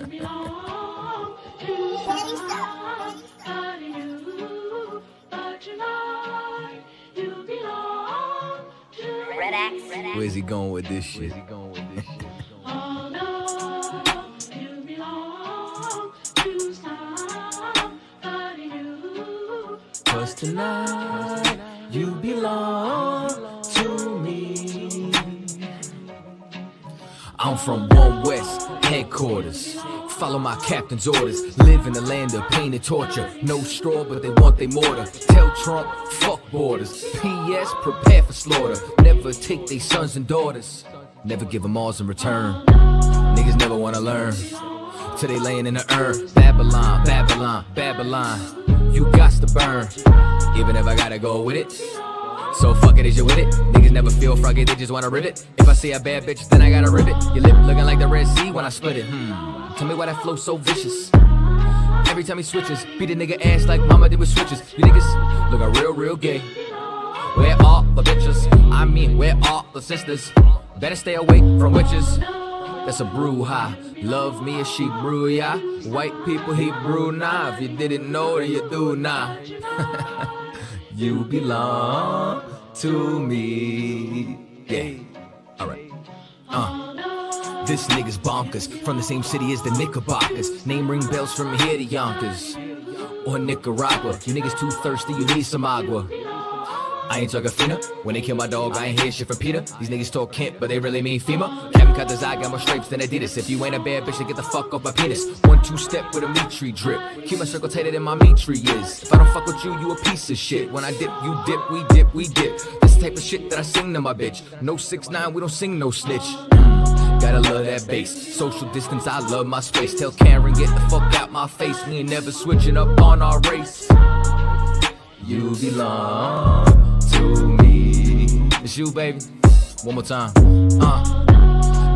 belong to somebody new, but tonight you belong to Red Axe. Where's he going with this shit? Oh no, you belong to somebody new. 'Cause tonight you belong to me. I'm from One West headquarters. Follow my captain's orders. Live in the land of pain and torture. No straw, but they want they mortar. Tell Trump, fuck borders. P.S. Prepare for slaughter. Never take they sons and daughters. Never give them alls in return. Niggas never wanna learn. Till they laying in the urn. Babylon, Babylon, Babylon. You gots to burn. Even if I gotta go with it. So fuck it, is you with it? Niggas never feel froggy, they just wanna rip it. If I see a bad bitch, then I gotta rip it. Your lip looking like the Red Sea when I split it. Tell me why that flow so vicious. Every time he switches, beat a nigga ass like mama did with switches. You niggas looking real, real gay. Where are the bitches? I mean, where are the sisters? Better stay away from witches. That's a brouhaha. Love me a sheep brew, yeah. White people he brew now. If you didn't know, then you do now. You belong to me. Yeah. Alright. This nigga's bonkers. From the same city as the Knickerbockers. Name ring bells from here to Yonkers. Or Nicaragua. You niggas too thirsty, you need some agua. I ain't talking Fina. When they kill my dog, I ain't hear shit from Peter. These niggas talk Kent, but they really mean FEMA. Kevin cut his eye, got more stripes than Adidas. If you ain't a bad bitch, then get the fuck off my penis. 1-2 step with a meat tree drip. Keep my circle tighter than my meat tree is. If I don't fuck with you, you a piece of shit. When I dip, you dip, we dip, we dip. This type of shit that I sing to my bitch. No 6ix9ine, we don't sing no snitch. Gotta love that bass. Social distance, I love my space. Tell Karen, get the fuck out my face. We ain't never switching up on our race. You belong to me. It's you, baby. One more time.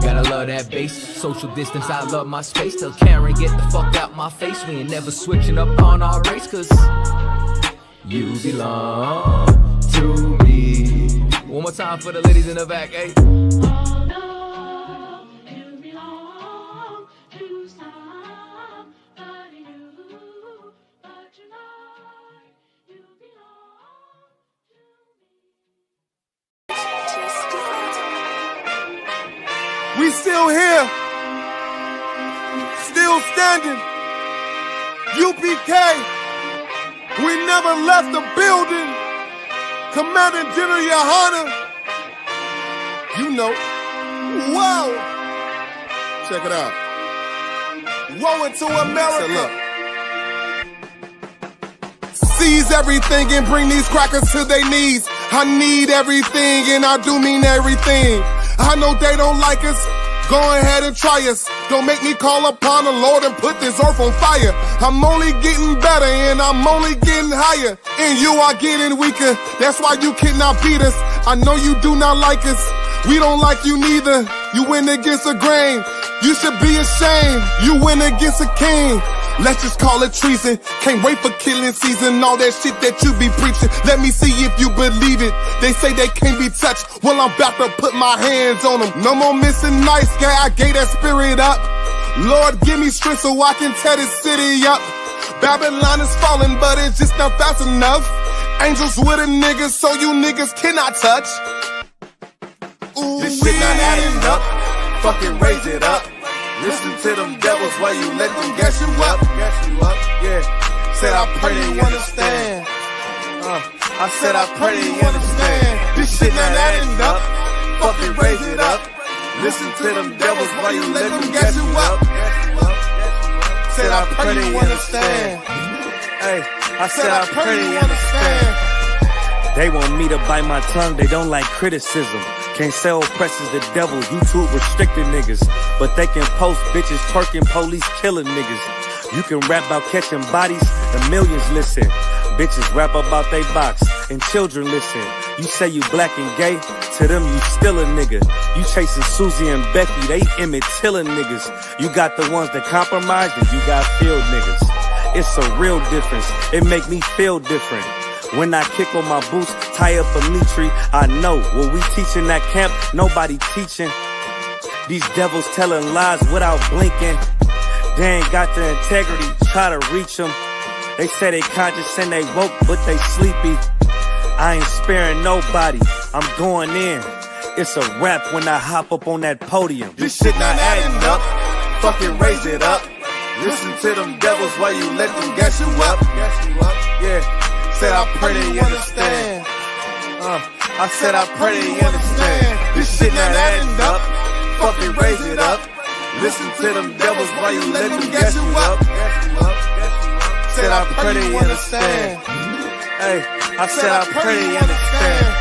Gotta love that bass. Social distance, I love my space. Tell Karen, get the fuck out my face. We ain't never switching up on our race. 'Cause you belong to me. One more time for the ladies in the back, hey. We still here, still standing. UPK, we never left the building. Commanding General Yohana, you know, whoa. Check it out. Woe into America. Seize everything and bring these crackers to their knees. I need everything and I do mean everything. I know they don't like us. Go ahead and try us. Don't make me call upon the Lord and put this earth on fire. I'm only getting better and I'm only getting higher. And you are getting weaker. That's why you cannot beat us. I know you do not like us. We don't like you neither. You went against a grain. You should be ashamed. You went against a king. Let's just call it treason. Can't wait for killing season. All that shit that you be preaching. Let me see if you believe it. They say they can't be touched. Well, I'm about to put my hands on them. No more missing nice guy. I gave that spirit up. Lord, give me strength so I can tear this city up. Babylon is falling, but it's just not fast enough. Angels with a nigga, so you niggas cannot touch. Ooh, this shit not adding up. Fucking raise it up. Listen to them devils while you let them gas you up. Yeah. Said I pray they understand. I said I pray they understand. This shit not adding up. Fucking raise it up. Listen to them devils while you let them gas you up. Said I pray they understand. Hey, I said I pray they understand. They want me to bite my tongue, they don't like criticism. Can't say oppressors the devil, YouTube restricted niggas. But they can post bitches twerking, police killing niggas. You can rap about catching bodies, the millions listen. Bitches rap about they box, and children listen. You say you black and gay, to them you still a nigga. You chasing Susie and Becky, they Emmett Tillin niggas. You got the ones that compromise, and you got field niggas. It's a real difference, it make me feel different. When I kick on my boots, tie up a meat tree, I know what we teaching that camp, nobody teaching. These devils telling lies without blinking. They ain't got the integrity, try to reach them. They say they conscious and they woke, but they sleepy. I ain't sparing nobody, I'm going in. It's a rap when I hop up on that podium. This shit not adding up, fucking raise it up. Listen to them devils while you let them gas you up. Yeah, said I pray they understand. I said I pray they understand. This shit not adding up, fucking raise it up. Listen to them devils while you let them gas you up. Said I pray they understand. Hey, I said I pray they understand.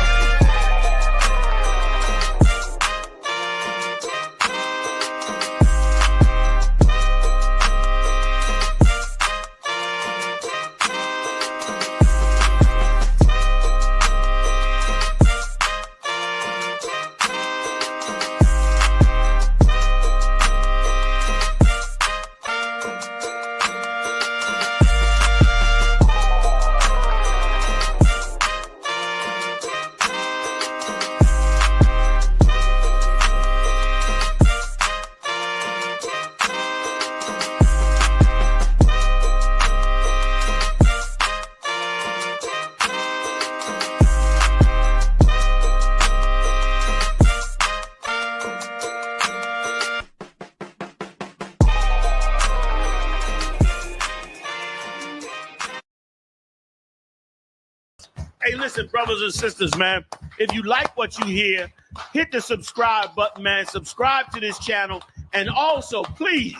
Hey, listen, brothers and sisters, man. If you like what you hear, hit the subscribe button, man. Subscribe to this channel. And also, please,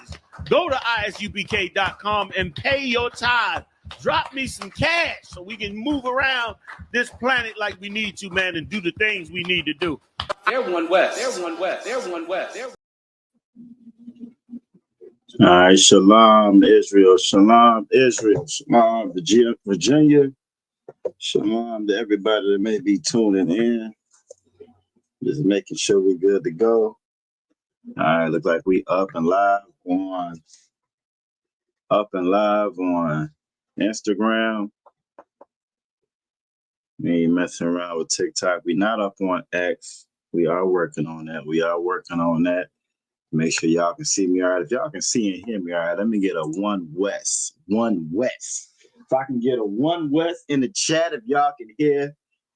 go to ISUPK.com and pay your tithe. Drop me some cash so we can move around this planet like we need to, man, and do the things we need to do. Everyone west. Everyone west. Everyone west. All right, shalom, Israel. Shalom, Israel. Shalom, Virginia. Shalom to everybody that may be tuning in. Just making sure we're good to go. All right, look like we up and live on Instagram. We ain't messing around with TikTok. We not up on X. We are working on that. Make sure y'all can see me all right. If y'all can see and hear me all right, let me get a one west. If I can get a one west in the chat, if y'all can hear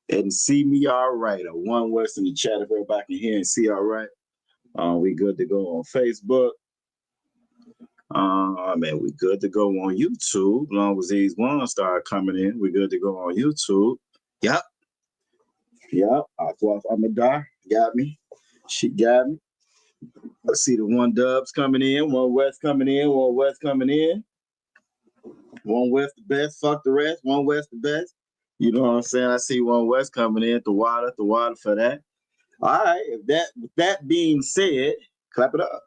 and see me all right. A one west in the chat if everybody can hear and see all right. We good to go on Facebook. Man, we good to go on YouTube. As long as these ones start coming in, we good to go on YouTube. Yep. Ahmadar got me. She got me. I see the one dubs coming in, one west coming in, one west coming in. One west the best, fuck the rest. One west the best. You know what I'm saying? I see one west coming in. The water for that. All right. With that being said, clap it up.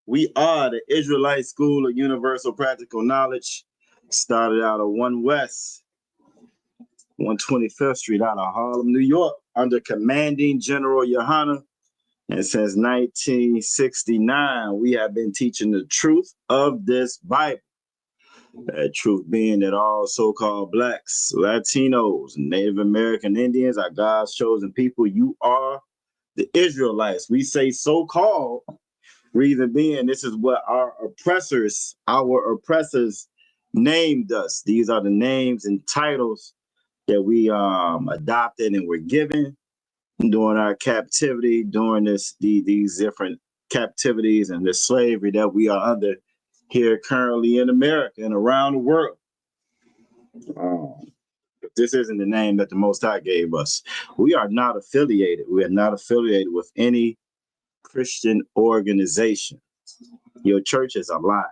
We are the Israelite School of Universal Practical Knowledge. Started out of One West, 125th Street out of Harlem, New York, under Commanding General Yohana. And since 1969, we have been teaching the truth of this Bible. That truth being that all so-called Blacks, Latinos, Native American Indians are God's chosen people. You are the Israelites. We say so-called, reason being this is what our oppressors named us. These are the names and titles that we adopted and were given during our captivity, during these different captivities and the slavery that we are under here currently in America and around the world. But this isn't the name that the Most High gave us. We are not affiliated. We are not affiliated with any Christian organization. Your church is a lie.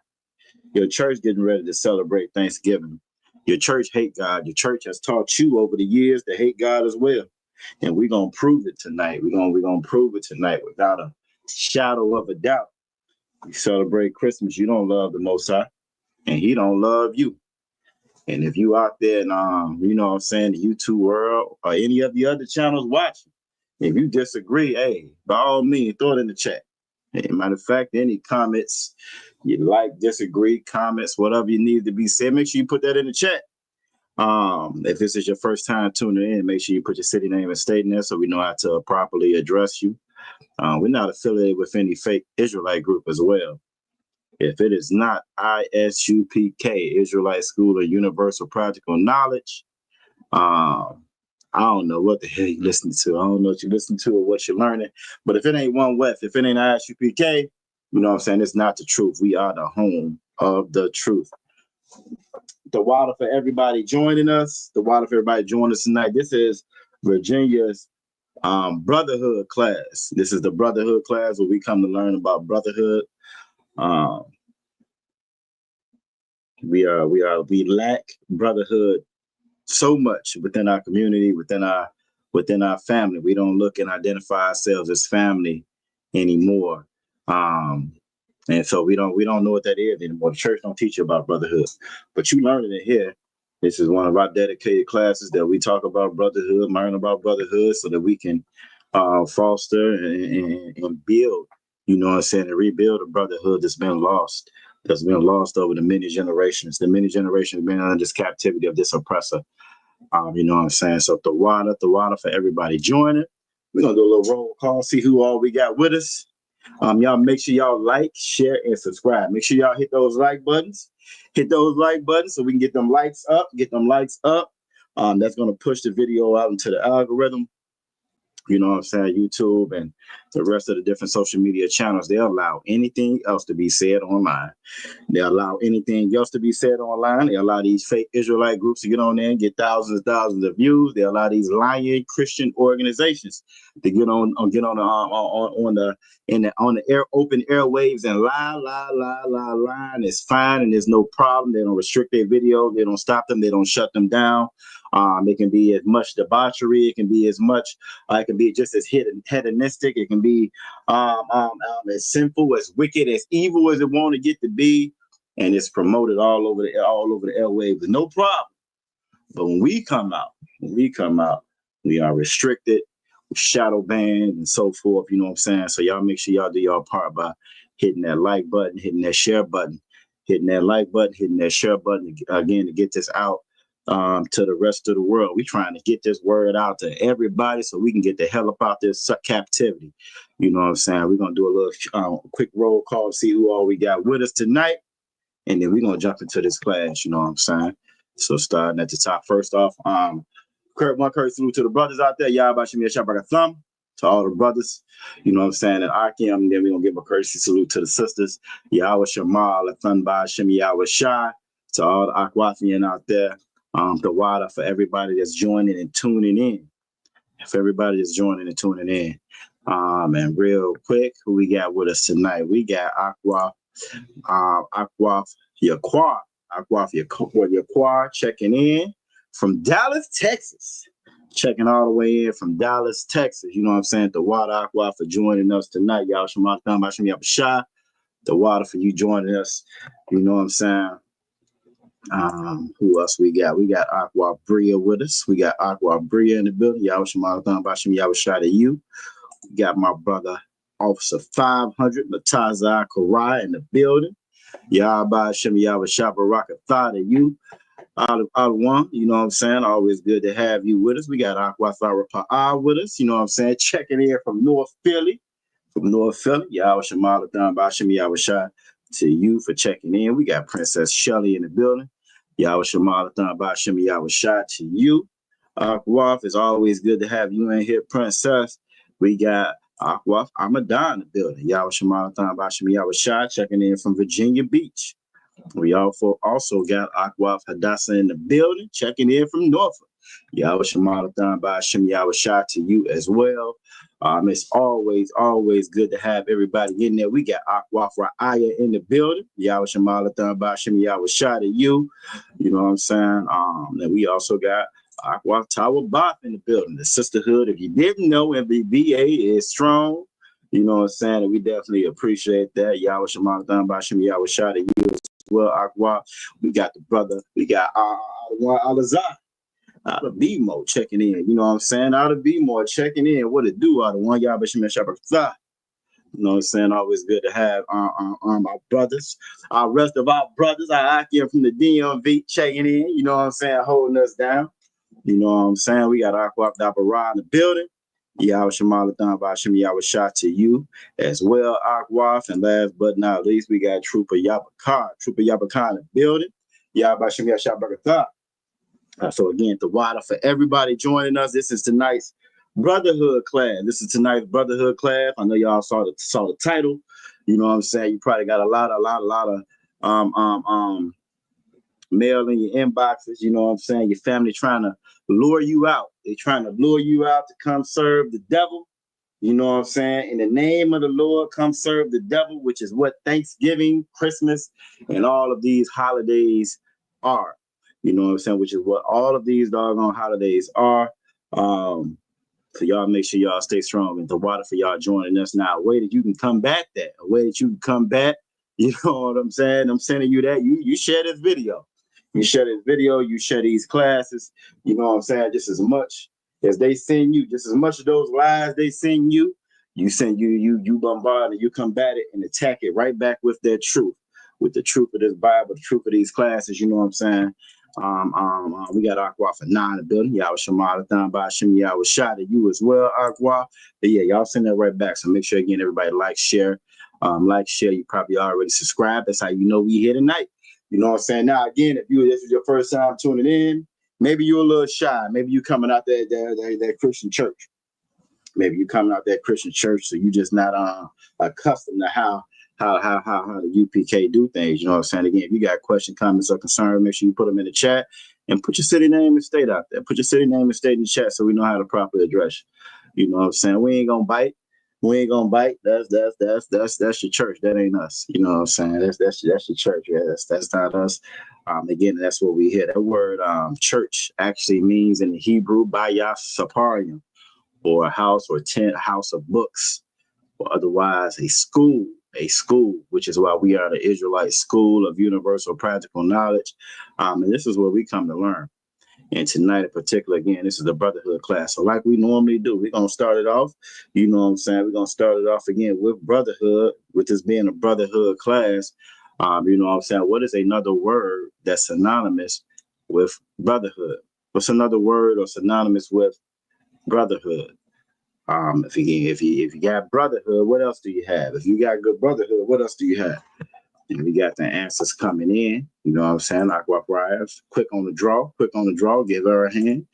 Your church getting ready to celebrate Thanksgiving. Your church hate God. Your church has taught you over the years to hate God as well. And we're going to prove it tonight. We're going to prove it tonight without a shadow of a doubt. You celebrate Christmas, you don't love the Most High, and he don't love you. And if you out there and, you know what I'm saying, the YouTube world or any of the other channels watching, if you disagree, hey, by all means, throw it in the chat. Hey, matter of fact, any comments you like, disagree, comments, whatever you need to be said, make sure you put that in the chat. If this is your first time tuning in, make sure you put your city name and state in there so we know how to properly address you. We're not affiliated with any fake Israelite group as well. If it is not ISUPK, Israelite School of Universal Practical Knowledge, I don't know what the hell you listening to. I don't know what you listen to or what you're learning. But if it ain't One West, if it ain't ISUPK, you know what I'm saying? It's not the truth. We are the home of the truth. The water for everybody joining us. The water for everybody joining us tonight. This is Virginia's brotherhood class. This is the brotherhood class where we come to learn about brotherhood. We lack brotherhood so much within our community, within our family. We don't look and identify ourselves as family anymore. And so we don't know what that is anymore. The church don't teach you about brotherhood, but you learn it in here. This is one of our dedicated classes that we talk about brotherhood, learn about brotherhood, so that we can foster and build, you know what I'm saying, and rebuild a brotherhood that's been lost over the many generations. The many generations been under this captivity of this oppressor. You know what I'm saying? So the water for everybody joining. We're gonna do a little roll call, see who all we got with us. Y'all make sure y'all like, share, and subscribe. Make sure y'all hit those like buttons. Hit those like buttons so we can get them likes up. That's gonna push the video out into the algorithm. You know what I'm saying? YouTube and the rest of the different social media channels, they allow anything else to be said online. They allow anything else to be said online. They allow these fake Israelite groups to get on there and get thousands and thousands of views. They allow these lying Christian organizations to get on the open airwaves and lie. And it's fine and there's no problem. They don't restrict their video. They don't stop them. They don't shut them down. It can be as much debauchery. It can be as much. It can be just as hedonistic. It can be as sinful, as wicked, as evil as it want to get to be, and it's promoted all over the airwaves with no problem. But when we come out, we are restricted, shadow banned, and so forth. You know what I'm saying? So y'all make sure y'all do y'all part by hitting that like button, hitting that share button, hitting that share button again to get this out to the rest of the world. We trying to get this word out to everybody so we can get the hell up out this captivity. You know what I'm saying? We're going to do a little quick roll call to see who all we got with us tonight. And then we're going to jump into this class. You know what I'm saying? So starting at the top, first off, Kurt salute to the brothers out there. Y'all about me a shot by a thumb to all the brothers. You know what I'm saying? And Akim, and then we're going to give a courtesy salute to the sisters. Yahweh Shamal, Lathan Ba Shem Yahweh Shai, to all the Akwafian out there. The water for everybody that's joining and tuning in. And real quick, who we got with us tonight? We got Akwaf Yaquar checking in from Dallas, Texas. Checking all the way in from Dallas, Texas. You know what I'm saying? The water Aqua for joining us tonight. Y'all Shema Bashim Yabashah. The water for you joining us. You know what I'm saying? Who else we got? We got Aqua Bria with us. We got Aqua Bria in the building. Y'all Shema Bashim Yabashah to you. We got my brother Officer 500 Mataza Karai in the building. Y'all Bashim Yabashah Barakatha to you. Out of one, you know what I'm saying? Always good to have you with us. We got Aqua Pa'a with us, you know what I'm saying? Checking in from North Philly. Yahweh Shemalathan Bashim Yahweh to you for checking in. We got Princess Shelly in the building. Yahweh Shemalathan Bashim Yahweh to you. Aqua, it's always good to have you in here, Princess. We got Aqua Amadan in the building. Yahweh Shemalathan Bashim Yahweh checking in from Virginia Beach. We also got Aqua Hadassah in the building, checking in from Norfolk. Yahweh Shemalathan Bashim Yahweh to you as well. It's always good to have everybody in there. We got Aqua Ra'aya in the building. Yahweh Shemalathan Bashim Yahweh to you. You know what I'm saying? And we also got Aqua Tower Bop in the building. The sisterhood, if you didn't know, MBBA is strong. You know what I'm saying? And we definitely appreciate that. Yahweh Shemalathan Bashim Yahweh to you as well, Aqua. We got the brother. We got Alazar out of BMO checking in. You know what I'm saying? Out of BMO checking in. What it do? Out of one Yahweh Shemalathan. You know what I'm saying? Always good to have our brothers. Our rest of our brothers, our Akim from the DMV checking in. You know what I'm saying? Holding us down. You know what I'm saying? We got Aqua Dabara in the building. Yahweh Shemalathan Bashim Yahweh Shah to you as well, Akwaf. And last but not least, we got Trooper Yabakar. Trooper Yabakar in the building. Yahweh Bashim Yahweh Bagatha. So again, the water for everybody joining us. This is tonight's Brotherhood class. This is tonight's Brotherhood class. I know y'all saw the title. You know what I'm saying? You probably got a lot of mail in your inboxes. You know what I'm saying? Your family trying to lure you out. They're trying to lure you out to come serve the devil. You know what I'm saying? In the name of the Lord, come serve the devil, which is what Thanksgiving, Christmas, and all of these holidays are. You know what I'm saying? Which is what all of these doggone holidays are. So y'all make sure y'all stay strong. And the water for y'all joining us now. A way that you can combat that. A way that you can combat. You know what I'm saying? I'm sending you that. You share this video. You share this video. You share these classes. You know what I'm saying? Just as much as they send you, just as much of those lies they send you, you bombard and you combat it and attack it right back with their truth, with the truth of this Bible, the truth of these classes. You know what I'm saying? We got Aqua for 9 in the building. Yahweh Shemalathan Bashim Yahweh Shah to you as well, Aqua. But yeah, y'all send that right back. So make sure again everybody like, share. Share. You probably already subscribed. That's how you know we here tonight. You know what I'm saying? Now again, if this is your first time tuning in, maybe you're a little shy. Maybe you coming out that Christian church. Maybe you coming out that Christian church, so you just not accustomed to how the UPK do things. You know what I'm saying? Again, if you got questions, comments, or concerns, make sure you put them in the chat and put your city name and state out there. Put your city name and state in the chat so we know how to properly address you. You know what I'm saying? We ain't gonna bite. We ain't gonna bite. That's your church. That ain't us. You know what I'm saying? That's your church. Yeah, that's not us. Again, that's what we hear. That word church actually means in the Hebrew bayas saparium, or a house or tent, house of books, or otherwise a school, which is why we are the Israelite School of Universal Practical Knowledge. And this is where we come to learn. And tonight in particular, again, this is the Brotherhood class. So like we normally do, we're going to start it off, you know what I'm saying? We're going to start it off again with Brotherhood, with this being a Brotherhood class. You know what I'm saying? What is another word that's synonymous with Brotherhood? What's another word or synonymous with Brotherhood? If you got Brotherhood, what else do you have? If you got good Brotherhood, what else do you have? And we got the answers coming in. You know what I'm saying? Aqua Rise, quick on the draw, give her a hand.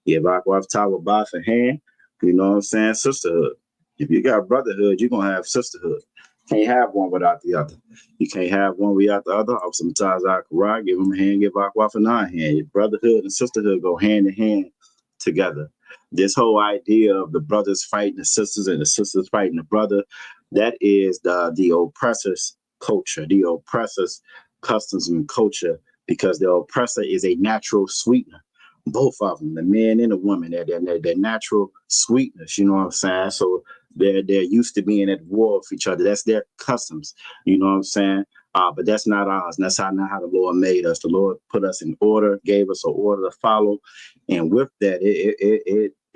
Give Aqua Tower Boss a hand. You know what I'm saying? Sisterhood. If you got Brotherhood, you're gonna have sisterhood. Can't have one without the other. You can't have one without the other. Sometimes Aqua, give them a hand, give Aqua for 9 hand. Brotherhood and sisterhood go hand in hand together. This whole idea of the brothers fighting the sisters and the sisters fighting the brother, that is the oppressor's culture, the oppressor's customs and culture, because the oppressor is a natural sweetener. Both of them, the man and the woman, they're natural sweetness, you know what I'm saying? So they're used to being at war with each other. That's their customs, you know what I'm saying? But that's not ours. And that's not how the Lord made us. The Lord put us in order, gave us an order to follow. And with that,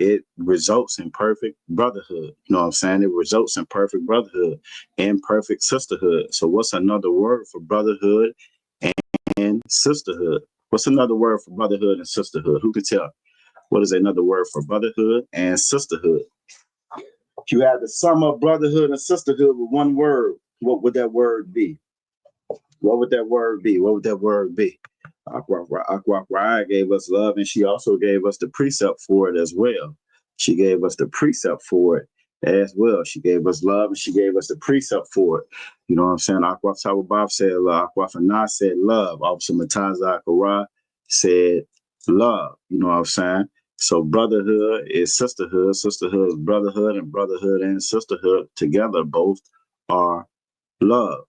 it results in perfect brotherhood. You know what I'm saying? It results in perfect brotherhood and perfect sisterhood. So what's another word for brotherhood and sisterhood? What's another word for brotherhood and sisterhood? Who can tell? What is another word for brotherhood and sisterhood? If you had to sum up brotherhood and sisterhood with one word, what would that word be? What would that word be? What would that word be? Aqua gave us love, and she also gave us the precept for it as well. She gave us the precept for it as well. She gave us love, and she gave us the precept for it. You know what I'm saying? Aqua Bob said love. Aqua Fana said love. Officer Mataza Akara said love. You know what I'm saying? So brotherhood is sisterhood. Sisterhood is brotherhood, and brotherhood and sisterhood together both are love.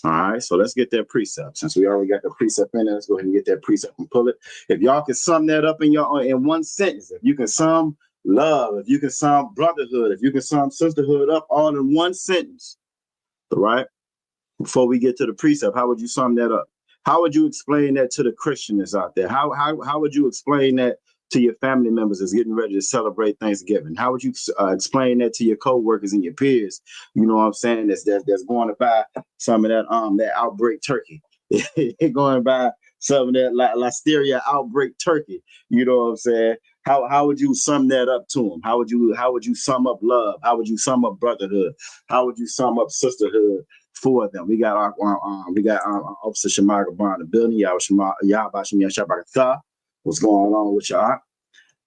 All right, so let's get that precept. Since we already got the precept in there, let's go ahead and get that precept and pull it. If y'all can sum that up in one sentence, if you can sum love, if you can sum brotherhood, if you can sum sisterhood up all in one sentence, all right? Before we get to the precept, how would you sum that up? How would you explain that to the Christians out there? How would you explain that to your family members that's getting ready to celebrate Thanksgiving? How would you explain that to your co-workers and your peers? You know what I'm saying? That's going to buy some of that outbreak turkey. Going to buy some of that listeria outbreak turkey. You know what I'm saying? How would you sum that up to them? How would you sum up love? How would you sum up brotherhood? How would you sum up sisterhood for them? We got our Officer Shamar Gabon in the building. What's going on with y'all?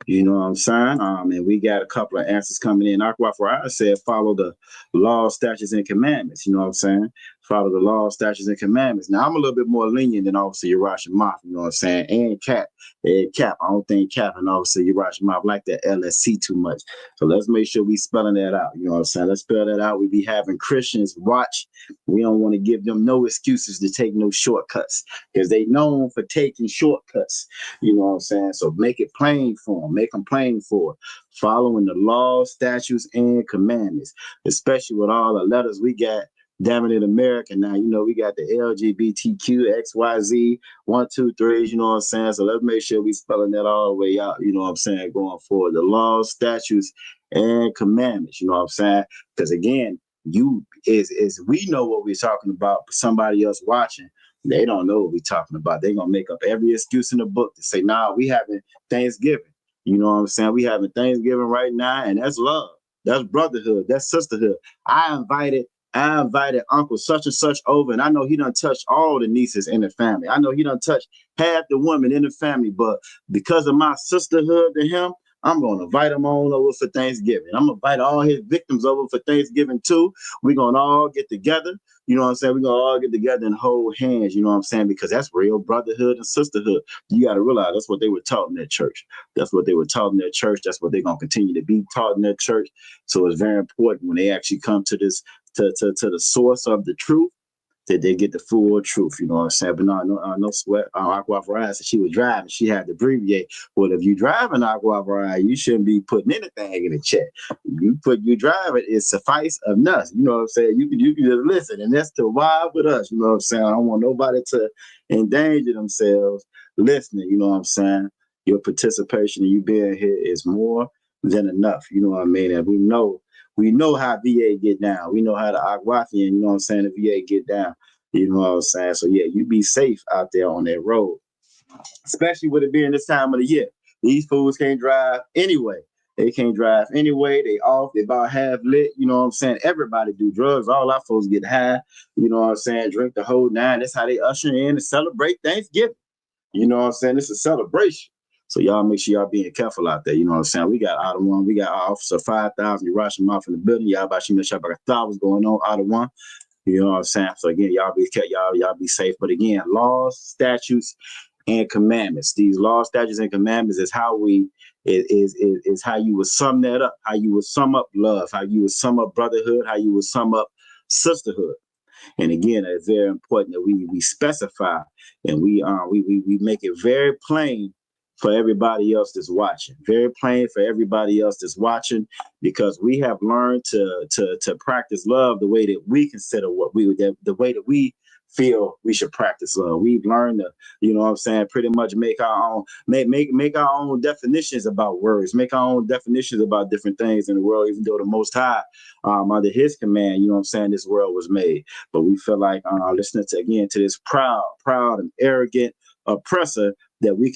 You know what I'm saying? And we got a couple of answers coming in. Aquafara said, follow the law, statutes, and commandments. You know what I'm saying? Follow the law, statutes, and commandments. Now, I'm a little bit more lenient than Officer Urash Moff, you know what I'm saying? And Cap. I don't think Cap and Officer Urash Moff like that LSC too much. So let's make sure we spelling that out. You know what I'm saying? Let's spell that out. We be having Christians watch. We don't want to give them no excuses to take no shortcuts because they known for taking shortcuts. You know what I'm saying? So make it plain for them. Make them plain for it. Following the laws, statutes, and commandments, especially with all the letters we got. Damn it in America now, you know, we got the LGBTQ, XYZ, 1, 2, 3, you know what I'm saying? So let's make sure we spelling that all the way out, you know what I'm saying, going forward. The laws, statutes, and commandments, you know what I'm saying? Because again, we know what we're talking about, but somebody else watching, they don't know what we're talking about. They're gonna make up every excuse in the book to say, nah, we having Thanksgiving. You know what I'm saying? We having Thanksgiving right now, and that's love. That's brotherhood. That's sisterhood. I invited Uncle such and such over, and I know he done touched all the nieces in the family. I know he done touched half the women in the family, but because of my sisterhood to him, I'm going to invite him on over for Thanksgiving. I'm going to invite all his victims over for Thanksgiving too. We're going to all get together. You know what I'm saying? We're going to all get together and hold hands, you know what I'm saying? Because that's real brotherhood and sisterhood. You got to realize that's what they were taught in their church. That's what they were taught in their church. That's what they're going to continue to be taught in their church. So it's very important when they actually come to this, to the source of the truth, that they get the full truth, you know what I'm saying? But no sweat. Aqua Variety said she was driving. She had to abbreviate. Well, if you driving Aqua Variety, you shouldn't be putting anything in the chat. You driving, it suffice enough. You know what I'm saying? You can just listen, and that's to vibe with us. You know what I'm saying? I don't want nobody to endanger themselves listening. You know what I'm saying? Your participation and you being here is more than enough. You know what I mean? And we know how VA get down. We know how the Agwathian, you know what I'm saying, the VA get down. You know what I'm saying? So, yeah, you be safe out there on that road, especially with it being this time of the year. These fools can't drive anyway. They can't drive anyway. They off. They about half lit. You know what I'm saying? Everybody do drugs. All our folks get high. You know what I'm saying? Drink the whole nine. That's how they usher in and celebrate Thanksgiving. You know what I'm saying? It's a celebration. So y'all make sure y'all being careful out there. You know what I'm saying? We got out of one. We got Officer 5,000. You rushing them off in the building. Y'all about to shop like a what's going on out of one. You know what I'm saying? So again, y'all be careful. Y'all be safe. But again, laws, statutes, and commandments. These laws, statutes, and commandments is how is how you would sum that up. How you would sum up love. How you would sum up brotherhood. How you would sum up sisterhood. And again, it's very important that we specify and we make it very plain for everybody else that's watching. Very plain for everybody else that's watching, because we have learned to practice love the way that we consider the way that we feel we should practice love. We've learned to, you know what I'm saying, pretty much make our own make our own definitions about words, make our own definitions about different things in the world, even though the Most High, under his command, you know what I'm saying, this world was made. But we feel like listening to this proud and arrogant oppressor that we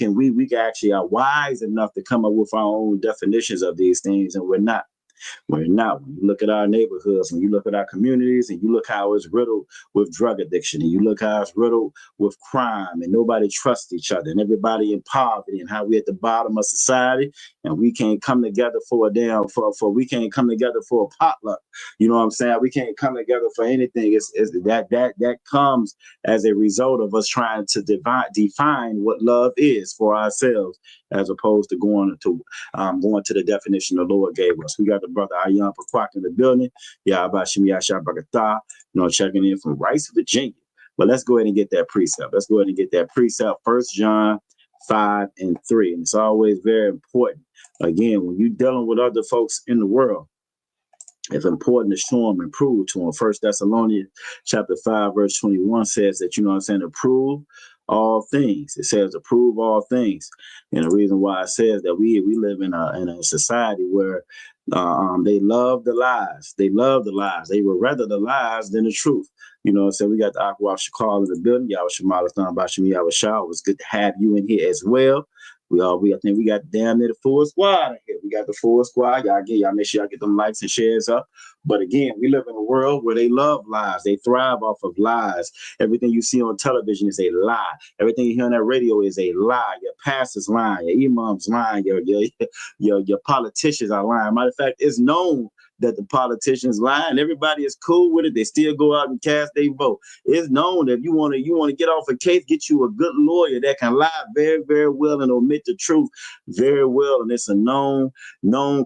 actually are wise enough to come up with our own definitions of these things, and we're not. We're not. When you look at our neighborhoods, when you look at our communities, and you look how it's riddled with drug addiction, and you look how it's riddled with crime, and nobody trusts each other, and everybody in poverty, and how we at the bottom of society, and we can't come together for we can't come together for a potluck. You know what I'm saying? We can't come together for anything. It's that comes as a result of us trying to define what love is for ourselves, as opposed to going to the definition the Lord gave us. We got the brother Ayan Pakwak in the building. Checking in from Rice, Virginia. But let's go ahead and get that precept. First John 5:3. And it's always very important. Again, when you're dealing with other folks in the world, it's important to show them and prove to them. 1 Thessalonians chapter 5, verse 21 says that, you know what I'm saying, approve all things. It says approve all things. And the reason why it says that we live in a society where they love the lies. They love the lies. They would rather the lies than the truth. You know, so we got the Aqua Shakal in the building. Y'all Shamala Thon Bashimi Yawashah. It was good to have you in here as well. I think we got damn near the full squad here. We got the full squad. Y'all make sure y'all get them likes and shares up. But again, we live in a world where they love lies. They thrive off of lies. Everything you see on television is a lie. Everything you hear on that radio is a lie. Your pastor's lying. Your imam's lying. Your politicians are lying. Matter of fact, it's known that the politicians lie, and everybody is cool with it. They still go out and cast their vote. It's known that if you want to get off a case, get you a good lawyer that can lie very, very well and omit the truth very well. And it's a known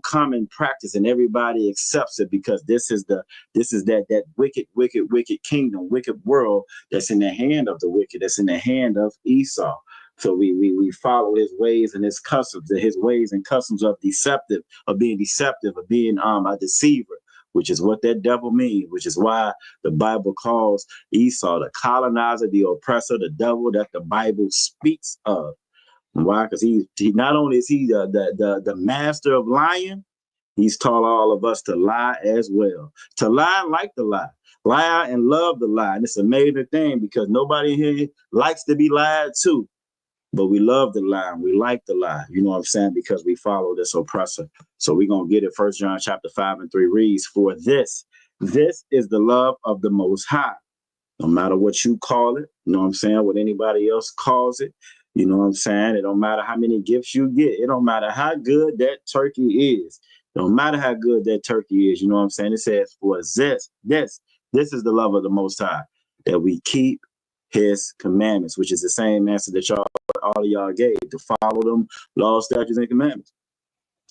common practice, and everybody accepts it because this is that wicked kingdom, wicked world that's in the hand of the wicked, that's in the hand of Esau. So we follow his ways and his customs, and his ways and customs of being deceptive, of being a deceiver, which is what that devil means, which is why the Bible calls Esau the colonizer, the oppressor, the devil that the Bible speaks of. And why? Because he not only is he the master of lying, he's taught all of us to lie as well, to lie like the lie. Lie and love the lie. And it's an amazing thing because nobody here likes to be lied to. But we love the lie and we like the lie, you know what I'm saying? Because we follow this oppressor. So we're going to get it. 1 John chapter 5:3 reads, "For this is the love of the Most High." No matter what you call it, you know what I'm saying? What anybody else calls it, you know what I'm saying? It don't matter how many gifts you get. It don't matter how good that turkey is. It don't matter how good that turkey is, you know what I'm saying? It says, "For this is the love of the Most High, that we keep his commandments," which is the same answer that all of y'all gave, to follow them laws, statutes, and commandments.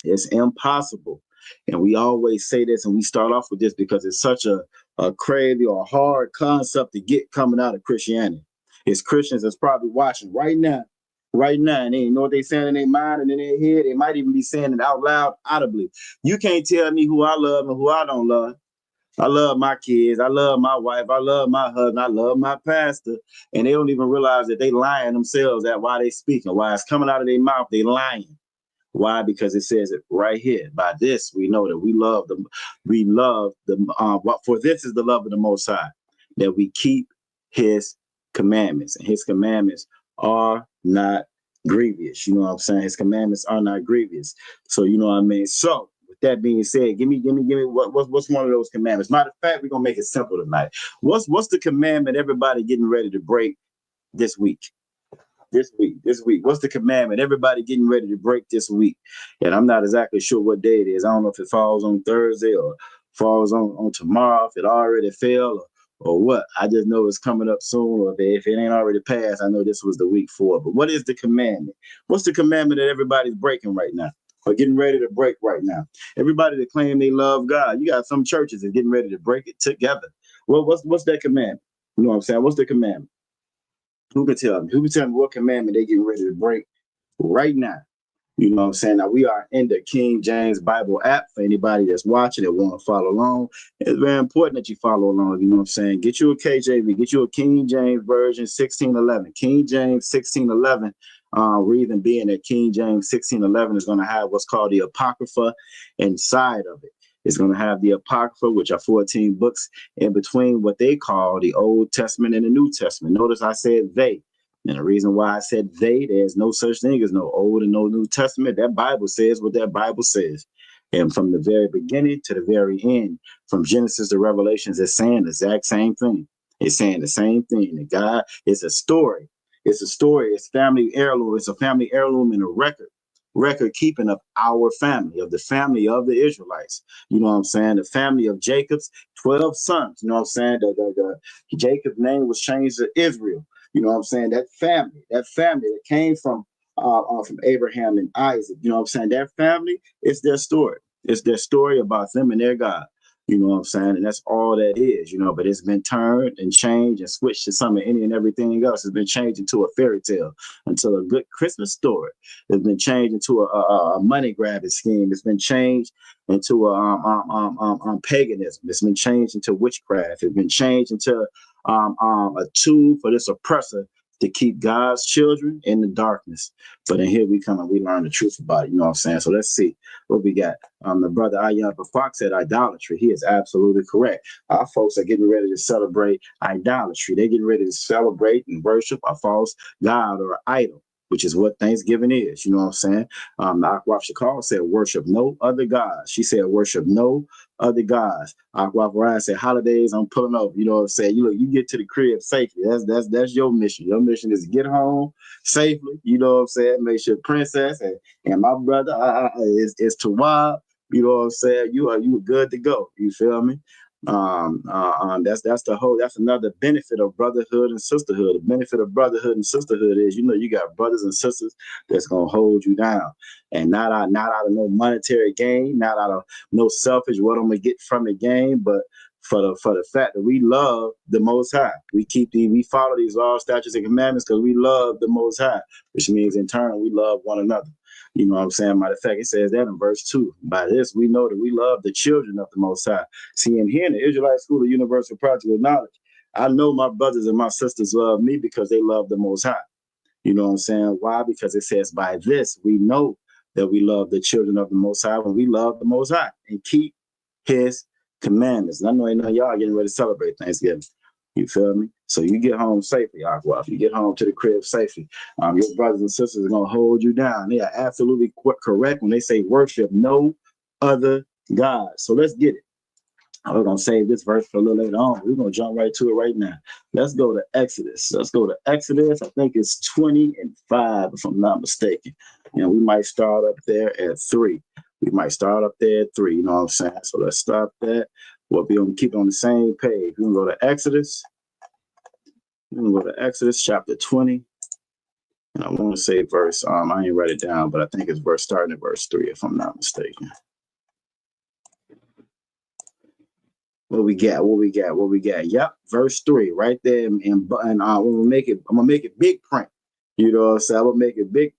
It's impossible. And we always say this, and we start off with this because it's such a crazy or hard concept to get coming out of Christianity. It's Christians that's probably watching right now, and they know what they're saying in their mind and in their head. They might even be saying it out loud, audibly. You can't tell me who I love and who I don't love. I love my kids. I love my wife. I love my husband. I love my pastor. And they don't even realize that they lying themselves at why they speaking. Why it's coming out of their mouth, they lying. Why? Because it says it right here. By this, we know that we love them. For this is the love of the Most High, that we keep his commandments. And his commandments are not grievous. You know what I'm saying? His commandments are not grievous. So, you know what I mean? So, that being said, give me what's one of those commandments. Matter of fact, we're gonna make it simple tonight. What's the commandment everybody getting ready to break this week? This week. What's the commandment everybody getting ready to break this week? And I'm not exactly sure what day it is. I don't know if it falls on Thursday or falls on tomorrow, if it already fell or what. I just know it's coming up soon, or if it ain't already passed, I know this was the week 4. But what is the commandment? What's the commandment that everybody's breaking right now? Or getting ready to break right now? Everybody that claim they love God, you got some churches that getting ready to break it together. Well, what's that commandment? You know what I'm saying? What's the commandment? Who can tell me? Who can tell me what commandment they getting ready to break right now? You know what I'm saying? Now, we are in the King James Bible app for anybody that's watching that want to follow along. It's very important that you follow along. You know what I'm saying? Get you a KJV, get you a King James version 1611. King James 1611. Reason being that King James 1611 is going to have what's called the Apocrypha inside of it. It's going to have the Apocrypha, which are 14 books in between what they call the Old Testament and the New Testament. Notice I said they. And the reason why I said they, there's no such thing as no Old and no New Testament. That Bible says what that Bible says. And from the very beginning to the very end, from Genesis to Revelations, it's saying the exact same thing. It's saying the same thing. That God, it's a story. It's a story. It's family heirloom. It's a family heirloom and a record keeping of our family, of the family of the Israelites. You know what I'm saying? The family of Jacob's 12 sons. You know what I'm saying? Jacob's name was changed to Israel. You know what I'm saying? That family that came from Abraham and Isaac. You know what I'm saying? That family, it's their story. It's their story about them and their God. You know what I'm saying? And that's all that is, you know, but it's been turned and changed and switched to some of any and everything else. It's been changed into a fairy tale, into a good Christmas story. It's been changed into a money grabbing scheme. It's been changed into paganism. It's been changed into witchcraft. It's been changed into a tool for this oppressor to keep God's children in the darkness. But then here we come and we learn the truth about it. You know what I'm saying? So let's see what we got. The brother ISUPK said idolatry. He is absolutely correct. Our folks are getting ready to celebrate idolatry. They're getting ready to celebrate and worship a false god or idol. which is what Thanksgiving is. You know what I'm saying? Akwaf Shakal said, worship no other gods. She said, worship no other gods. Akwaf Ryan said, holidays, I'm pulling up. You know what I'm saying? You get to the crib safely. That's your mission. Your mission is to get home safely. You know what I'm saying? Make sure Princess and my brother is Tawab. You know what I'm saying? You are good to go. You feel me? That's another benefit of brotherhood and sisterhood. The benefit of brotherhood and sisterhood is, you got brothers and sisters that's gonna hold you down, and not out of no monetary gain, not out of no selfish what I'm gonna get from the game, but for the fact that we love the Most High. We follow these laws, statutes, and commandments because we love the Most High, which means in turn we love one another. You know what I'm saying? Matter of fact, it says that in verse 2. By this, we know that we love the children of the Most High. See, in here in the Israelite School of Universal Practical Knowledge, I know my brothers and my sisters love me because they love the Most High. You know what I'm saying? Why? Because it says, by this, we know that we love the children of the Most High when we love the Most High and keep his commandments. And I know y'all getting ready to celebrate Thanksgiving. You feel me? So you get home safely, Aqua. If you get home to the crib safely, your brothers and sisters are going to hold you down. They are absolutely correct when they say worship no other God. So let's get it. We're going to save this verse for a little later on. We're going to jump right to it right now. Let's go to Exodus. I think it's 20:5, if I'm not mistaken. And we might start up there at 3. You know what I'm saying? So let's start that. We'll be on keep it on the same page. We're going to go to Exodus. We're going to go to Exodus chapter 20. And I want to say verse, I ain't write it down, but I think it's starting at verse 3, if I'm not mistaken. What we got? Yep, verse 3 right there. And I'm gonna make it big print. You know what I'm saying? I'm gonna make it big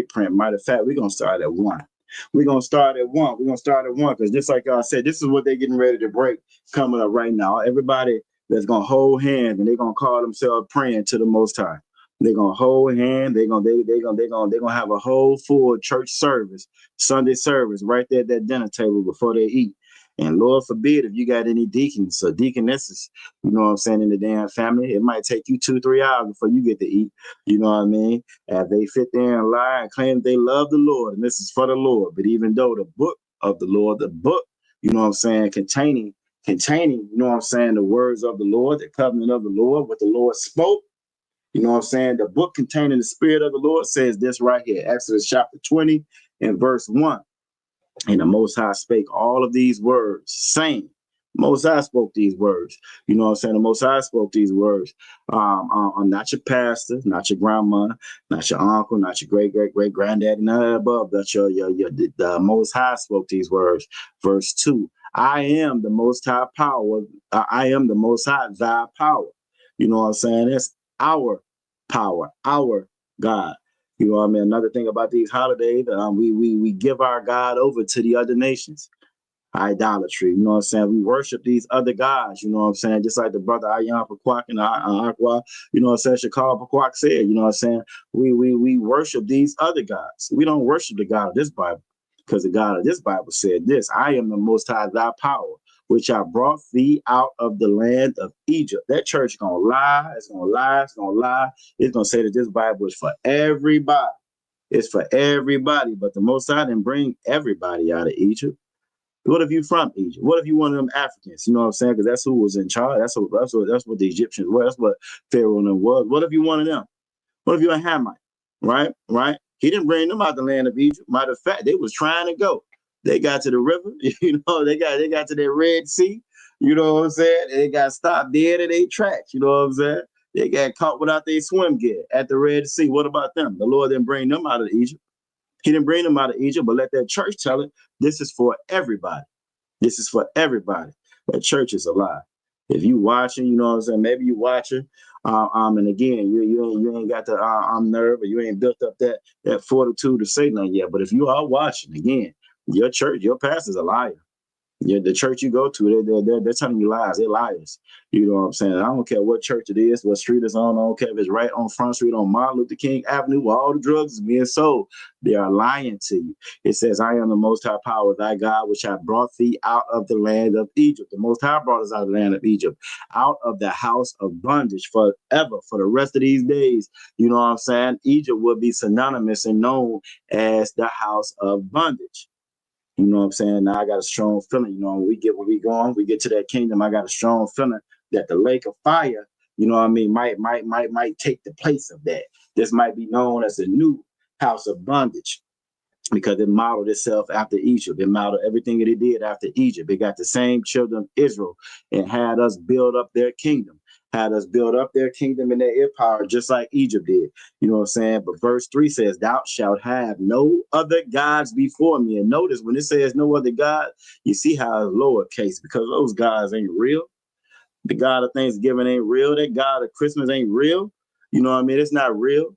print. Matter of fact, we're gonna start at 1. We're gonna start at 1 because just like I said, this is what they're getting ready to break coming up right now. Everybody that's gonna hold hands and they're gonna call themselves praying to the Most High. They're gonna hold hands. They're gonna have a whole full church service, Sunday service right there at that dinner table before they eat. And Lord forbid if you got any deacons or deaconesses, you know what I'm saying, in the damn family, it might take you 2-3 hours before you get to eat. You know what I mean? As they sit there and lie and claim they love the Lord, and this is for the Lord. But even though the book of the Lord, you know what I'm saying, containing, you know what I'm saying, the words of the Lord, the covenant of the Lord, what the Lord spoke, you know what I'm saying, the book containing the spirit of the Lord says this right here, Exodus chapter 20 and verse 1. And the Most High spake all of these words, saying, Most High spoke these words. You know what I'm saying? The Most High spoke these words. Not your pastor, not your grandma, not your uncle, not your great granddaddy, none of that above. But the Most High spoke these words. Verse 2. I am the Most High power. I am the Most High thy power. You know what I'm saying? That's our power, our God. You know what I mean? Another thing about these holidays, we give our God over to the other nations. Idolatry, you know what I'm saying? We worship these other gods, you know what I'm saying? Just like the brother Ayan Pakwak and Aqua, you know what I'm saying? Shakal Pakwak said, you know what I'm saying? We worship these other gods. We don't worship the God of this Bible because the God of this Bible said this, I am the Most High thy power, which I brought thee out of the land of Egypt. That church gonna lie. It's gonna say that this Bible is for everybody. It's for everybody, but the Most High didn't bring everybody out of Egypt. What if you from Egypt? What if you one of them Africans? You know what I'm saying? Because that's who was in charge. That's what the Egyptians were. That's what Pharaoh and them was. What if you one of them? What if you're a Hamite? Right? He didn't bring them out the land of Egypt. Matter of fact, they was trying to go. They got to the river, you know, they got to their Red Sea, you know what I'm saying? They got stopped dead in their tracks, you know what I'm saying? They got caught without their swim gear at the Red Sea. What about them? The Lord didn't bring them out of Egypt. He didn't bring them out of Egypt, but let that church tell it, this is for everybody. This is for everybody. That church is a lie. If you watching, you know what I'm saying? Maybe you watching, and again, you ain't got the nerve, or you ain't built up that fortitude to say nothing yet. But if you are watching, again, your church, your pastor's a liar. The church you go to, they're telling you lies. They're liars. You know what I'm saying? I don't care what church it is, what street it's on. I don't care if it's right on Front Street on Martin Luther King Avenue where all the drugs is being sold. They are lying to you. It says, I am the Most High Power, thy God, which I brought thee out of the land of Egypt. The Most High brought us out of the land of Egypt, out of the house of bondage forever, for the rest of these days. You know what I'm saying? Egypt will be synonymous and known as the house of bondage. You know what I'm saying? Now I got a strong feeling, when we get to that kingdom, I got a strong feeling that the lake of fire, might take the place of that. This might be known as the new house of bondage because it modeled itself after Egypt. It modeled everything that it did after Egypt. It got the same children of Israel and had us build up their kingdom. And their empire just like Egypt did. You know what I'm saying? But verse 3 says, thou shalt have no other gods before me. And notice when it says no other God, you see how it's lowercase because those gods ain't real. The God of Thanksgiving ain't real. That God of Christmas ain't real. You know what I mean? It's not real.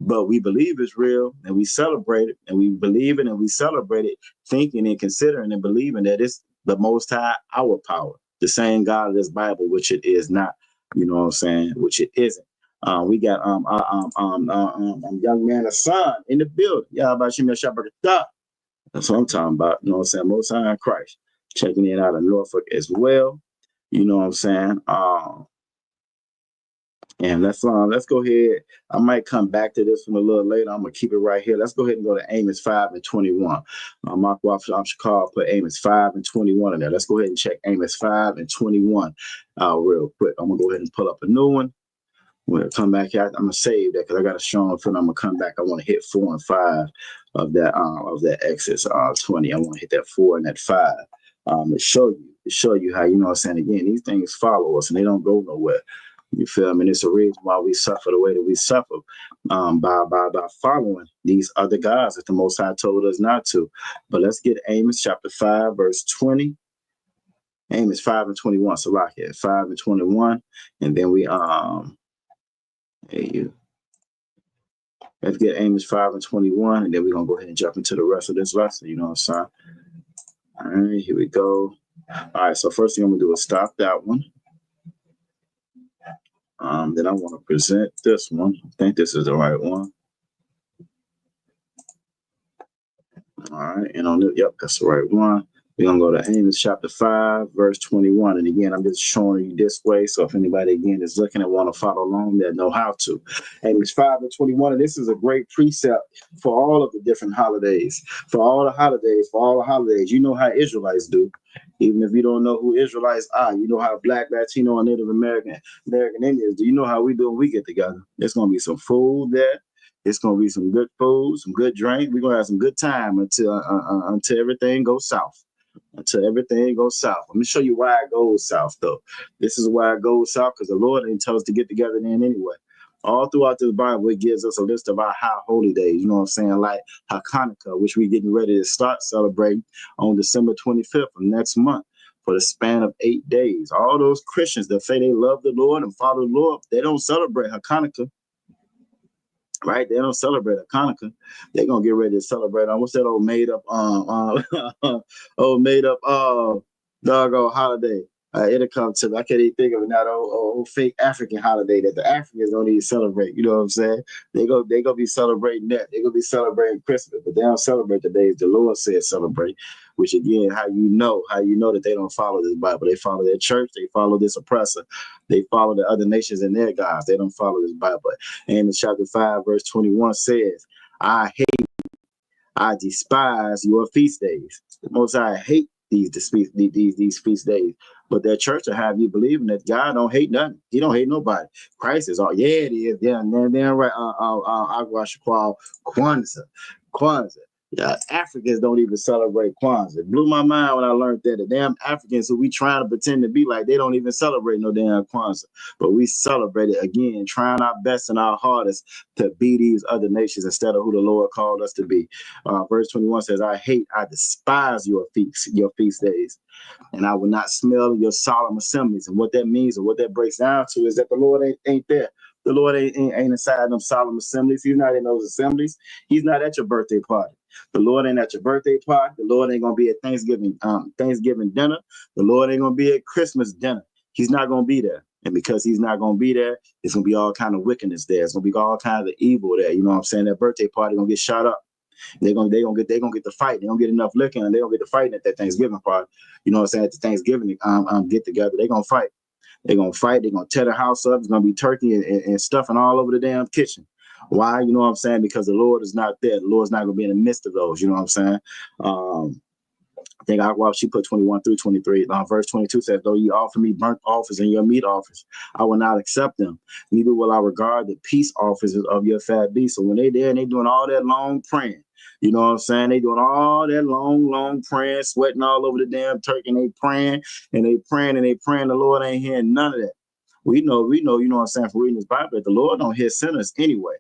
But we believe it's real and we celebrate it and we believe it and we celebrate it, thinking and considering and believing that it's the Most High, our power, the same God of this Bible, which it is not. You know what I'm saying? Which it isn't. We got young man, a son in the building. Yeah, about you, that's what I'm talking about. You know what I'm saying? Most High in Christ. Checking in out of Norfolk as well. You know what I'm saying? And let's go ahead. I might come back to this one a little later. I'm gonna keep it right here. Let's go ahead and go to Amos 5:21. Mark Shakar put Amos 5:21 in there. Let's go ahead and check Amos 5:21 real quick. I'm gonna go ahead and pull up a new one. We'll come back here. I'm gonna save that because I got a strong feeling. I'm gonna come back. I want to hit 4 and 5 of that Exodus 20. I want to hit that 4 and that 5 to show you how, you know what I'm saying. Again, these things follow us and they don't go nowhere. You feel me? And it's a reason why we suffer the way that we suffer by following these other gods that the Most High told us not to. But let's get Amos chapter 5, verse 20. Amos 5:21. So like it 5:21, and then we let's get Amos 5:21, and then we're gonna go ahead and jump into the rest of this lesson. You know what I'm saying? All right, here we go. All right, so first thing I'm gonna do is stop that one. Then I want to present this one. I think this is the right one. All right, and on the that's the right one. We're gonna go to Amos chapter 5, verse 21. And again, I'm just showing you this way. So if anybody again is looking and want to follow along, they know how to. Amos 5:21, and this is a great precept for all of the different holidays. For all the holidays, you know how Israelites do. Even if you don't know who Israelites are, you know how Black, Latino, and Native American Indians do. You know how we do when we get together. There's gonna be some food there. It's gonna be some good food, some good drink. We're gonna have some good time until everything goes south. Let me show you why it goes south, though. This is why it goes south, because the Lord didn't tell us to get together then anyway. All throughout this Bible, it gives us a list of our high holy days, you know what I'm saying, like Hanukkah, which we're getting ready to start celebrating on December 25th of next month for the span of 8 days. All those Christians that say they love the Lord and follow the Lord, they don't celebrate Hanukkah. Right, they don't celebrate Hanukkah. They're gonna get ready to celebrate on what's that old made up doggone holiday. It'll come to me. I can't even think of it now. Old fake African holiday that the Africans don't even celebrate. You know what I'm saying? They gonna be celebrating that. They're gonna be celebrating Christmas, but they don't celebrate the days the Lord said celebrate. Which again, how you know that they don't follow this Bible. They follow their church. They follow this oppressor. They follow the other nations and their gods. They don't follow this Bible. Amos chapter 5, verse 21 says, I despise your feast days. The Most High hate these feast days. But their church will have you believing that God don't hate nothing. He don't hate nobody. Christ is all, yeah, it is. Yeah, right. I watch Kwanzaa. Yeah, Africans don't even celebrate Kwanzaa. It blew my mind when I learned that the damn Africans who we trying to pretend to be like, they don't even celebrate no damn Kwanzaa. But we celebrate it again, trying our best and our hardest to be these other nations instead of who the Lord called us to be. Verse 21 says, I despise your feast days, and I will not smell your solemn assemblies. And what that means, or what that breaks down to, is that the Lord ain't there. The Lord ain't inside them solemn assemblies. He's not in those assemblies. He's not at your birthday party. The Lord ain't at your birthday party. The Lord ain't gonna be at Thanksgiving dinner. The Lord ain't gonna be at Christmas dinner. He's not gonna be there. And because he's not gonna be there, it's gonna be all kind of wickedness there. It's gonna be all kinds of evil there. You know what I'm saying? That birthday party gonna get shot up. They're gonna get the fight. They don't get enough liquor, and they don't get the fight at that Thanksgiving party. You know what I'm saying? At the Thanksgiving get together, they're gonna fight. They're gonna fight. They're gonna tear the house up. It's gonna be turkey and stuffing all over the damn kitchen. Why? You know what I'm saying? Because the Lord is not there. The Lord's not gonna be in the midst of those. You know what I'm saying? I think she put 21 through 23. Verse 22 says, though you offer me burnt offerings and your meat offerings, I will not accept them. Neither will I regard the peace offerings of your fat beasts. So when they there and they doing all that long praying, you know what I'm saying? They doing all that long praying, sweating all over the damn turkey, and they praying and they praying and they praying. The Lord ain't hearing none of that. We know, you know what I'm saying, from reading this Bible, that the Lord don't hear sinners anyway.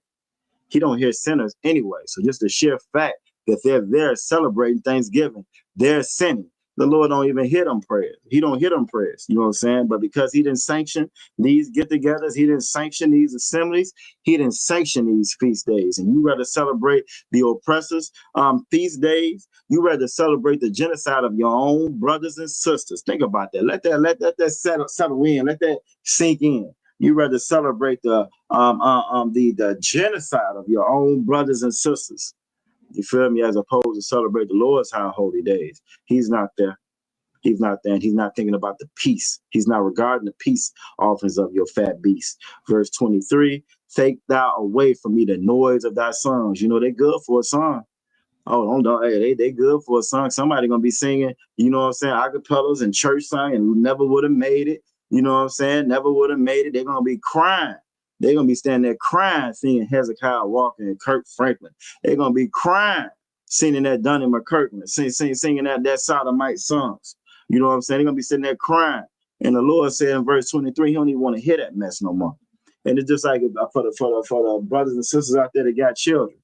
He don't hear sinners anyway. So just the sheer fact that they're there celebrating Thanksgiving, they're sinning. The Lord don't even hear them prayers. He don't hear them prayers. You know what I'm saying? But because he didn't sanction these get-togethers, he didn't sanction these assemblies, he didn't sanction these feast days. And you rather celebrate the oppressors' feast days, you rather celebrate the genocide of your own brothers and sisters. Think about that. Let that settle in. Let that sink in. You rather celebrate the genocide of your own brothers and sisters. You feel me? As opposed to celebrate the Lord's high holy days. He's not there. He's not there. And he's not thinking about the peace. He's not regarding the peace offerings of your fat beast. Verse 23, take thou away from me the noise of thy songs. You know, they're good for a song. Oh, don't. Hey, they good for a song. Somebody gonna be singing, you know what I'm saying, acapellas and church song and never would have made it. You know what I'm saying? Never would have made it. They're gonna be crying. They're going to be standing there crying, singing Hezekiah Walker and Kirk Franklin. They're going to be crying, singing that Donnie McKirkland, singing that Sodomite songs. You know what I'm saying? They're going to be sitting there crying. And the Lord said in verse 23, he don't even want to hear that mess no more. And it's just like for the brothers and sisters out there that got children.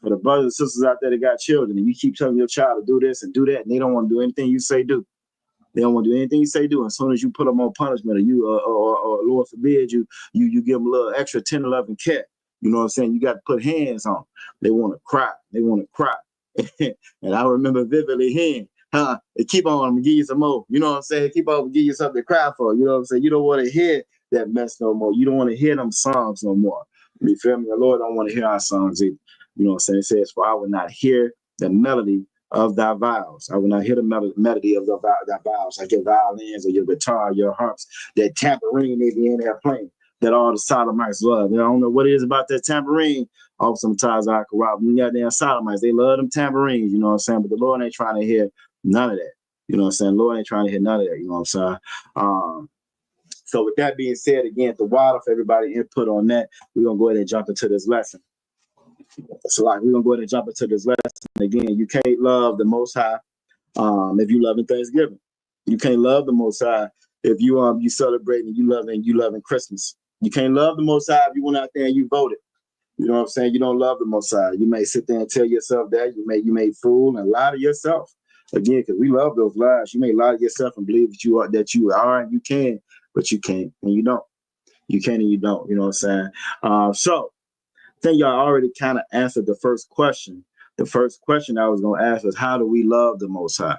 For the brothers and sisters out there that got children, and you keep telling your child to do this and do that, and they don't want to do anything you say do. They don't want to do anything you say do. As soon as you put them on punishment, or Lord forbid, you give them a little extra 10, 11 cat. You know what I'm saying? You got to put hands on them. They want to cry. They want to cry. And I remember vividly hearing, they keep on, I'm going to give you some more. You know what I'm saying? Keep on, give you something to cry for. You know what I'm saying? You don't want to hear that mess no more. You don't want to hear them songs no more. You feel me? The Lord don't want to hear our songs either. You know what I'm saying? It says, for I will not hear the melody of thy vows. I will not hear the melody of thy vows, like your violins or your guitar, your harps, that tambourine they be in there playing, that all the sodomites love. I don't know what it is about that tambourine. Off sometimes I could rob them goddamn sodomites. They love them tambourines, you know what I'm saying? But the Lord ain't trying to hear none of that. You know what I'm saying? Lord ain't trying to hear none of that, you know what I'm saying? So with that being said, again, the water for everybody input on that, we're gonna go ahead and jump into this lesson. So like we're gonna go ahead and jump into this lesson. Again, you can't love the Most High if you loving Thanksgiving. You can't love the Most High if you celebrating, you loving Christmas. You can't love the Most High if you went out there and you voted. You know what I'm saying? You don't love the Most High. You may sit there and tell yourself that you may fool and lie to yourself. Again, because we love those lies. You may lie to yourself and believe that you are and you can, but you can't and you don't. You can and you don't. You know what I'm saying? So I think y'all already kind of answered the first question. The first question I was going to ask was, how do we love the Most High?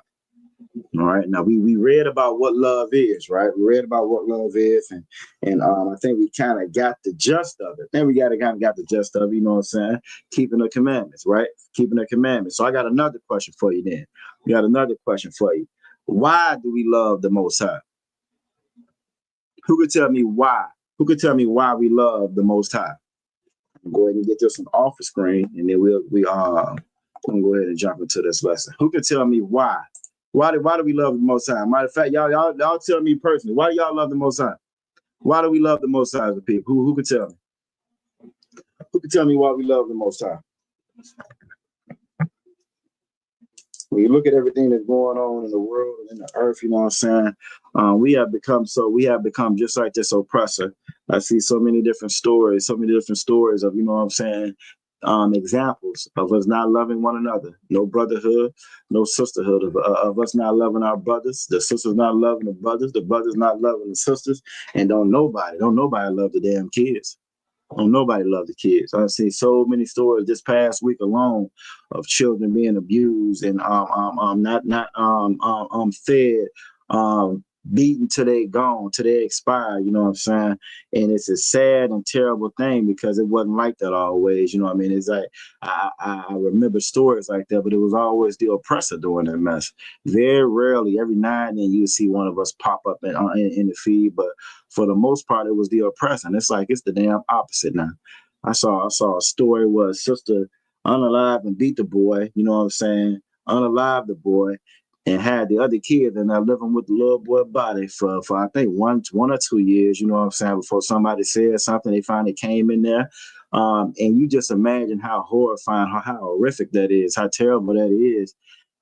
All right. Now, we read about what love is, right? We read about what love is, and I think we kind of got the gist of it. Then we got the gist of it, you know what I'm saying? Keeping the commandments, right? Keeping the commandments. So I got another question for you then. We got another question for you. Why do we love the Most High? Who could tell me why? Who could tell me why we love the Most High? Go ahead and get this off the screen, and then we'll go ahead and jump into this lesson. Who can tell me why? Why do we love the Most High? Matter of fact, y'all tell me personally, why do y'all love the Most High? Why do we love the Most High as a people? Who can tell me? Who can tell me why we love the Most High? When you look at everything that's going on in the world and in the earth, you know what I'm saying? We have become just like this oppressor. I see so many different stories of, you know what I'm saying, examples of us not loving one another. No brotherhood, no sisterhood of us not loving our brothers, the sisters not loving the brothers not loving the sisters, and don't nobody love the damn kids. Don't nobody love the kids. I've seen so many stories this past week alone of children being abused and not fed, beaten till they gone, till they expire. You know what I'm saying? And it's a sad and terrible thing because it wasn't like that always. You know what I mean? It's like I remember stories like that, but it was always the oppressor doing that mess. Very rarely, every now and then, you see one of us pop up in the feed, but for the most part, it was the oppressor. And it's like it's the damn opposite now. I saw a story where a sister unalived and beat the boy. You know what I'm saying? Unalived the boy and had the other kid and they're living with the little boy body for I think one or 2 years, you know what I'm saying, before somebody said something, they finally came in there. And you just imagine how horrifying, how horrific that is, how terrible that is.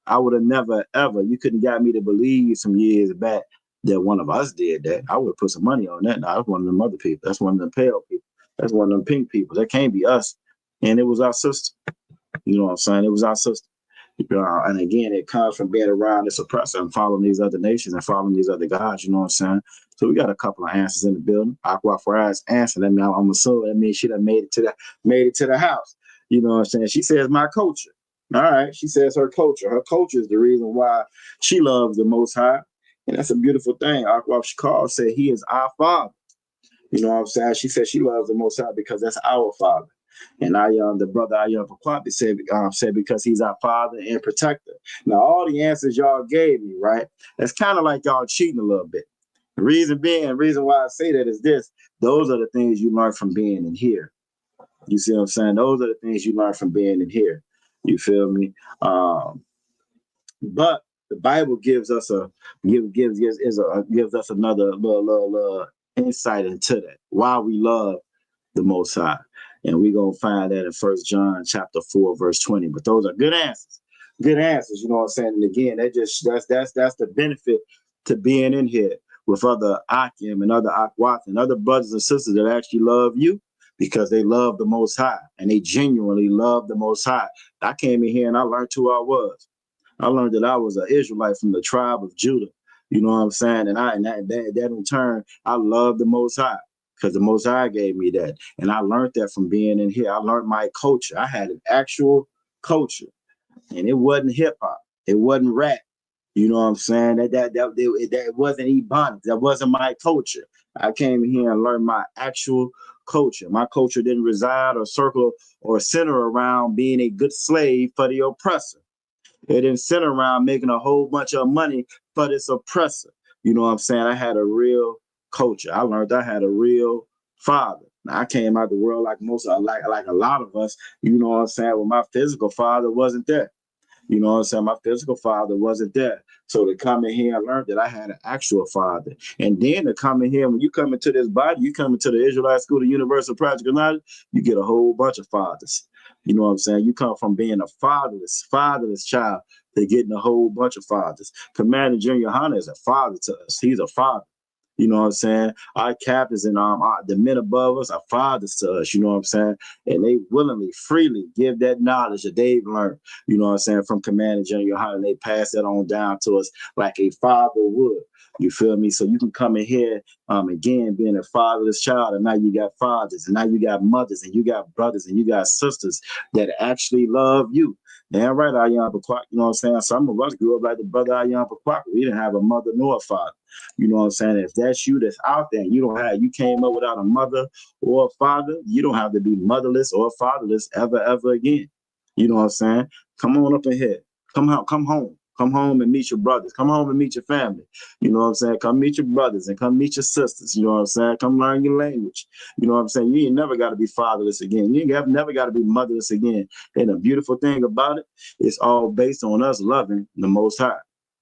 I would have never, ever, you couldn't got me to believe some years back that one of us did that. I would have put some money on that. Now, that's one of them other people. That's one of them pale people. That's one of them pink people. That can't be us. And it was our sister. You know what I'm saying? It was our sister. And again, it comes from being around this oppressor and following these other nations and following these other gods. You know what I'm saying? So we got a couple of answers in the building. Aqua Fry's answer. That mean I'm assuming that means she done made it to the house. You know what I'm saying? She says my culture. All right. She says her culture. Her culture is the reason why she loves the Most High. And that's a beautiful thing. Aqua Shakar said he is our father. You know what I'm saying? She said she loves the Most High because that's our father. And the brother ISUPK said because he's our father and protector. Now, all the answers y'all gave me, right? It's kind of like y'all cheating a little bit. The reason why I say that is this. Those are the things you learn from being in here. You see what I'm saying? Those are the things you learn from being in here. You feel me? But the Bible gives us gives us another little insight into that. Why we love the Most High. And we're going to find that in 1 John chapter 4, verse 20. But those are good answers. Good answers, you know what I'm saying? And again, that's the benefit to being in here with other Akim and other Akwat and other brothers and sisters that actually love you because they love the Most High and they genuinely love the Most High. I came in here and I learned who I was. I learned that I was an Israelite from the tribe of Judah. You know what I'm saying? And that in turn, I love the Most High. Because the Most High gave me that. And I learned that from being in here. I learned my culture. I had an actual culture. And it wasn't hip-hop. It wasn't rap. You know what I'm saying? That wasn't Ebonics. That wasn't my culture. I came here and learned my actual culture. My culture didn't reside or circle or center around being a good slave for the oppressor. It didn't center around making a whole bunch of money for this oppressor. You know what I'm saying? I had a real culture. I learned I had a real father. Now, I came out the world like a lot of us, you know what I'm saying? Well, my physical father wasn't there. You know what I'm saying? My physical father wasn't there. So to come in here and learn that I had an actual father. And then to come in here, when you come into this body, you come into the Israelite School of Universal Practical Knowledge, you get a whole bunch of fathers. You know what I'm saying? You come from being a fatherless child to getting a whole bunch of fathers. Commander Junior Hunter is a father to us. He's a father. You know what I'm saying? Our captains and the men above us are fathers to us, you know what I'm saying? And they willingly, freely give that knowledge that they've learned, you know what I'm saying, from Commander General Hunter, and they pass that on down to us like a father would. You feel me? So you can come in here, again, being a fatherless child, and now you got fathers, and now you got mothers, and you got brothers, and you got sisters that actually love you. Damn right, ISUPK, you know what I'm saying? Some of us grew up like the brother ISUPK. We didn't have a mother nor a father. You know what I'm saying? If that's you that's out there, and you came up without a mother or a father, you don't have to be motherless or fatherless ever again. You know what I'm saying? Come on up in here. Come home. Come home and meet your brothers. Come home and meet your family. You know what I'm saying? Come meet your brothers and come meet your sisters. You know what I'm saying? Come learn your language. You know what I'm saying? You ain't never got to be fatherless again. You ain't never got to be motherless again. And the beautiful thing about it, it's all based on us loving the Most High.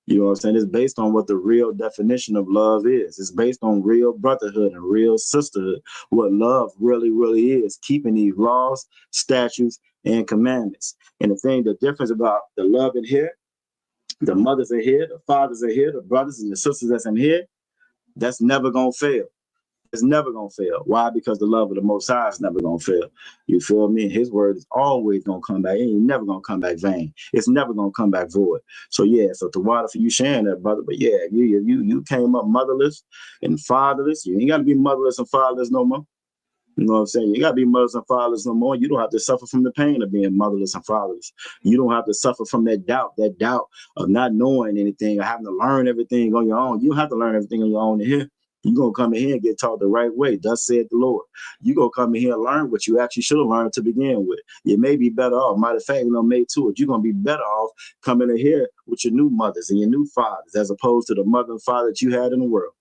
You know what I'm saying? It's based on what the real definition of love is. It's based on real brotherhood and real sisterhood. What love really, really is, keeping these laws, statutes, and commandments. And the difference about the love in here, the mothers are here, the fathers are here, the brothers and the sisters that's in here, that's never going to fail. It's never going to fail. Why? Because the love of the Most High is never going to fail. You feel me? His word is always going to come back. It ain't never going to come back vain. It's never going to come back void. So, yeah, so the water for you sharing that, brother. But, yeah, you came up motherless and fatherless. You ain't got to be motherless and fatherless no more. You know what I'm saying? You got to be mothers and fathers no more. You don't have to suffer from the pain of being motherless and fatherless. You don't have to suffer from that doubt of not knowing anything or having to learn everything on your own. You don't have to learn everything on your own in here. You're going to come in here and get taught the right way. Thus said the Lord. You're going to come in here and learn what you actually should have learned to begin with. You may be better off. Matter of fact, made to it. You're going to be better off coming in here with your new mothers and your new fathers as opposed to the mother and father that you had in the world.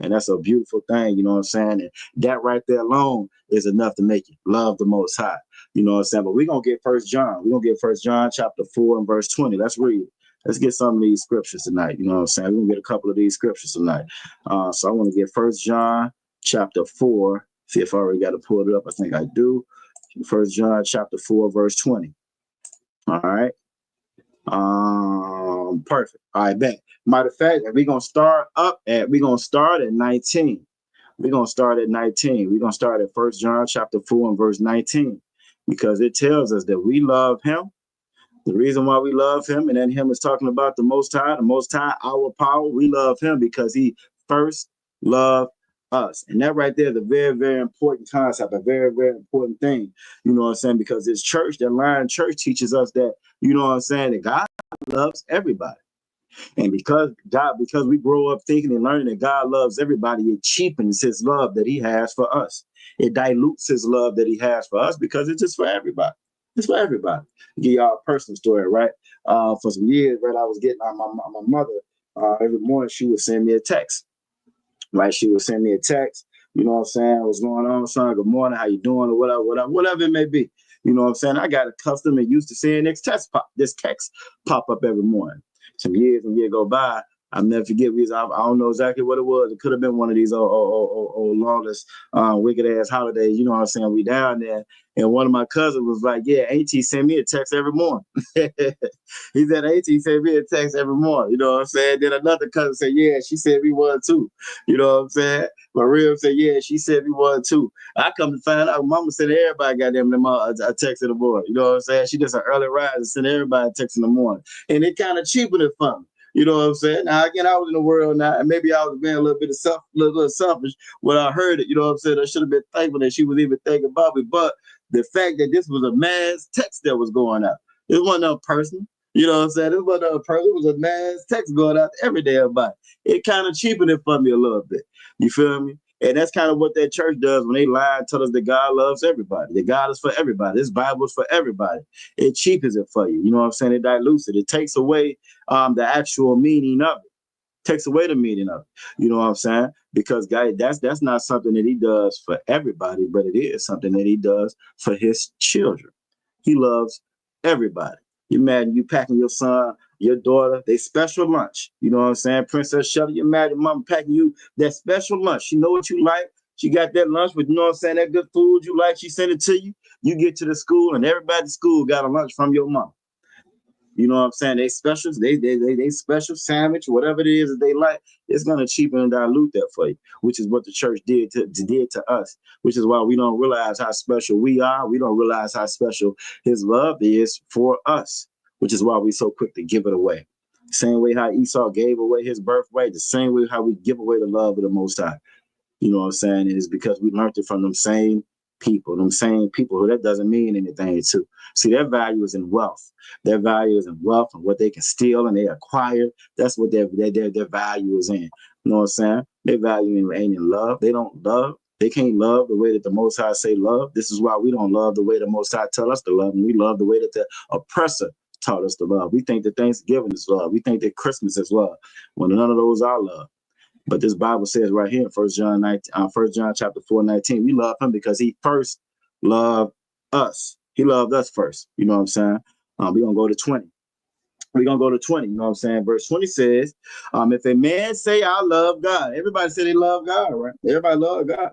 And that's a beautiful thing, you know what I'm saying? And that right there alone is enough to make you love the Most High. You know what I'm saying? But we're going to get 1 John. We're going to get 1 John chapter 4 and verse 20. Let's read it. Let's get some of these scriptures tonight. You know what I'm saying? We're going to get a couple of these scriptures tonight. So I want to get 1 John chapter 4. See if I already got to pull it up. I think I do. 1 John chapter 4, verse 20. All right. Perfect. All right, bet. Matter of fact, we're going to start at 19. We're going to start at 19. We're going to start at 1 John chapter 4 and verse 19, because it tells us that we love him. The reason why we love him, and then him is talking about the Most High, our power. We love him because he first loved us. And that right there is a very, very important concept, a very, very important thing. You know what I'm saying? Because this church, the Lion Church, teaches us that, you know what I'm saying, that God loves everybody. And because we grow up thinking and learning that God loves everybody, it cheapens his love that he has for us. It dilutes his love that he has for us because it's just for everybody. It's for everybody. I'll give y'all a personal story, right? For some years, right, I was getting on my mother. Every morning she would send me a text. Right? She would send me a text. You know what I'm saying? What's going on, son? Good morning. How you doing? Or whatever it may be. You know what I'm saying? I got accustomed and used to seeing this text pop up every morning. Some years and years go by. I'll never forget. I don't know exactly what it was. It could have been one of these old lawless, wicked ass holidays. You know what I'm saying? We down there, and one of my cousins was like, "Yeah, Auntie send me a text every morning." He said, "Auntie send me a text every morning." You know what I'm saying? Then another cousin said, "Yeah, she sent me one too." You know what I'm saying? Maria said, "Yeah, she sent me one too." I come to find out, Mama sent everybody goddamn them a text in the morning. You know what I'm saying? She just an early riser, send everybody a text in the morning, and it kind of cheapened it for me. You know what I'm saying? Now, again, I was in the world now, and maybe I was being a little bit selfish when I heard it. You know what I'm saying? I should have been thankful that she was even thinking about me. But the fact that this was a mass text that was going out, it wasn't a person. You know what I'm saying? It wasn't a person. It was a mass text going out every day about it. It kind of cheapened it for me a little bit. You feel me? And that's kind of what that church does when they lie and tell us that God loves everybody. That God is for everybody. This Bible is for everybody. It cheapens it for you. You know what I'm saying? It dilutes it. It takes away the actual meaning of it. Takes away the meaning of it. You know what I'm saying? Because guys, that's not something that he does for everybody, but it is something that he does for his children. He loves everybody. You imagine you packing your son, your daughter, they special lunch. You know what I'm saying? Princess Shelly, you imagine mom packing you that special lunch. She know what you like. She got that lunch with, you know what I'm saying, that good food you like. She sent it to you. You get to the school and everybody at school got a lunch from your mom. You know what I'm saying? They specials, they special sandwich, whatever it is that they like, it's gonna cheapen and dilute that for you, which is what the church did to us, which is why we don't realize how special we are. We don't realize how special his love is for us, which is why we're so quick to give it away. Same way how Esau gave away his birthright, the same way how we give away the love of the Most High. You know what I'm saying? It is because we learned it from them same people who that doesn't mean anything to. See, their value is in wealth. Their value is in wealth and what they can steal and they acquire. That's what their value is in. You know what I'm saying? Their value ain't in love. They don't love. They can't love the way that the Most High say love. This is why we don't love the way the Most High tell us to love, and we love the way that the oppressor taught us to love. We think that Thanksgiving is love. We think that Christmas is love, when none of those are love. But this Bible says right here in 1 John chapter 4:19, we love him because he first loved us. He loved us first. You know what I'm saying? We're going to go to 20. We're going to go to 20. You know what I'm saying? Verse 20 says, if a man say, I love God. Everybody say they love God, right? Everybody love God.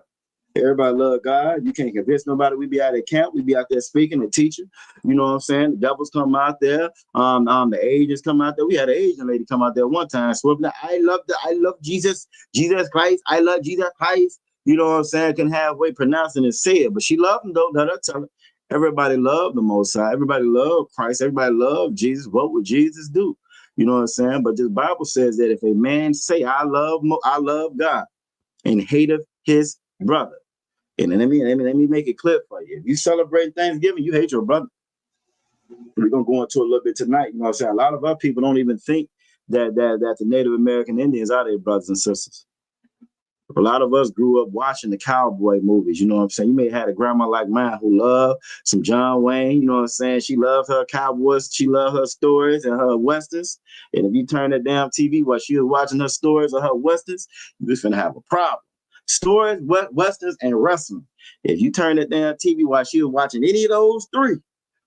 Everybody love God. You can't convince nobody. We be out at camp. We be out there speaking and teaching. You know what I'm saying? The devils come out there. The agents come out there. We had an Asian lady come out there one time. So I love Jesus Christ. I love Jesus Christ. You know what I'm saying? Can halfway pronounce it and say it, but she loved him though. That's her. Everybody loved the Most High. Everybody loved Christ. Everybody loved Jesus. What would Jesus do? You know what I'm saying? But this Bible says that if a man say, I love God and hateth his brother, And let me make it clear for you. If you celebrate Thanksgiving, you hate your brother. We're gonna go into a little bit tonight. You know what I'm saying? A lot of our people don't even think that the Native American Indians are their brothers and sisters. A lot of us grew up watching the cowboy movies, you know what I'm saying? You may have had a grandma like mine who loved some John Wayne, you know what I'm saying? She loved her cowboys, she loved her stories and her westerns. And if you turn that damn TV while she was watching her stories or her westerns, you're just gonna have a problem. Stories, westerns, and wrestling. If you turn that damn TV while she was watching any of those three,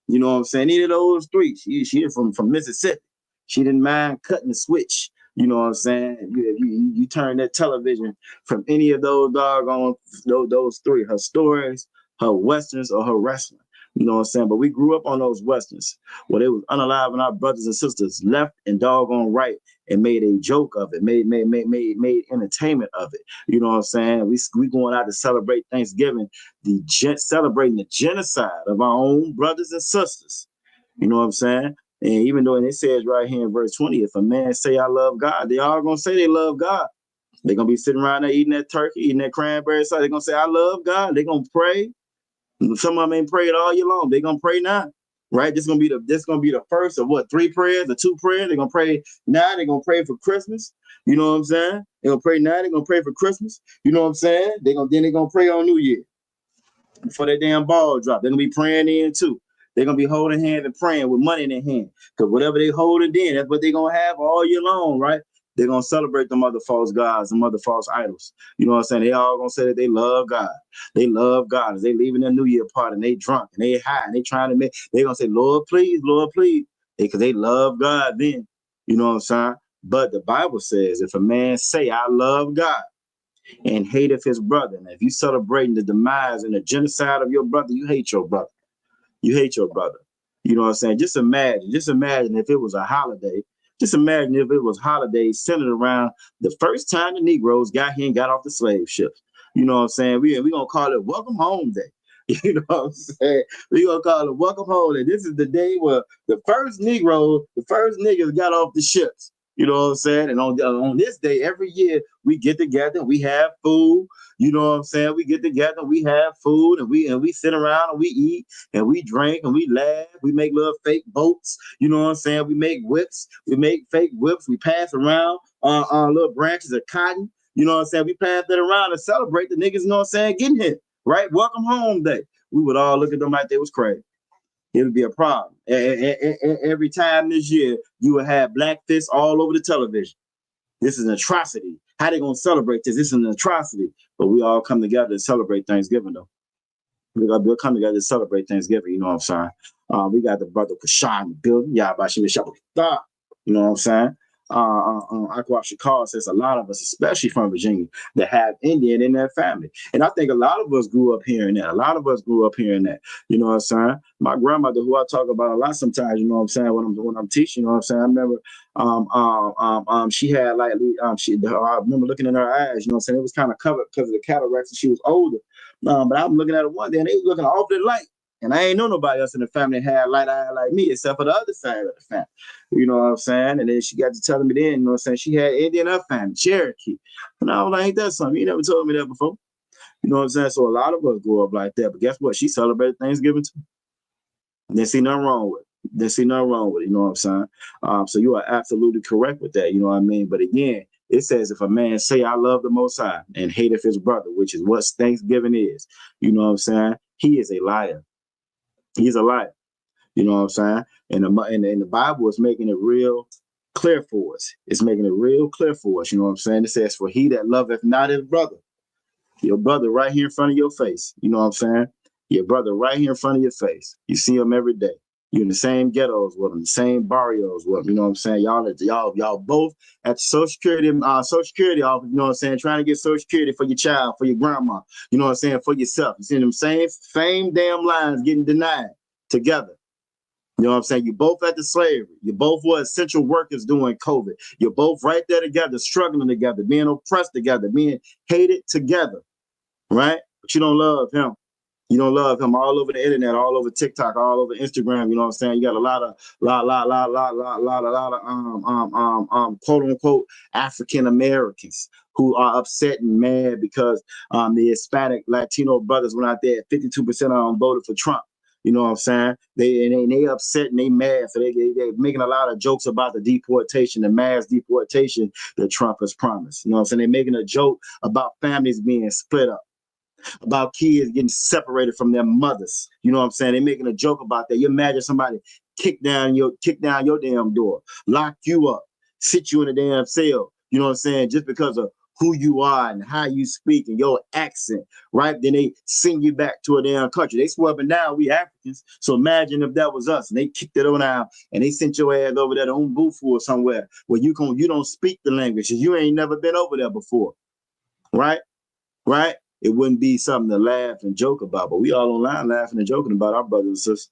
you know what I'm saying? Any of those three, she is from Mississippi. She didn't mind cutting the switch. You know what I'm saying? If you turn that television from any of those doggone those three, her stories, her westerns, or her wrestling. You know what I'm saying? But we grew up on those westerns where they was unaliving our brothers and sisters left and doggone right and made a joke of it, made entertainment of it. You know what I'm saying? We going out to celebrate Thanksgiving, celebrating the genocide of our own brothers and sisters. You know what I'm saying? And even though it says right here in verse 20, if a man say I love God, they all gonna say they love God. They're gonna be sitting around there eating that turkey, eating that cranberry sauce. They're gonna say I love God. They're gonna pray. Some of them ain't prayed all year long. They're gonna pray now. Right? This is gonna be the first of what, 3 prayers or 2 prayers. They're gonna pray now, they're gonna pray for Christmas. You know what I'm saying? They're gonna pray now, they're gonna pray for Christmas. You know what I'm saying? They're gonna pray on New Year. Before that damn ball drop. They're gonna be praying in too. They're gonna be holding hands and praying with money in their hand. Because whatever they holding in, that's what they're gonna have all year long, right? They're gonna celebrate them other false gods, them other false idols. You know what I'm saying? They all gonna say that they love God. They love God as they leaving their New Year party and they drunk and they high and they trying to they're gonna say, Lord, please, because they love God then. You know what I'm saying? But the Bible says if a man say, I love God, and hateth his brother. And if you celebrating the demise and the genocide of your brother, you hate your brother. You hate your brother. You know what I'm saying? Just imagine if it was a holiday. Just imagine if it was holidays centered around the first time the Negroes got here and got off the slave ships. You know what I'm saying? We gonna call it Welcome Home Day. You know what I'm saying? We gonna call it Welcome Home Day. This is the day where the first niggas got off the ships. You know what I'm saying? And on this day, every year, we get together, we have food. You know what I'm saying? We get together, we have food, and we sit around and we eat and we drink and we laugh. We make little fake boats. You know what I'm saying? We make whips. We make fake whips. We pass around little branches of cotton. You know what I'm saying? We pass that around to celebrate the niggas, you know what I'm saying, getting here. Right? Welcome Home Day. We would all look at them like they was crazy. It would be a problem. Every time this year, you will have black fists all over the television. This is an atrocity. How they gonna celebrate this? This is an atrocity. But we all come together to celebrate Thanksgiving, though. We'll come together to celebrate Thanksgiving. You know what I'm saying? We got the brother Kashan in the building. You know what I'm saying? Aqua Chicago says a lot of us, especially from Virginia, that have Indian in their family. And I think a lot of us grew up hearing that. You know what I'm saying? My grandmother, who I talk about a lot sometimes, you know what I'm saying, when I'm teaching, you know what I'm saying? I remember she had I remember looking in her eyes, you know what I'm saying? It was kind of covered because of the cataracts and she was older. But I'm looking at her one day and they was looking awfully light. And I ain't know nobody else in the family that had light eye like me, except for the other side of the family. You know what I'm saying? And then she got to telling me then, you know what I'm saying, she had Indian in her family, Cherokee. And I was like, ain't that something? You never told me that before. You know what I'm saying? So a lot of us grew up like that. But guess what? She celebrated Thanksgiving too. Didn't see nothing wrong with it. You know what I'm saying? So you are absolutely correct with that. You know what I mean? But again, it says if a man say, I love the Most High and hateth his brother, which is what Thanksgiving is, you know what I'm saying? He is a liar. He's a liar. You know what I'm saying? And the Bible is making it real clear for us. It's making it real clear for us. You know what I'm saying? It says, for he that loveth not his brother, your brother right here in front of your face. You know what I'm saying? Your brother right here in front of your face. You see him every day. You're in the same ghettos with him, the same barrios with him. You know what I'm saying? Y'all both at the Social Security office, you know what I'm saying, trying to get Social Security for your child, for your grandma, you know what I'm saying, for yourself. You see them same damn lines getting denied together. You know what I'm saying? You both at the slavery. You both were essential workers during COVID. You're both right there together, struggling together, being oppressed together, being hated together, right? But you don't love him. You don't love him. All over the internet, all over TikTok, all over Instagram. You know what I'm saying? You got a lot of quote unquote African Americans who are upset and mad because the Hispanic Latino brothers went out there, 52% of them voted for Trump. You know what I'm saying? They upset and they mad. So they're making a lot of jokes about the deportation, the mass deportation that Trump has promised. You know what I'm saying? They're making a joke about families being split up, about kids getting separated from their mothers. You know what I'm saying? They're making a joke about that. You imagine somebody kick down your damn door, lock you up, sit you in a damn cell. You know what I'm saying? Just because of who you are and how you speak and your accent, right? Then they send you back to a damn country. They swear up and down we Africans. So imagine if that was us and they kicked it on out and they sent your ass over there to Umbufu or somewhere where you don't speak the language. You ain't never been over there before, right? Right? It wouldn't be something to laugh and joke about, but we all online laughing and joking about our brothers and sisters.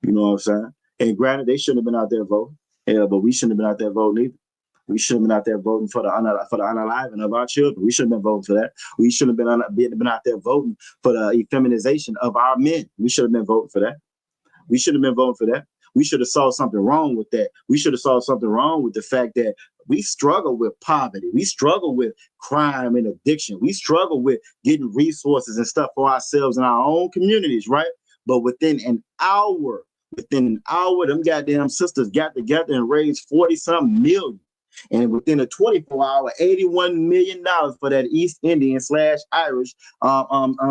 You know what I'm saying? And granted, they shouldn't have been out there voting. Yeah, but we shouldn't have been out there voting either. We shouldn't have been out there voting for the unaliving of our children. We shouldn't have been voting for that. We shouldn't have been out there voting for the effeminization of our men. We should have been voting for that. We should have been voting for that. We should have saw something wrong with that. We should have saw something wrong with the fact that we struggle with poverty. We struggle with crime and addiction. We struggle with getting resources and stuff for ourselves in our own communities, right? But within an hour, them goddamn sisters got together and raised 40-something million. And within a 24-hour, $81 million for that East Indian / Irish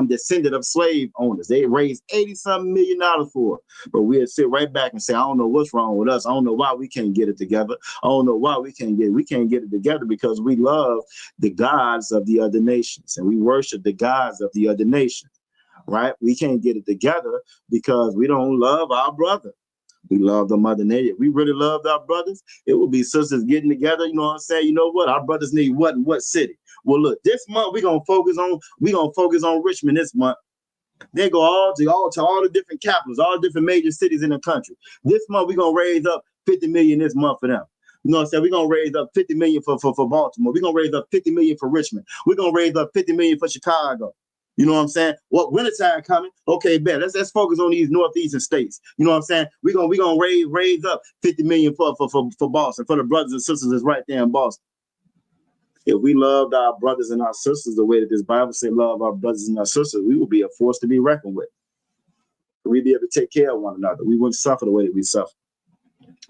descendant of slave owners. They raised $80-something million for it. But we'll sit right back and say, I don't know what's wrong with us. I don't know why we can't get it together. I don't know why we can't get it together because we love the gods of the other nations and we worship the gods of the other nations, right? We can't get it together because we don't love our brother. We love the mother native. We really loved our brothers. It would be sisters getting together. You know what I'm saying? You know what? Our brothers need what in what city? Well, look, this month we're gonna focus on Richmond this month. They go all to all the different capitals, all the different major cities in the country. This month we're gonna raise up 50 million this month for them. You know what I'm saying? We're gonna raise up 50 million for Baltimore. We're gonna raise up 50 million for Richmond. We're gonna raise up 50 million for Chicago. You know what I'm saying? What wintertime coming? Okay, bet. Let's focus on these northeastern states. You know what I'm saying? We're gonna raise up 50 million for Boston, for the brothers and sisters that's right there in Boston. If we loved our brothers and our sisters the way that this Bible said love our brothers and our sisters, we would be a force to be reckoned with. We'd be able to take care of one another. We wouldn't suffer the way that we suffer.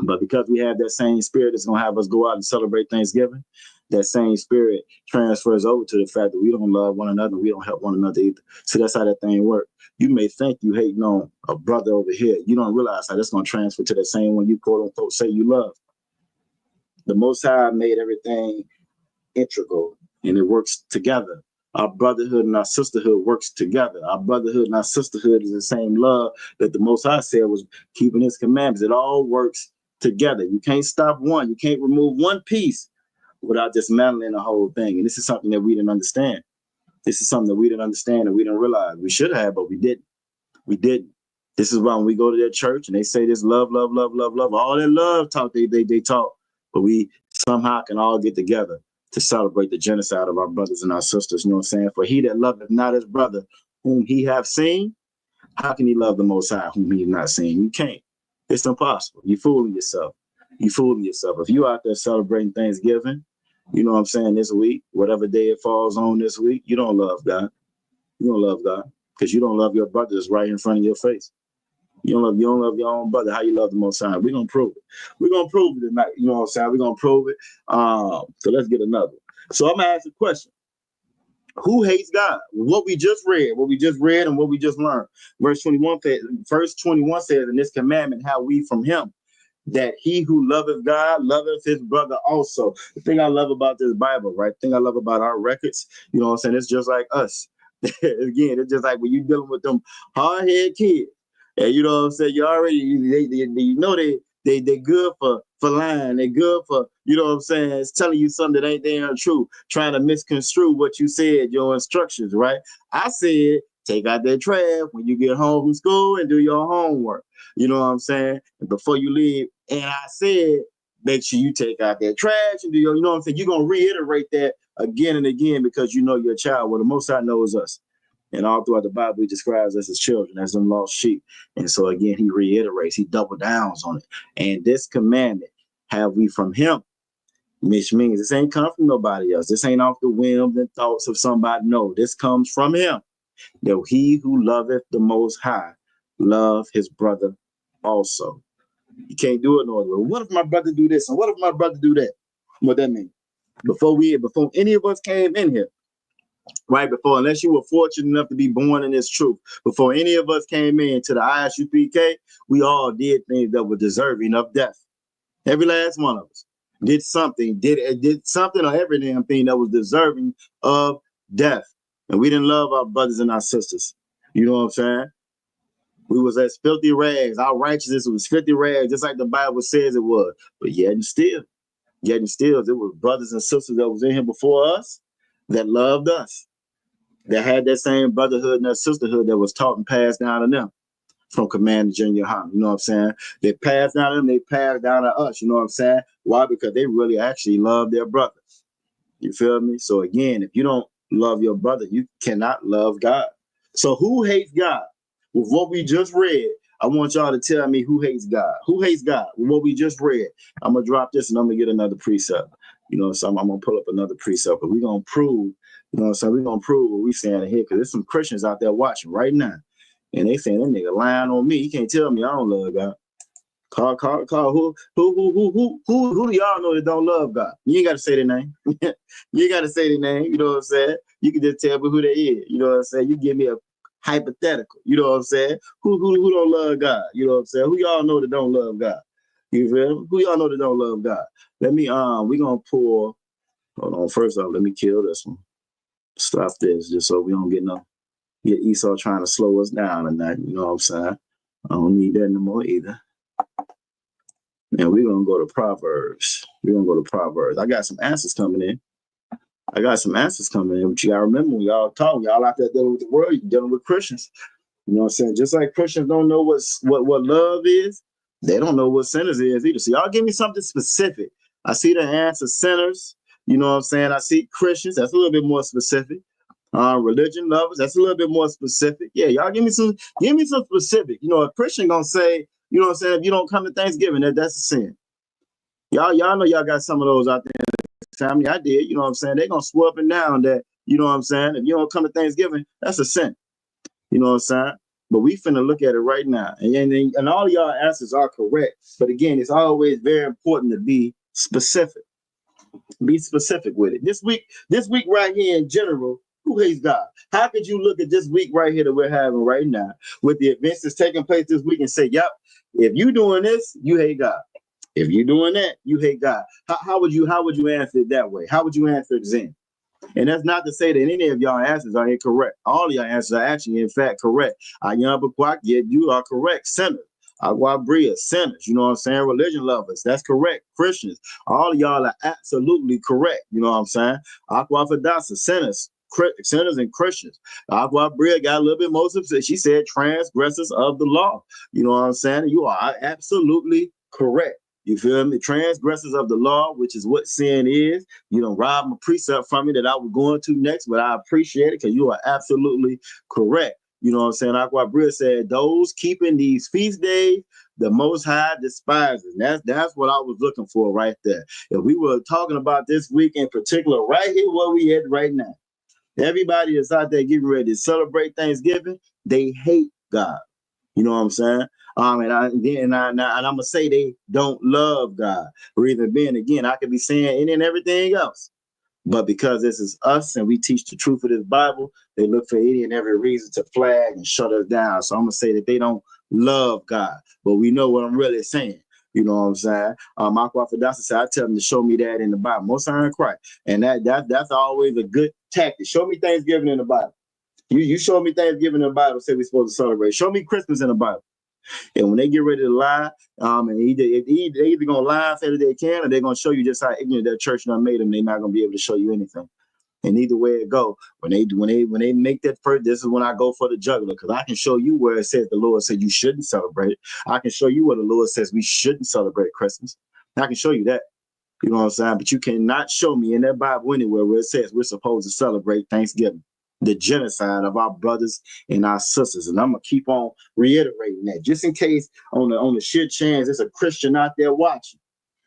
But because we have that same spirit that's gonna have us go out and celebrate Thanksgiving, that same spirit transfers over to the fact that we don't love one another, we don't help one another either. So that's how that thing works. You may think you hating on a brother over here. You don't realize how that's going to transfer to that same one you quote unquote say you love. The Most High made everything integral and it works together. Our brotherhood and our sisterhood works together. Our brotherhood and our sisterhood is the same love that the Most High said was keeping his commandments. It all works together. You can't stop one. You can't remove one piece without dismantling the whole thing. And this is something that we didn't understand. This is something that we didn't understand and we didn't realize. We should have, but we didn't. We didn't. This is why when we go to their church and they say this love, love, love, love, love, all that love talk they talk, but we somehow can all get together to celebrate the genocide of our brothers and our sisters. You know what I'm saying? For he that loveth not his brother whom he have seen, how can he love the Most High whom he has not seen? You can't. It's impossible. You're fooling yourself. You're fooling yourself. If you out there celebrating Thanksgiving, you know what I'm saying, this week, whatever day it falls on this week, you don't love God. You don't love God because you don't love your brother that's right in front of your face. You don't love your own brother. How you love the Most High? We're going to prove it. We're going to prove it tonight. You know what I'm saying? We're going to prove it. So let's get another. So I'm going to ask a question. Who hates God? What we just read and what we just learned. Verse 21 says, in this commandment, how we from him, that he who loveth God loveth his brother also. The thing I love about this Bible, right? The thing I love about our records, you know what I'm saying? It's just like us. Again, it's just like when you're dealing with them hard-headed kids. And you know what I'm saying? You already, you know they good for lying. They good for, you know what I'm saying? It's telling you something that ain't damn true. Trying to misconstrue what you said, your instructions, right? I said, take out that trash when you get home from school and do your homework. You know what I'm saying? And before you leave, and I said, make sure you take out that trash and do your, you know what I'm saying? You're going to reiterate that again and again because you know your child. Well, the Most High knows us. And all throughout the Bible, he describes us as children, as them lost sheep. And so again, he reiterates, he double downs on it. And this commandment have we from him, which means this ain't come from nobody else. This ain't off the whims and thoughts of somebody. No, this comes from him. That he who loveth the Most High love his brother also. You can't do it no other way. What if my brother do this? And what if my brother do that? What that mean? Before any of us came in here, right before, unless you were fortunate enough to be born in this truth, before any of us came into the ISUPK, we all did things that were deserving of death. Every last one of us did something or every damn thing that was deserving of death. And we didn't love our brothers and our sisters. You know what I'm saying? We was as filthy rags. Our righteousness was filthy rags, just like the Bible says it was. But yet and still, it was brothers and sisters that was in here before us that loved us, that had that same brotherhood and that sisterhood that was taught and passed down to them from command to junior high. You know what I'm saying? They passed down to them, they passed down to us. You know what I'm saying? Why? Because they really actually love their brothers. You feel me? So again, if you don't love your brother, you cannot love God. So who hates God? With what we just read, I want y'all to tell me who hates God. Who hates God? With what we just read, I'm going to drop this and I'm going to get another precept. You know, so I'm going to pull up another precept, but we're going to prove, you know, so we're going to prove what we're saying here, because there's some Christians out there watching right now, and they saying, that nigga lying on me. He can't tell me I don't love God. Call. Who do y'all know that don't love God? You ain't got to say their name. You ain't got to say their name. You know what I'm saying? You can just tell me who they is. You know what I'm saying? You give me a hypothetical. You know what I'm saying? Who don't love God? You know what I'm saying? Who y'all know that don't love God? You feel me? Who y'all know that don't love God? Let me we gonna pull. Hold on. First off, let me kill this one. Stop this, just so we don't get Esau trying to slow us down tonight. You know what I'm saying? I don't need that no more either. And we're gonna go to Proverbs. I got some answers coming in. But you gotta remember, when y'all talk, y'all out there dealing with the world, you're dealing with Christians. You know what I'm saying? Just like Christians don't know what love is, they don't know what sinners is either. So y'all give me something specific. I see the answer sinners. You know what I'm saying? I see Christians. That's a little bit more specific. Religion lovers. That's a little bit more specific. Yeah, y'all give me some specific. You know, a Christian gonna say, you know what I'm saying? If you don't come to Thanksgiving, that's a sin. Y'all know y'all got some of those out there in the family. I did. You know what I'm saying? They're gonna swear up and down that, you know what I'm saying? If you don't come to Thanksgiving, that's a sin. You know what I'm saying? But we finna look at it right now. And all y'all answers are correct. But again, it's always very important to be specific. Be specific with it. This week right here in general, who hates God? How could you look at this week right here that we're having right now with the events that's taking place this week and say, yep, if you doing this, you hate God. If you're doing that, you hate God. How would you answer it that way? How would you answer it then? And that's not to say that any of y'all answers are incorrect. All of y'all answers are actually, in fact, correct. ISUPK, yeah, you are correct. Sinners. Bria, sinners. You know what I'm saying? Religion lovers. That's correct. Christians. All of y'all are absolutely correct. You know what I'm saying? Fadasa, sinners. Sinners and Christians. Bria got a little bit more specific. She said transgressors of the law. You know what I'm saying? You are absolutely correct. You feel me? Transgressors of the law, which is what sin is. You don't rob a precept from me that I was going to next, but I appreciate it because you are absolutely correct. You know what I'm saying? Aqua Bria said, those keeping these feast days, the Most High despises. That's what I was looking for right there. If we were talking about this week in particular, right here where we at right now, everybody that's out there getting ready to celebrate Thanksgiving, they hate God. You know what I'm saying? And I'm gonna say they don't love God. Reason being, again, I could be saying any and everything else, but because this is us and we teach the truth of this Bible, they look for any and every reason to flag and shut us down. So I'm gonna say that they don't love God, but we know what I'm really saying. You know what I'm saying? Aqua Fadasa said, I tell them to show me that in the Bible. Most High in Christ, and that's always a good tactic. Show me Thanksgiving in the Bible. You show me Thanksgiving in the Bible, say we're supposed to celebrate. Show me Christmas in the Bible. And when they get ready to lie, and they're either going to lie and say that they can, or they're going to show you just how ignorant their church done made them. They're not going to be able to show you anything. And either way it go, when they make that first, this is when I go for the juggler, because I can show you where it says the Lord said you shouldn't celebrate it. I can show you where the Lord says we shouldn't celebrate Christmas. I can show you that. You know what I'm saying? But you cannot show me in that Bible anywhere where it says we're supposed to celebrate Thanksgiving, the genocide of our brothers and our sisters. And I'm gonna keep on reiterating that, just in case on the sheer chance there's a Christian out there watching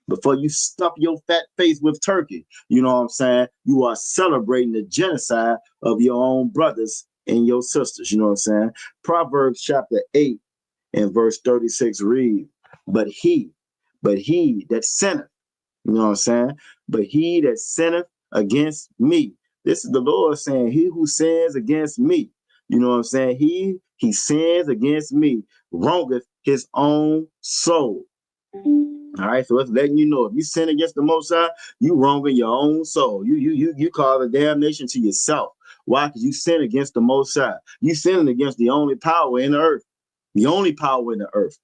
Before you stuff your fat face with turkey, you know what I'm saying? You are celebrating the genocide of your own brothers and your sisters. You know what I'm saying? Proverbs chapter 8 and verse 36 read, but he that sinneth, you know what I'm saying? But he that sinneth against me. This is the Lord saying, he who sins against me, you know what I'm saying? He sins against me, wrongeth his own soul. All right, so it's letting you know if you sin against the Most High, you wronging your own soul. You call the damnation to yourself. Why? Because you sin against the Most High. You sinning against the only power in the earth. The only power in the earth.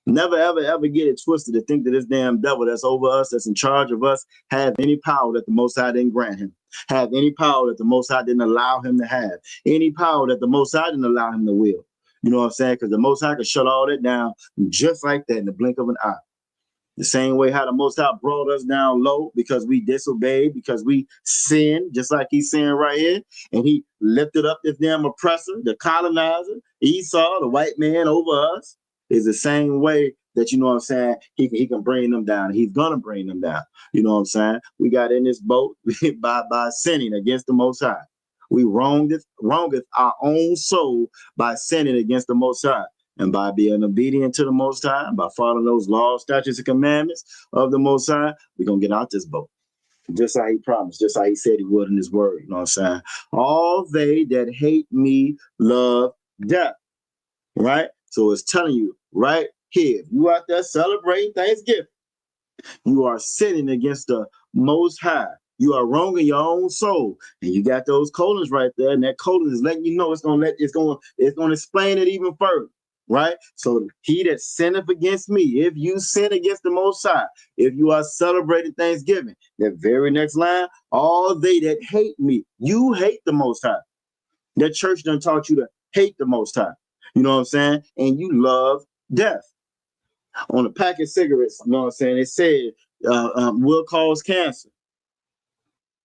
Never, ever, ever get it twisted to think that this damn devil that's over us, that's in charge of us, have any power that the Most High didn't grant him. Have any power that the Most High didn't allow him to have. Any power that the Most High didn't allow him to will. You know what I'm saying? Because the Most High can shut all that down just like that in the blink of an eye. The same way how the Most High brought us down low because we disobeyed, because we sinned, just like he's saying right here. And he lifted up this damn oppressor, the colonizer, Esau, the white man over us, is the same way that, you know what I'm saying, he can bring them down. He's going to bring them down. You know what I'm saying? We got in this boat by sinning against the Most High. We wrongeth our own soul by sinning against the Most High. And by being obedient to the Most High, by following those laws, statutes, and commandments of the Most High, we're going to get out this boat. Just how he promised, just how he said he would in his word. You know what I'm saying? All they that hate me love death. Right? So it's telling you right here, if you out there celebrating Thanksgiving, you are sinning against the Most High. You are wronging your own soul. And you got those colons right there, and that colon is letting you know it's going to explain it even further. Right? So he that sinneth against me, if you sin against the Most High, if you are celebrating Thanksgiving, that very next line, all they that hate me, you hate the Most High. That church done taught you to hate the Most High. You know what I'm saying? And you love death. On a pack of cigarettes, you know what I'm saying? It said will cause cancer.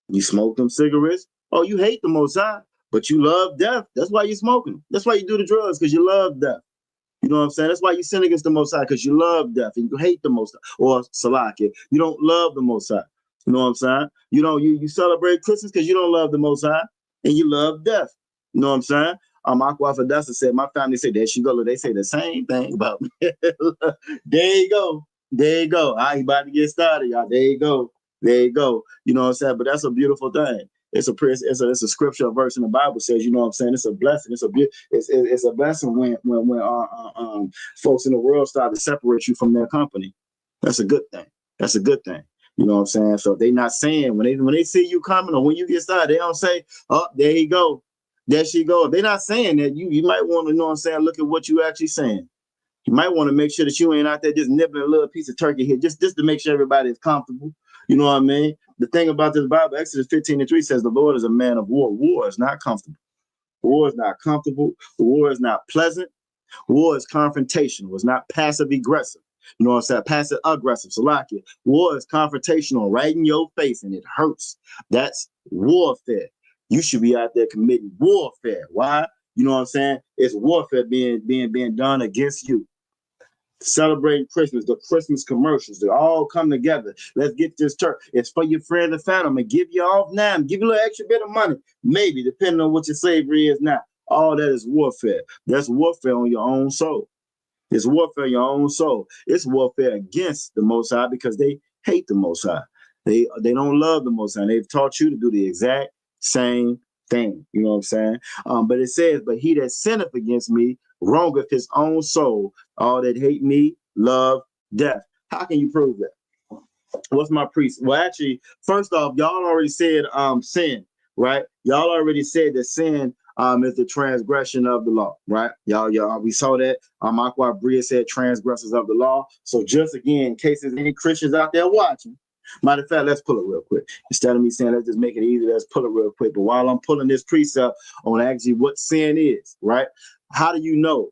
You smoke them cigarettes. Oh, you hate the Most High, but you love death. That's why you're smoking. That's why you do the drugs, because you love death. You know what I'm saying? That's why you sin against the Most High, because you love death and you hate the Most High. Or Salakia, you don't love the Most High. You know what I'm saying? You celebrate Christmas because you don't love the Most High and you love death. You know what I'm saying? Aqua Fadessa said, my family said, there she go. They say the same thing about me. There you go. There you go. I ain't about to get started, y'all. There you go. There you go. You know what I'm saying? But that's a beautiful thing. It's a scripture verse in the Bible says, you know what I'm saying? It's a blessing. It's a blessing when folks in the world start to separate you from their company. That's a good thing. That's a good thing. You know what I'm saying? So they not saying when they see you coming or when you get started, they don't say, oh, there you go. There she go. They're not saying that. You might want to, you know what I'm saying, look at what you actually saying. You might want to make sure that you ain't out there just nibbling a little piece of turkey here, just to make sure everybody is comfortable. You know what I mean? The thing about this Bible, Exodus 15:3 says the Lord is a man of war. War is not comfortable. War is not comfortable. War is not pleasant. War is confrontational. It's not passive aggressive. You know what I'm saying? Passive aggressive. Salakia. War is confrontational, right in your face, and it hurts. That's warfare. You should be out there committing warfare. Why? You know what I'm saying? It's warfare being done against you. Celebrating Christmas, the Christmas commercials, they all come together. Let's get this turkey. It's for your friends and family. I'm gonna give you off now. I'm give you a little extra bit of money, maybe depending on what your slavery is now. All that is warfare. That's warfare on your own soul. It's warfare on your own soul. It's warfare against the Most High because they hate the Most High. They don't love the Most High. They've taught you to do the exact same thing. You know what I'm saying? But it says, but he that sinneth against me wrongeth his own soul. All that hate me love death. How can you prove that? What's my priest? Well, actually, first off, y'all already said sin, right? Y'all already said that sin is the transgression of the law, right? Y'all, we saw that. Aqua Bria said transgressors of the law. So just again, in case there's any Christians out there watching, matter of fact, let's pull it real quick. Instead of me saying, let's just make it easy, let's pull it real quick. But while I'm pulling this precept on actually what sin is, right? How do you know?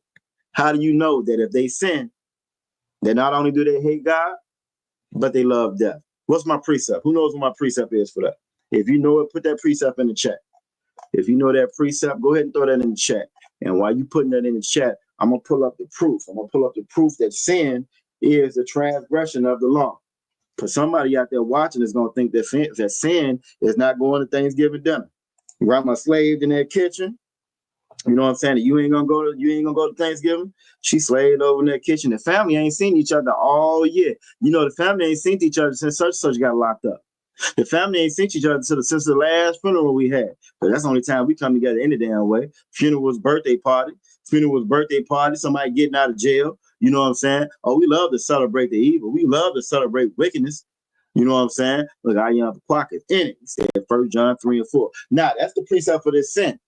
How do you know that if they sin, that not only do they hate God, but they love death? What's my precept? Who knows what my precept is for that? If you know it, put that precept in the chat. If you know that precept, go ahead and throw that in the chat. And while you putting that in the chat, I'm going to pull up the proof. I'm going to pull up the proof that sin is the transgression of the law. Because somebody out there watching is gonna think that sin is not going to Thanksgiving dinner. Grandma slaved in that kitchen. You know what I'm saying? You ain't gonna go to Thanksgiving. She slaved over in that kitchen. The family ain't seen each other all year. You know, the family ain't seen each other since such got locked up. The family ain't seen each other since the last funeral we had. But that's the only time we come together any damn way. Funeral's birthday party. Somebody getting out of jail. You know what I'm saying? Oh, we love to celebrate the evil. We love to celebrate wickedness. You know what I'm saying? Look, I am the pocket in it. He said 1 John 3 and 4. Now, that's the precept for this sin.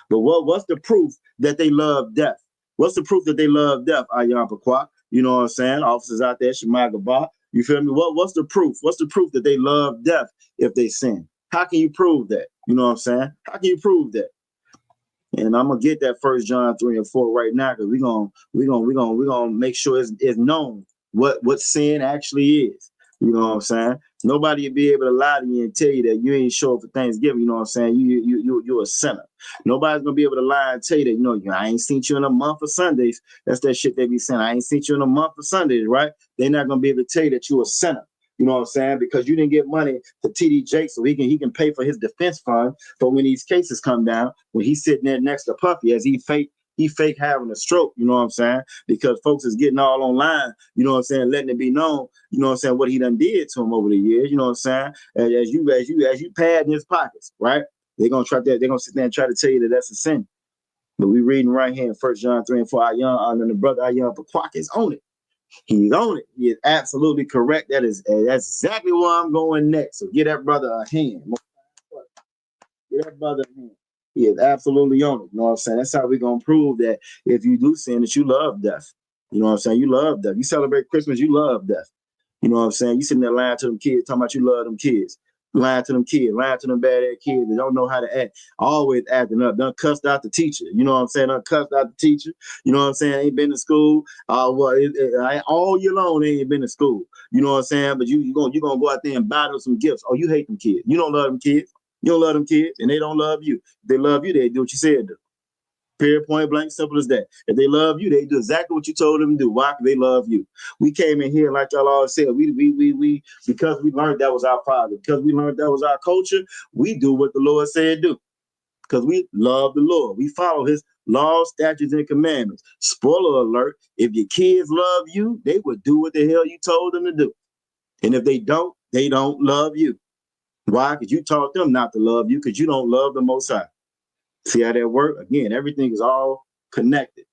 But what's the proof that they love death? What's the proof that they love death? Ayam Pakwa. You know what I'm saying? Officers out there, Shema Gaba. You feel me? What's the proof? What's the proof that they love death if they sin? How can you prove that? You know what I'm saying? How can you prove that? And I'm gonna get that 1 John 3 and 4 right now, because we're gonna make sure it's known what sin actually is. You know what I'm saying? Nobody will be able to lie to you and tell you that you ain't show up for Thanksgiving. You know what I'm saying? You're a sinner. Nobody's gonna be able to lie and tell you that, you know, I ain't seen you in a month of Sundays. That's that shit they be saying. I ain't seen you in a month of Sundays, right? They're not gonna be able to tell you that you're a sinner. You know what I'm saying? Because you didn't get money to TD Jake so he can pay for his defense fund. But when these cases come down, when he's sitting there next to Puffy as he fake having a stroke, you know what I'm saying? Because folks is getting all online, you know what I'm saying, letting it be known, you know what I'm saying, what he done did to him over the years, you know what I'm saying? As you pad in his pockets, right? They're gonna sit there and try to tell you that that's a sin. But we reading right here in 1 John 3 and 4, and the brother Ayam Pakwak is on it. He's on it. He is absolutely correct. That's exactly where I'm going next. So get that brother a hand. Get that brother a hand. He is absolutely on it. You know what I'm saying? That's how we're going to prove that if you do sin, that you love death. You know what I'm saying? You love death. You celebrate Christmas, you love death. You know what I'm saying? You sitting there lying to them kids, talking about you love them kids. Lying to them kids, lying to them bad-ass kids that don't know how to act. Always acting up. Done cussed out the teacher. You know what I'm saying? Done cussed out the teacher. You know what I'm saying? Ain't been to school. All year long, they ain't been to school. You know what I'm saying? But you gonna go out there and buy them some gifts. Oh, you hate them kids. You don't love them kids. You don't love them kids, and they don't love you. If they love you, they do what you said do. Period, point blank, simple as that. If they love you, they do exactly what you told them to do. Why? Because they love you. We came in here, like y'all always said, we because we learned that was our father, because we learned that was our culture, we do what the Lord said do. Because we love the Lord. We follow his laws, statutes, and commandments. Spoiler alert, if your kids love you, they would do what the hell you told them to do. And if they don't love you. Why? Because you taught them not to love you, because you don't love the Most High. See how that works? Again, everything is all connected.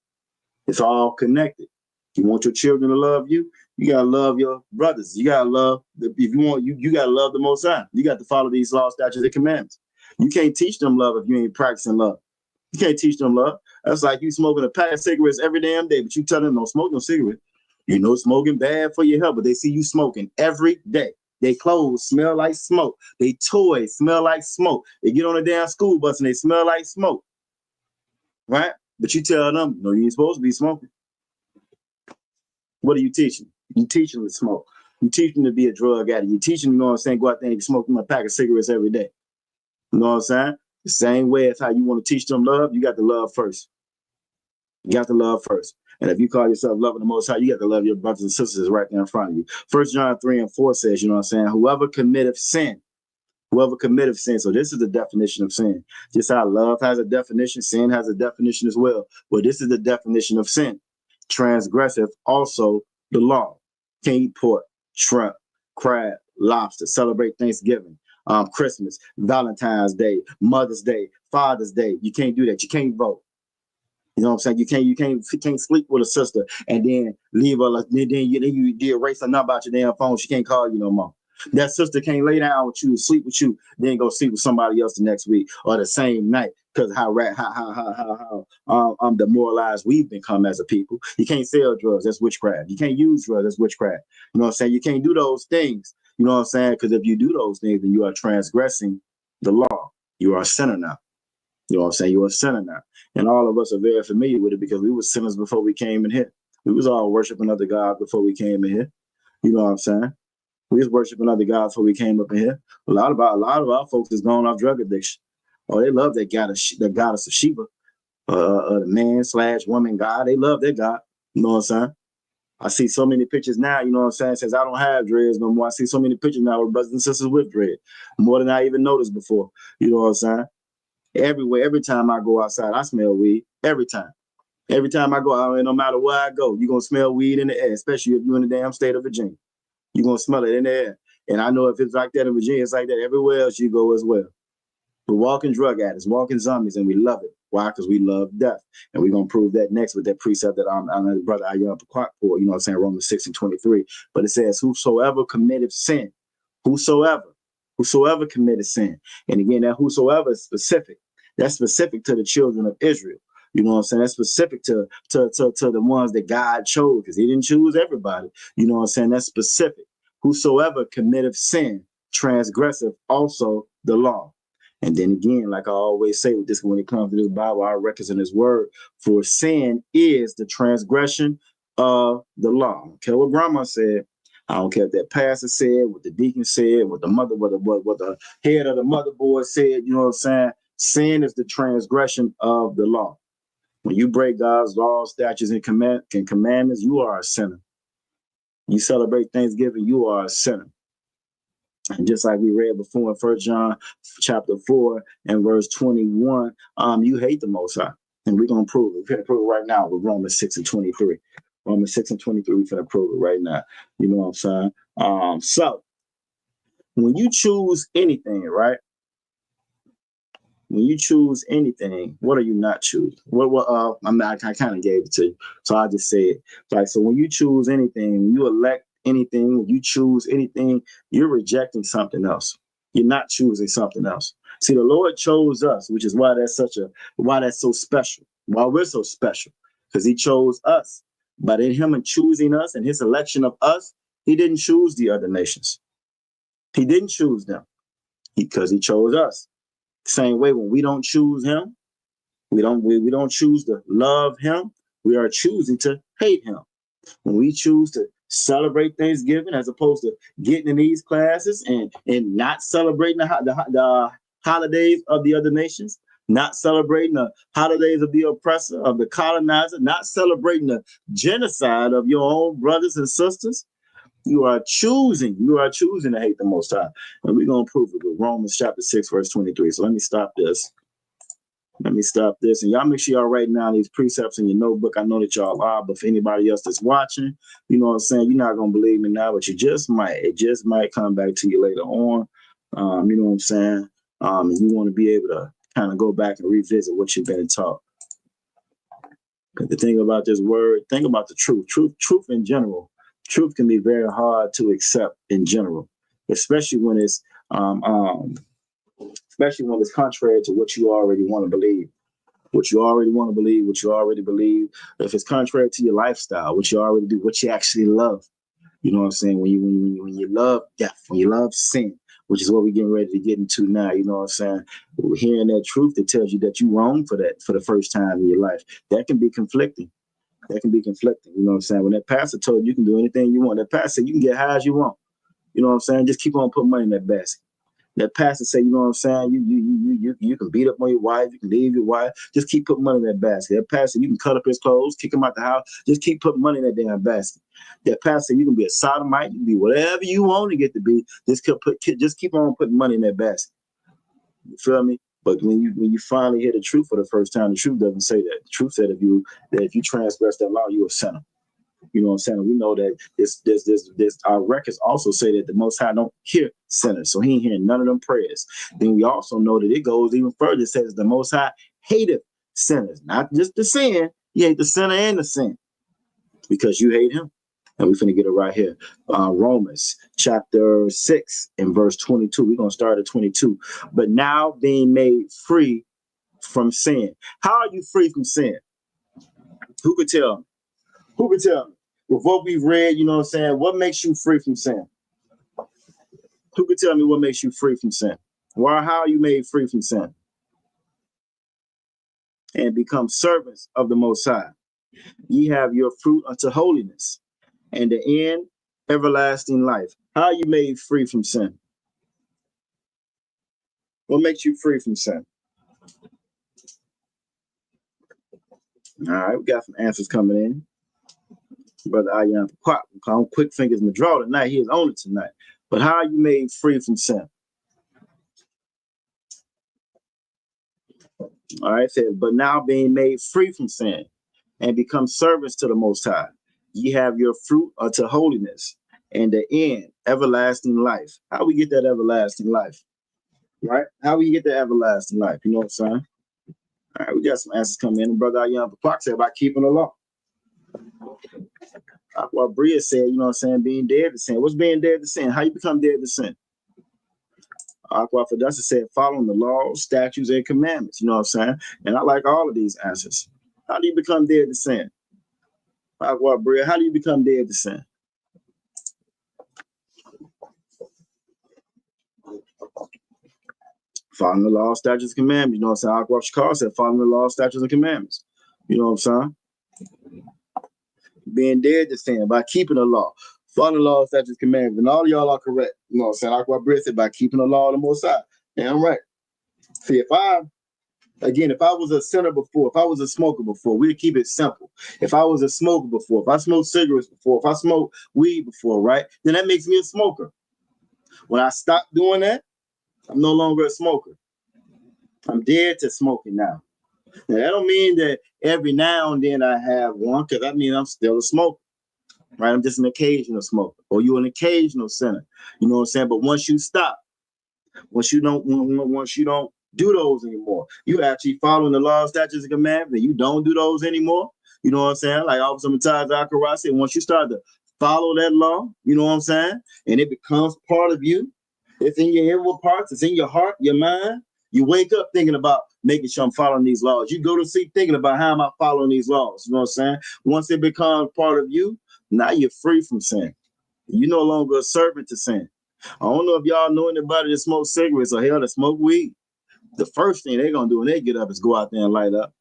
It's all connected. You want your children to love you, you gotta love your brothers. You gotta love you gotta love the Most High. You got to follow these laws, statutes, and commandments. You can't teach them love if you ain't practicing love. You can't teach them love. That's like you smoking a pack of cigarettes every damn day, but you tell them don't smoke no cigarette. You know smoking bad for your health, but they see you smoking every day. They clothes smell like smoke. They toys smell like smoke. They get on a damn school bus and they smell like smoke. Right? But you tell them, no, you ain't supposed to be smoking. What are you teaching? You teach them to smoke. You teach them to be a drug addict. You teach them, you know what I'm saying, go out there and smoke them a pack of cigarettes every day. You know what I'm saying? The same way as how you want to teach them love, you got to love first. You got to love first. And if you call yourself loving the Most High, you got to love your brothers and sisters right there in front of you. 1 John 3 and 4 says, you know what I'm saying, whoever committeth sin. So this is the definition of sin. Just how love has a definition, sin has a definition as well. Well, this is the definition of sin. Transgressive also the law. Can't eat pork, shrimp, crab, lobster, celebrate Thanksgiving, Christmas, Valentine's Day, Mother's Day, Father's Day. You can't do that. You can't vote. You know what I'm saying? You can't sleep with a sister and then leave her. Then you erase her number out your damn phone. She can't call you no more. That sister can't lay down with you, sleep with you, then go sleep with somebody else the next week or the same night because how demoralized we've become as a people. You can't sell drugs. That's witchcraft. You can't use drugs. That's witchcraft. You know what I'm saying? You can't do those things. You know what I'm saying? Because if you do those things, then you are transgressing the law. You are a sinner now. You know what I'm saying? You're a sinner now. And all of us are very familiar with it because we were sinners before we came in here. We was all worshiping other gods before we came in here. You know what I'm saying? We was worshiping other gods before we came up in here. A lot of our folks is going off drug addiction. Oh, they love that goddess of Sheba, the man/woman god. They love that God. You know what I'm saying? I see so many pictures now, you know what I'm saying, since I don't have dreads no more. I see so many pictures now with brothers and sisters with dread, more than I even noticed before. You know what I'm saying? Everywhere, every time I go outside, I smell weed. Every time. Every time I go out, and no matter where I go, you're going to smell weed in the air, especially if you're in the damn state of Virginia. You're going to smell it in the air. And I know if it's like that in Virginia, it's like that everywhere else you go as well. We're walking drug addicts, walking zombies, and we love it. Why? Because we love death. And we're going to prove that next with that precept that I'm brother ISUPK for, you know what I'm saying, Romans 6:23. But it says, whosoever committed sin, whosoever committed sin. And again, that whosoever is specific. That's specific to the children of Israel. You know what I'm saying? That's specific to the ones that God chose, because he didn't choose everybody. You know what I'm saying? That's specific. Whosoever committeth sin, transgressive also the law. And then again, like I always say with this, when it comes to this Bible, our records in his word, for sin is the transgression of the law. I don't care what grandma said. I don't care if that pastor said, what the deacon said, what the mother, what the head of the motherboard said. You know what I'm saying? Sin is the transgression of the law. When you break God's laws, statutes, and commandments, you are a sinner. You celebrate Thanksgiving, you are a sinner. And just like we read before in 1 John chapter 4 and verse 21, you hate the Most High. And we're going to prove it. We're going to prove it right now with Romans 6:23. Romans 6:23, we're going to prove it right now. You know what I'm saying? So when you choose anything, right? When you choose anything, what are you not choosing? I kind of gave it to you, so I just say it. Like, so when you choose anything, when you elect anything, when you choose anything, you're rejecting something else. You're not choosing something else. See, the Lord chose us, which is why that's so special. Why we're so special, because he chose us. But in him and choosing us and his election of us, he didn't choose the other nations. He didn't choose them because he chose us. Same way, when we don't choose him, we don't choose to love him, we are choosing to hate him. When we choose to celebrate Thanksgiving as opposed to getting in these classes and not celebrating the holidays of the other nations, not celebrating the holidays of the oppressor, of the colonizer, not celebrating the genocide of your own brothers and sisters, you are choosing to hate the Most High. And we're going to prove it with Romans chapter 6, verse 23. So let me stop this. And y'all make sure y'all write down these precepts in your notebook. I know that y'all are, but for anybody else that's watching, you know what I'm saying, you're not going to believe me now, but you just might. It just might come back to you later on. You know what I'm saying? And you want to be able to kind of go back and revisit what you've been taught. But the thing about this word, think about the truth. Truth in general. Truth can be very hard to accept in general, especially when it's contrary to what you already want to believe. What you already believe. If it's contrary to your lifestyle, what you already do, what you actually love. You know what I'm saying? When you love death, when you love sin, which is what we're getting ready to get into now. You know what I'm saying? We're hearing that truth that tells you that you're wrong for that for the first time in your life. That can be conflicting. You know what I'm saying? When that pastor told you can do anything you want, that pastor said you can get high as you want. You know what I'm saying? Just keep on putting money in that basket. That pastor say, you know what I'm saying? You can beat up on your wife, you can leave your wife, just keep putting money in that basket. That pastor, you can cut up his clothes, kick him out the house, just keep putting money in that damn basket. That pastor, you can be a sodomite, you can be whatever you want to get to be. Just keep on putting money in that basket. You feel me? But when you finally hear the truth for the first time, the truth doesn't say that. The truth said if you transgress that law, you're a sinner. You know what I'm saying? We know that this our records also say that the Most High don't hear sinners, so he ain't hearing none of them prayers. Then we also know that it goes even further. It says the Most High hateth sinners, not just the sin. He hate the sinner and the sin because you hate him. And we're finna get it right here. Romans chapter 6 and verse 22. We're gonna start at 22. But now being made free from sin. How are you free from sin? Who could tell me? With what we've read, you know what I'm saying? What makes you free from sin? Who could tell me what makes you free from sin? How are you made free from sin? And become servants of the Most High. Ye have your fruit unto holiness, and the end everlasting life. How are you made free from sin? What makes you free from sin? All right, we got some answers coming in. Brother Ayan, quick fingers in the draw tonight. He is on it tonight. But how are you made free from sin? All right, it says, but now being made free from sin and become servants to the Most High, ye have your fruit unto holiness, and the end, everlasting life. How we get that everlasting life? Right? How we get that everlasting life? You know what I'm saying? All right, we got some answers coming in. Brother Ayan Papak said about keeping the law. What Bria said, you know what I'm saying, being dead to sin. What's being dead to sin? How you become dead to sin? Aqua Fidessa said, following the laws, statutes, and commandments. You know what I'm saying? And I like all of these answers. How do you become dead to sin? Aqua Bria, how do you become dead to sin? Following the law, statutes, and commandments. You know what I'm saying? Aqua Shakar said, following the law, statutes, and commandments. You know what I'm saying? Being dead to sin by keeping the law. Following the law, statutes, commandments. And all of y'all are correct. You know what I'm saying? Aqua Bria said, by keeping the law of the Most High. Yeah, I'm right. See, if I was a sinner before, if I was a smoker before, we'd keep it simple. If I was a smoker before, if I smoked cigarettes before, if I smoked weed before, right, then that makes me a smoker. When I stop doing that, I'm no longer a smoker. I'm dead to smoking now. Now, that don't mean that every now and then I have one, because that means I'm still a smoker, right? I'm just an occasional smoker, or you're an occasional sinner. You know what I'm saying? But once you stop, once you don't do those anymore, you actually following the law, statutes, and commandments, and you don't do those anymore. You know what I'm saying? Like Officer Matthias Zachariah said, once you start to follow that law, you know what I'm saying, and it becomes part of you, it's in your inward parts, it's in your heart, your mind. You wake up thinking about making sure I'm following these laws. You go to sleep thinking about how am I following these laws. You know what I'm saying? Once it becomes part of you, now you're free from sin. You're no longer a servant to sin. I don't know if y'all know anybody that smokes cigarettes or hell that smoke weed. The first thing they're gonna do when they get up is go out there and light up.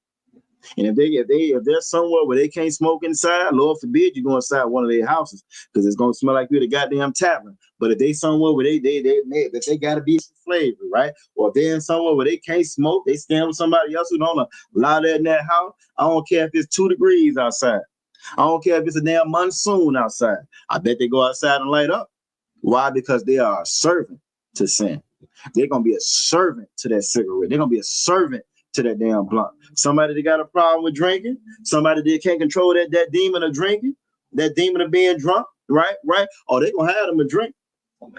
And if they're somewhere where they can't smoke inside, Lord forbid you go inside one of their houses because it's gonna smell like you're the goddamn tavern. But if they somewhere where they gotta be some flavor, right? Or if they're in somewhere where they can't smoke, they stand with somebody else who don't allow that in that house. I don't care if it's 2 degrees outside. I don't care if it's a damn monsoon outside. I bet they go outside and light up. Why? Because they are a servant to sin. They're going to be a servant to that cigarette. They're going to be a servant to that damn blunt. Somebody that got a problem with drinking, somebody that can't control that demon of drinking, that demon of being drunk, right? Or they're going to have them a drink.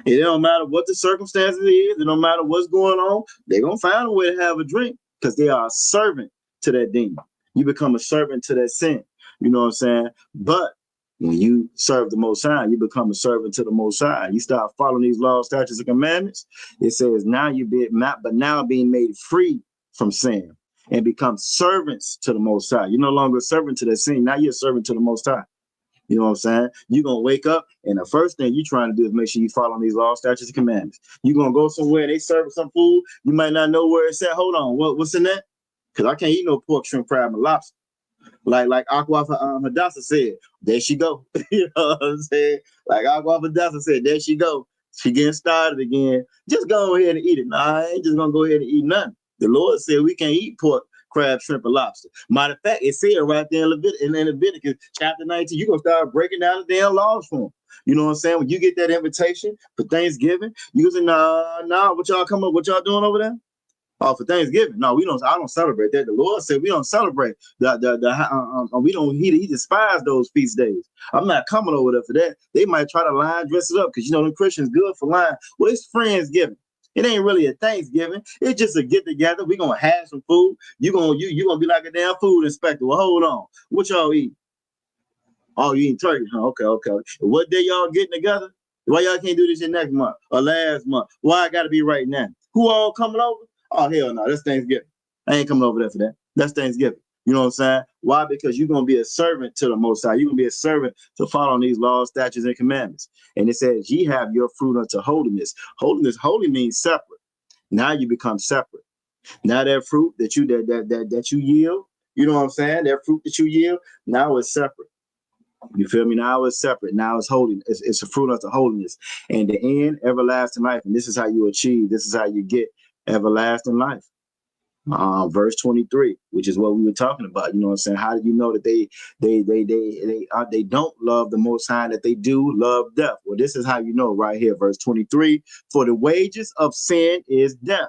It don't matter what the circumstances is. It don't matter what's going on. They're going to find a way to have a drink because they are a servant to that demon. You become a servant to that sin. You know what I'm saying? But when you serve the Most High, you become a servant to the Most High. You start following these laws, statutes, and commandments. It says now now being made free from sin and become servants to the Most High. You're no longer a servant to that sin. Now you're a servant to the Most High. You know what I'm saying? You're going to wake up, and the first thing you're trying to do is make sure you follow these laws, statutes, and commandments. You're going to go somewhere, they serve some food. You might not know where it's at. Hold on, what's in that? Because I can't eat no pork, shrimp, crab, and lobster. Like Aqua Hadassah said, there she go. You know what I'm saying? Like Aqua Hadassah said, there she go. She getting started again. Just go ahead and eat it. Nah, I ain't just gonna go ahead and eat nothing. The Lord said we can't eat pork, crab, shrimp, and lobster. Matter of fact, it said right there in Leviticus chapter 19, you're gonna start breaking down the damn laws for them. You know what I'm saying? When you get that invitation for Thanksgiving, you say, nah, what y'all doing over there? Oh, for Thanksgiving? No, we don't. I don't celebrate that. The Lord said we don't celebrate we don't. He despised those feast days. I'm not coming over there for that. They might try to lie and dress it up because you know the Christians good for lying. Well, it's Friendsgiving. It ain't really a Thanksgiving. It's just a get together. We gonna have some food. You gonna be like a damn food inspector. Well, hold on. What y'all eat? Oh, you eating turkey? Huh? Okay. What day y'all getting together? Why y'all can't do this in next month or last month? Why I gotta be right now? Who all coming over? Oh, hell no, that's Thanksgiving. I ain't coming over there for that. That's Thanksgiving. You know what I'm saying? Why? Because you're going to be a servant to the Most High. You're going to be a servant to follow these laws, statutes, and commandments. And it says, ye have your fruit unto holiness. Holy means separate. Now you become separate. Now that fruit that you yield, you know what I'm saying? That fruit that you yield, now it's separate. You feel me? Now it's separate. Now it's holy. It's a fruit unto holiness. And the end, everlasting life. And this is how you achieve. This is how you get everlasting life. Verse 23, which is what we were talking about. You know what I'm saying? How do you know that they don't love the Most High, that they do love death? Well, this is how you know right here, verse 23. For the wages of sin is death.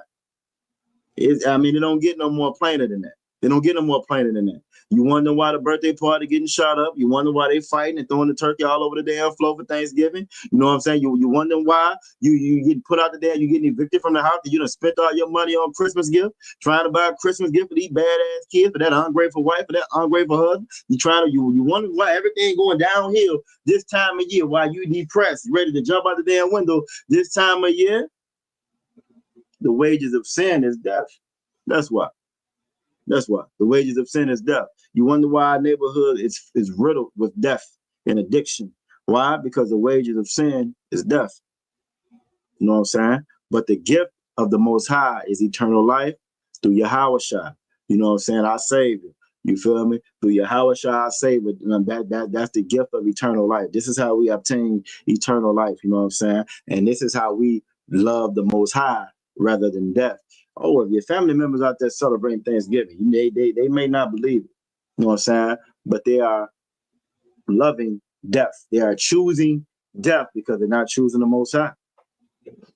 They don't get no more plainer than that. They don't get no more plainer than that. You wonder why the birthday party getting shot up. You wonder why they fighting and throwing the turkey all over the damn floor for Thanksgiving. You know what I'm saying? You wonder why you getting put out the damn, you getting evicted from the house that you done spent all your money on Christmas gift, trying to buy a Christmas gift for these badass kids, for that ungrateful wife, for that ungrateful husband. You wonder why everything going downhill this time of year, why you depressed, ready to jump out the damn window this time of year. The wages of sin is death. That's why. That's why. The wages of sin is death. You wonder why our neighborhood is riddled with death and addiction. Why? Because the wages of sin is death. You know what I'm saying? But the gift of the Most High is eternal life through Yahushua. You know what I'm saying? Our Savior. You feel me? Through Yahushua, our Savior. That's the gift of eternal life. This is how we obtain eternal life. You know what I'm saying? And this is how we love the Most High rather than death. Oh, if your family members out there celebrating Thanksgiving, they may not believe it. You know what I'm saying? But they are loving death. They are choosing death because they're not choosing the Most High.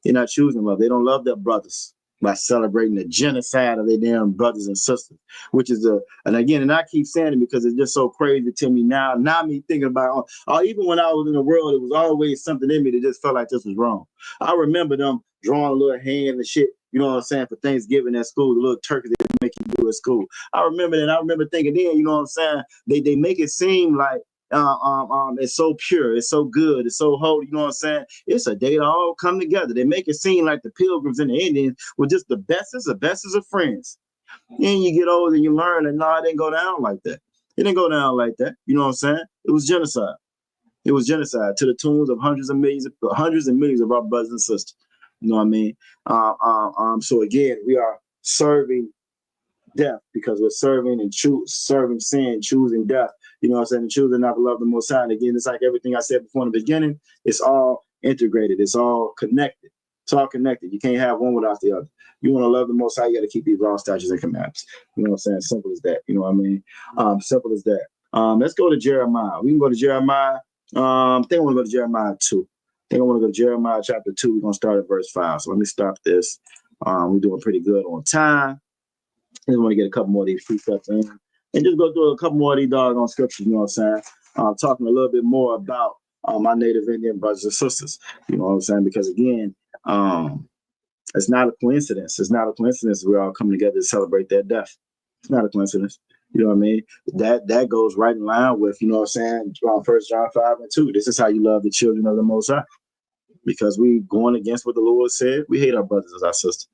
They're not choosing love. They don't love their brothers by celebrating the genocide of their damn brothers and sisters, which is and I keep saying it because it's just so crazy to me now. Now me thinking about, even when I was in the world, it was always something in me that just felt like this was wrong. I remember them drawing a little hand and shit, you know what I'm saying, for Thanksgiving at school, the little turkey they make you do at school. I remember that. I remember thinking then, you know what I'm saying, they make it seem like it's so pure, it's so good, it's so holy, you know what I'm saying? It's a day to all come together. They make it seem like the pilgrims and the Indians were just the bestest of friends. Then you get older and you learn that no, it didn't go down like that. It didn't go down like that. You know what I'm saying? It was genocide. It was genocide to the tunes of hundreds and millions of our brothers and sisters. You know what I mean? So again, we are serving death because we're serving and serving sin, choosing death. You know what I'm saying? And choosing not to love the Most High. And again, it's like everything I said before in the beginning. It's all integrated. It's all connected. It's all connected. You can't have one without the other. You want to love the Most High, you got to keep these laws, statutes, and commandments. You know what I'm saying? Simple as that. You know what I mean? Simple as that. Let's go to Jeremiah. We can go to Jeremiah. I think I want to go to Jeremiah 2. I think I want to go to Jeremiah chapter 2. We're going to start at verse 5. So let me stop this. We're doing pretty good on time. I just want to get a couple more of these precepts in and just go through a couple more of these doggone scriptures, you know what I'm saying? Talking a little bit more about my Native Indian brothers and sisters, you know what I'm saying? Because again, it's not a coincidence. It's not a coincidence we're all coming together to celebrate their death. It's not a coincidence. You know what I mean? That goes right in line with, you know what I'm saying, 1 John 5:2. This is how you love the children of the Most High. Because we going against what the Lord said, we hate our brothers as our sisters.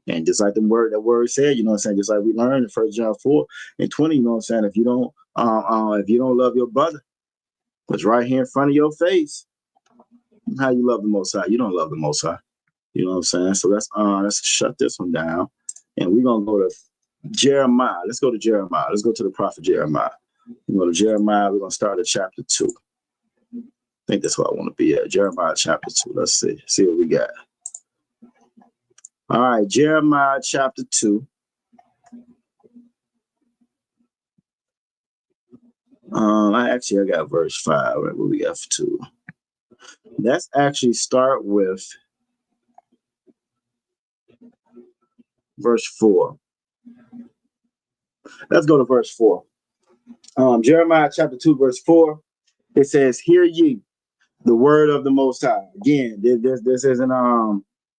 And just like that word said, you know what I'm saying, just like we learned in 1 John 4:20, you know what I'm saying, if you don't love your brother, what's right here in front of your face, how you love the Most High? You don't love the Most High. You know what I'm saying? So let's shut this one down. And we're gonna go to Jeremiah. Let's go to Jeremiah. Let's go to the prophet Jeremiah. We go to Jeremiah, we're gonna start at chapter 2. I think that's what I want to be at. Jeremiah chapter 2. Let's see what we got. All right, Jeremiah chapter 2. I got verse 5. Right, what we got for 2? Let's actually start with verse 4. Let's go to verse 4. Jeremiah chapter 2, verse 4. It says, "Hear ye the word of the Most High." Again,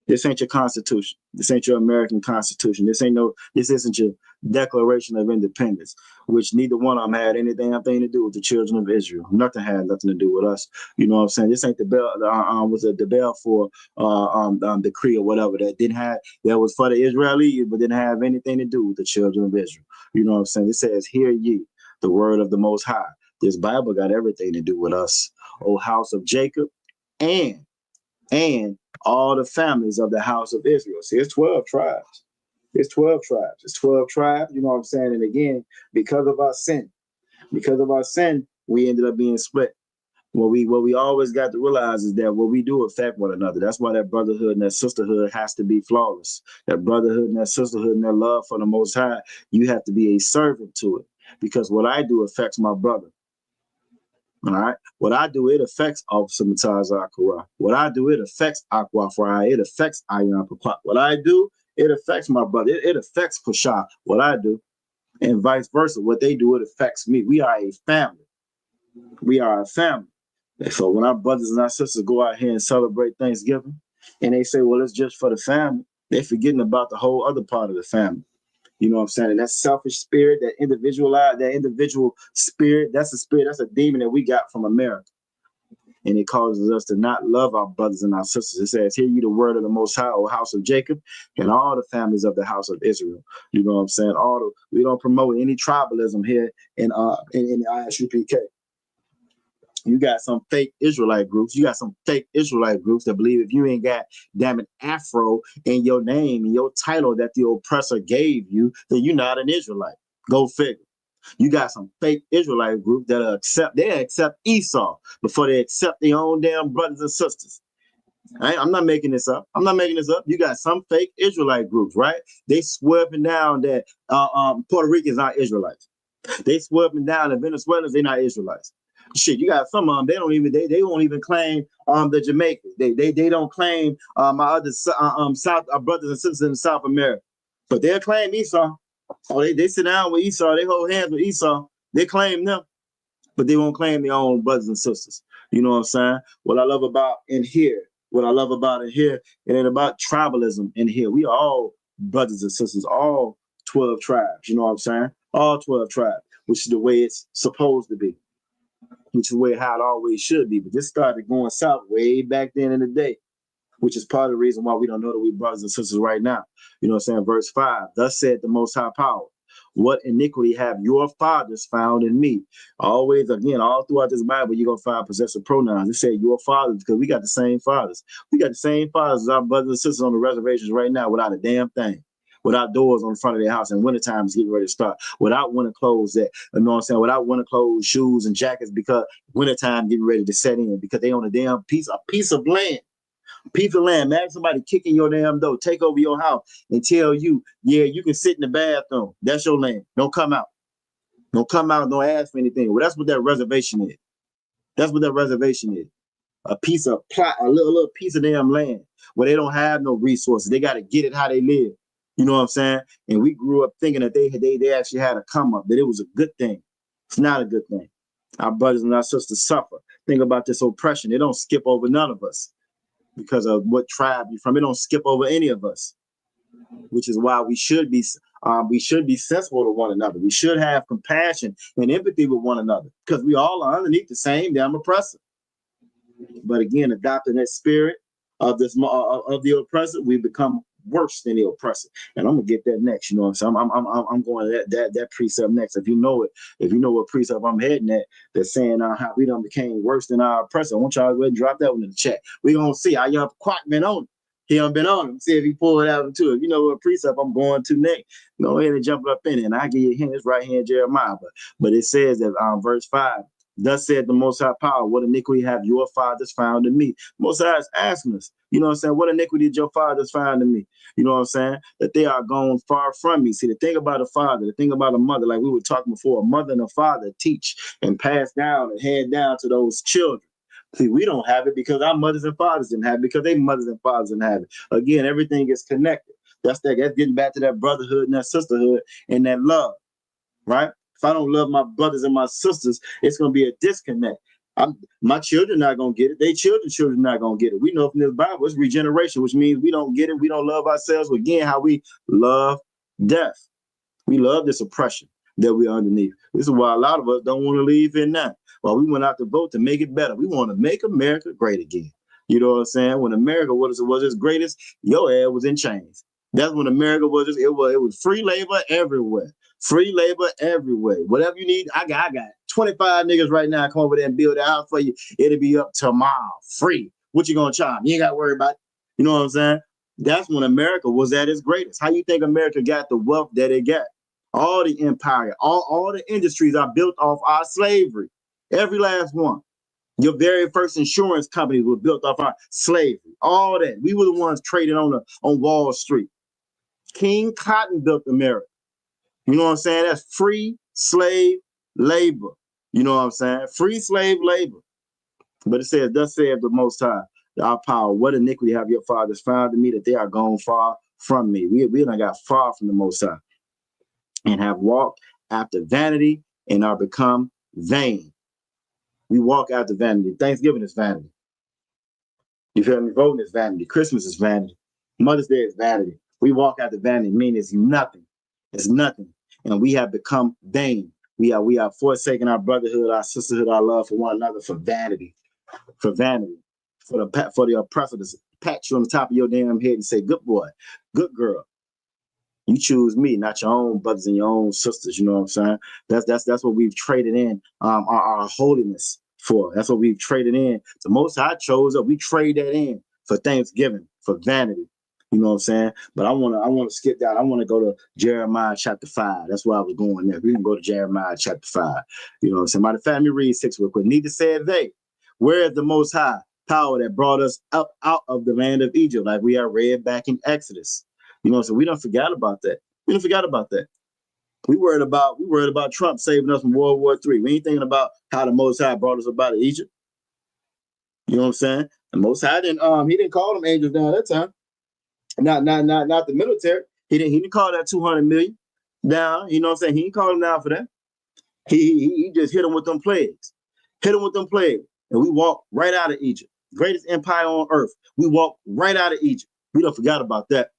this ain't your Constitution. This ain't your American Constitution. This isn't your Declaration of Independence, which neither one of them had anything to do with the children of Israel. Nothing had nothing to do with us. You know what I'm saying? This ain't the Balfour decree or whatever that was for the Israelis, but didn't have anything to do with the children of Israel. You know what I'm saying? It says, "Hear ye the word of the Most High." This Bible got everything to do with us, O house of Jacob, and all the families of the house of Israel. See, it's 12 tribes. It's 12 tribes. It's 12 tribes, you know what I'm saying? And again, because of our sin, we ended up being split. What we always got to realize is that what we do affect one another. That's why that brotherhood and that sisterhood has to be flawless. That brotherhood and that sisterhood and that love for the Most High, you have to be a servant to it. Because what I do affects my brother. All right. What I do, it affects Officer Mataz Akura. What I do, it affects Aqua Fry. It affects Ayan Papa. What I do, it affects my brother. It affects Pasha. What I do, and vice versa. What they do, it affects me. We are a family. We are a family. And so when our brothers and our sisters go out here and celebrate Thanksgiving, and they say, well, it's just for the family, they're forgetting about the whole other part of the family. You know what I'm saying? And that selfish spirit, that individual spirit, that's a spirit, that's a demon that we got from America. And it causes us to not love our brothers and our sisters. It says, hear you the word of the Most High, O house of Jacob, and all the families of the house of Israel. You know what I'm saying? We don't promote any tribalism here in the ISUPK. You got some fake Israelite groups. You got some fake Israelite groups that believe if you ain't got, damn it, Afro in your name and your title that the oppressor gave you, then you're not an Israelite. Go figure. You got some fake Israelite group that accept Esau before they accept their own damn brothers and sisters. I'm not making this up. You got some fake Israelite groups, right? They swerving down that Puerto Ricans aren't Israelites. They swerving down that Venezuelans, they're not Israelites. Shit, you got some of them. They won't even claim the Jamaicans. They don't claim my other South brothers and sisters in South America, but they'll claim Esau. Oh, they sit down with Esau. They hold hands with Esau. They claim them, but they won't claim their own brothers and sisters. You know what I'm saying? What I love about in here, it ain't about tribalism in here. We are all brothers and sisters, all 12 tribes. You know what I'm saying? All 12 tribes, which is the way it's supposed to be. Which is how it always should be. But this started going south way back then in the day, which is part of the reason why we don't know that we're brothers and sisters right now. You know what I'm saying? Verse 5, thus said the Most High Power, what iniquity have your fathers found in me? Always, again, all throughout this Bible, you're going to find possessive pronouns. It said your fathers because we got the same fathers. We got the same fathers as our brothers and sisters on the reservations right now without a damn thing. Without doors on the front of their house, and wintertime is getting ready to start. Without winter clothes, without winter clothes, shoes, and jackets, because wintertime getting ready to set in because they own a piece of land. Piece of land. Imagine somebody kicking your damn door, take over your house, and tell you, yeah, you can sit in the bathroom. That's your land. Don't come out. Don't come out. Don't ask for anything. Well, that's what that reservation is. A piece of plot, a little piece of damn land where they don't have no resources. They got to get it how they live. You know what I'm saying? And we grew up thinking that they actually had a come up, that it was a good thing. It's not a good thing. Our brothers and our sisters suffer. Think about this oppression. They don't skip over none of us because of what tribe you're from. It don't skip over any of us, which is why we should be sensible to one another. We should have compassion and empathy with one another because we all are underneath the same damn oppressor. But again, adopting that spirit of the oppressor, we become worse than the oppressor. And I'm gonna get that next. You know what I'm saying? I'm going to that precept next. If you know what precept I'm heading at, that's saying how we done became worse than our oppressor. I want y'all to go ahead and drop that one in the chat. We gonna see how young Quack been on it. He done been on him. See if he pull it out too. If you know what precept I'm going to next, go ahead and jump up in it. And I give you a hint. It's right here in Jeremiah. But it says that verse 5. Thus said the Most High Power, what iniquity have your fathers found in me? Most High is asking us, you know what I'm saying? What iniquity did your fathers find in me? You know what I'm saying? That they are gone far from me. See, the thing about a father, the thing about a mother, like we were talking before, a mother and a father teach and pass down and hand down to those children. See, we don't have it because our mothers and fathers didn't have it, because their mothers and fathers didn't have it. Again, everything is connected. That's getting back to that brotherhood and that sisterhood and that love, right? If I don't love my brothers and my sisters, it's going to be a disconnect. My children not going to get it. Their children not going to get it. We know from this Bible, it's regeneration, which means we don't get it. We don't love ourselves. Again, how we love death. We love this oppression that we're underneath. This is why a lot of us don't want to leave in now. Well, we went out to vote to make it better. We want to make America great again. You know what I'm saying? When America was its greatest, your ass was in chains. That's when America was. It was free labor everywhere. Free labor everywhere. Whatever you need, I got 25 niggas right now come over there and build a house for you. It'll be up tomorrow. Free. What you gonna charge? You ain't gotta worry about it. You know what I'm saying? That's when America was at its greatest. How you think America got the wealth that it got? All the empire, all the industries are built off our slavery. Every last one. Your very first insurance companies were built off our slavery. All that. We were the ones trading on Wall Street. King Cotton built America. You know what I'm saying? That's free slave labor. You know what I'm saying? Free slave labor. But it says, thus saith the Most High, our power, what iniquity have your fathers found in me that they are gone far from me. We done got far from the Most High and have walked after vanity and are become vain. We walk after vanity. Thanksgiving is vanity. You feel me? Voting is vanity. Christmas is vanity. Mother's Day is vanity. We walk after vanity, meaning it's nothing. It's nothing. And we have become vain. We are forsaking our brotherhood, our sisterhood, our love for one another for vanity. For vanity. For the oppressor to pat you on the top of your damn head and say, good boy, good girl. You choose me, not your own brothers and your own sisters. You know what I'm saying? That's what we've traded in our holiness for. That's what we've traded in. The Most High chose up. We trade that in for Thanksgiving, for vanity. You know what I'm saying? But I want to skip down. I want to go to Jeremiah chapter 5. That's where I was going there. We can go to Jeremiah chapter 5. You know what I'm saying? Matter of fact, let me read 6 real quick. Neither said they, where is the Most High power that brought us up out of the land of Egypt, like we are read back in Exodus. You know, so we don't forget about that. We don't forget about that. We worried about Trump saving us from World War III. We ain't thinking about how the Most High brought us up out of Egypt. You know what I'm saying? The Most High didn't call them angels down that time. Not the military. He didn't call that 200 million down. You know what I'm saying? He didn't call them down for that. He just hit them with them plagues. Hit them with them plagues. And we walked right out of Egypt. Greatest empire on earth. We walked right out of Egypt. We don't forget about that.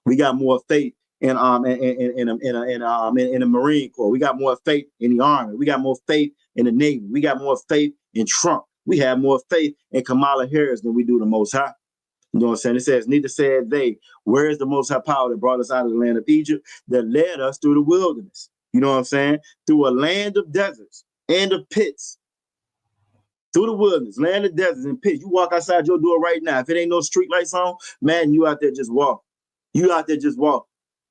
We got more faith in the Marine Corps. We got more faith in the Army. We got more faith in the Navy. We got more faith in Trump. We have more faith in Kamala Harris than we do the Most High. You know what I'm saying? It says, neither said they, where is the Most High power that brought us out of the land of Egypt, that led us through the wilderness? You know what I'm saying? Through a land of deserts and of pits. Through the wilderness, land of deserts and pits. You walk outside your door right now. If it ain't no street lights on, man, you out there just walk. You out there just walk.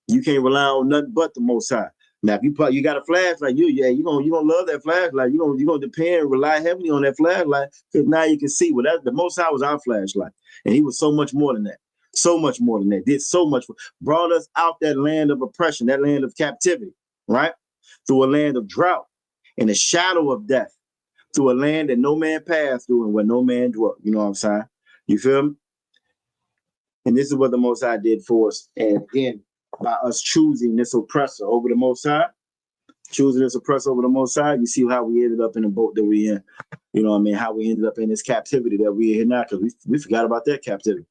You can't rely on nothing but the Most High. Now, if you got a flashlight, you gonna love that flashlight. You gonna rely heavily on that flashlight because now you can see. Well, the Most High was our flashlight, and He was so much more than that. So much more than that. Did so much. Brought us out that land of oppression, that land of captivity, right? Through a land of drought and a shadow of death, through a land that no man passed through and where no man dwelt. You know what I'm saying? You feel me? And this is what the Most High did for us. And again, by us choosing this oppressor over the Most High, you see how we ended up in the boat that we in. You know what I mean? How we ended up in this captivity that we're in now, because we forgot about that captivity.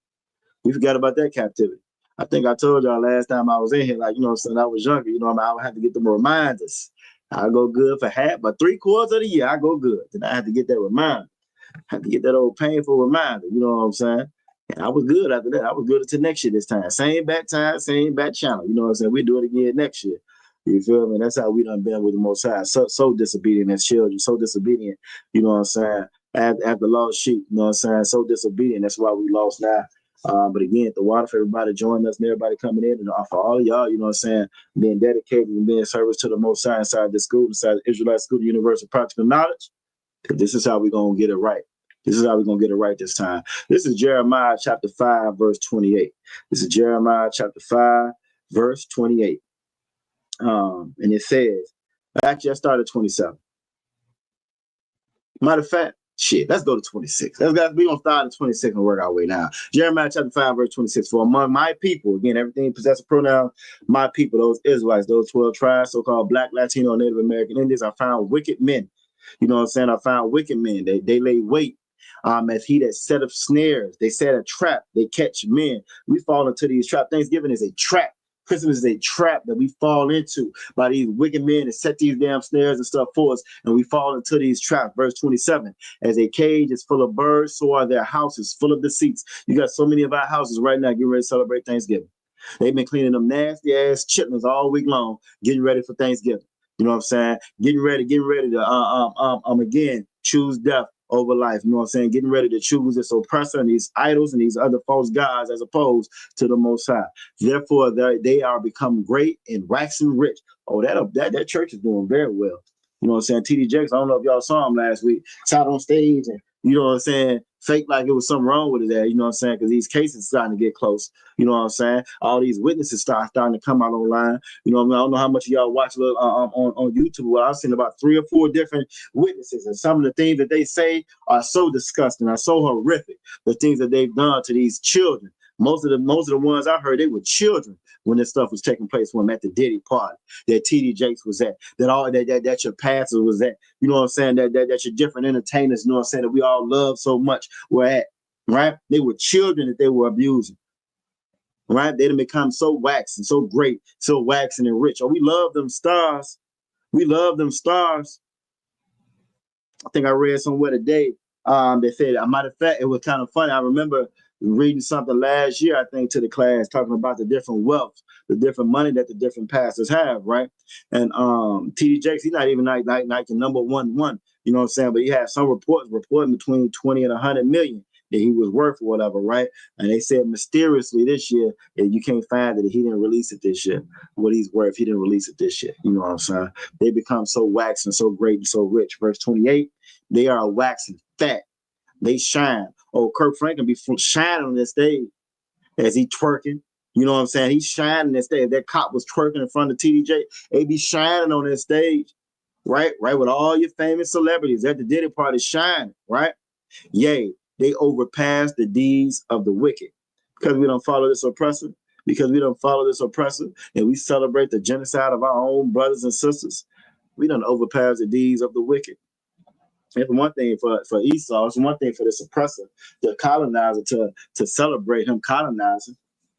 I think I told y'all last time I was in here, like, you know, since I was younger, you know what I mean? I would have to get them reminders. I go good for half, but 3/4 of the year, I go good. Then I had to get that reminder. I had to get that old painful reminder. You know what I'm saying? And I was good after that. I was good until next year this time. Same bat time, same bat channel. You know what I'm saying? We do it again next year. You feel me? That's how we done been with the Most High. So disobedient as children. So disobedient. You know what I'm saying? After lost sheep. You know what I'm saying? So disobedient. That's why we lost now. But again, the water for everybody joining us and everybody coming in, and for all of y'all, you know what I'm saying, being dedicated and being service to the Most High inside the school, inside the Israelite School, the Universal Practical Knowledge. This is how we're going to get it right. This is how we're going to get it right this time. This is Jeremiah chapter 5, verse 28. This is Jeremiah chapter 5, verse 28. And it says, actually, I started 27. Matter of fact, let's go to 26. We're going to start at 26 and work our way now. Jeremiah chapter 5, verse 26. For among my people, again, everything possessive pronoun, my people, those Israelites, those 12 tribes, so-called Black, Latino, Native American Indians, I found wicked men. You know what I'm saying? I found wicked men. They lay wait. As he that set up snares, they set a trap, they catch men. We fall into these traps. Thanksgiving is a trap. Christmas is a trap that we fall into by these wicked men that set these damn snares and stuff for us, and we fall into these traps. Verse 27, as a cage is full of birds, so are their houses full of deceits. You got so many of our houses right now getting ready to celebrate Thanksgiving. They've been cleaning them nasty ass chitlins all week long, getting ready for Thanksgiving. You know what I'm saying? Getting ready to again choose death over life. You know what I'm saying? Getting ready to choose this oppressor and these idols and these other false gods as opposed to the Most High. Therefore, they are become great and waxing rich. Oh, that church is doing very well. You know what I'm saying? T.D. Jakes, I don't know if y'all saw him last week. Sat on stage and You know what I'm saying? Fake like it was something wrong with it there, you know what I'm saying? Because these cases starting to get close. You know what I'm saying? All these witnesses starting to come out online. You know what I mean? I don't know how much of y'all watch on YouTube, but I've seen about 3 or 4 different witnesses, and some of the things that they say are so disgusting, are so horrific. The things that they've done to these children. Most of the ones I heard, they were children when this stuff was taking place when I'm at the Diddy party, that TD Jakes was at, that your pastor was at, you know what I'm saying, that your different entertainers, you know what I'm saying, that we all love so much were at, right? They were children that they were abusing, right? They done become so waxed and so great, so waxing and rich. Oh, we love them stars. We love them stars. I think I read somewhere today, they said, a matter of fact, it was kind of funny. I remember reading something last year, I think, to the class, talking about the different wealth, the different money that the different pastors have, right? And TD Jakes, he's not even like the number one, you know what I'm saying? But he had some reporting between 20 and 100 million that he was worth or whatever, right? And they said mysteriously this year, and you can't find it, he didn't release it this year. What he's worth, he didn't release it this year. You know what I'm saying? They become so waxed and so great and so rich. Verse 28, they are waxing fat. They shine. Oh, Kirk Franklin be shining on this stage as he twerking. You know what I'm saying? He's shining that stage. That cop was twerking in front of TDJ. They be shining on that stage, right? Right, with all your famous celebrities at the Diddy party shining, right? Yay, they overpass the deeds of the wicked. Because we don't follow this oppressor, and we celebrate the genocide of our own brothers and sisters, we don't overpass the deeds of the wicked. It's one thing for Esau, it's one thing for this oppressor, the colonizer, to celebrate him colonizing,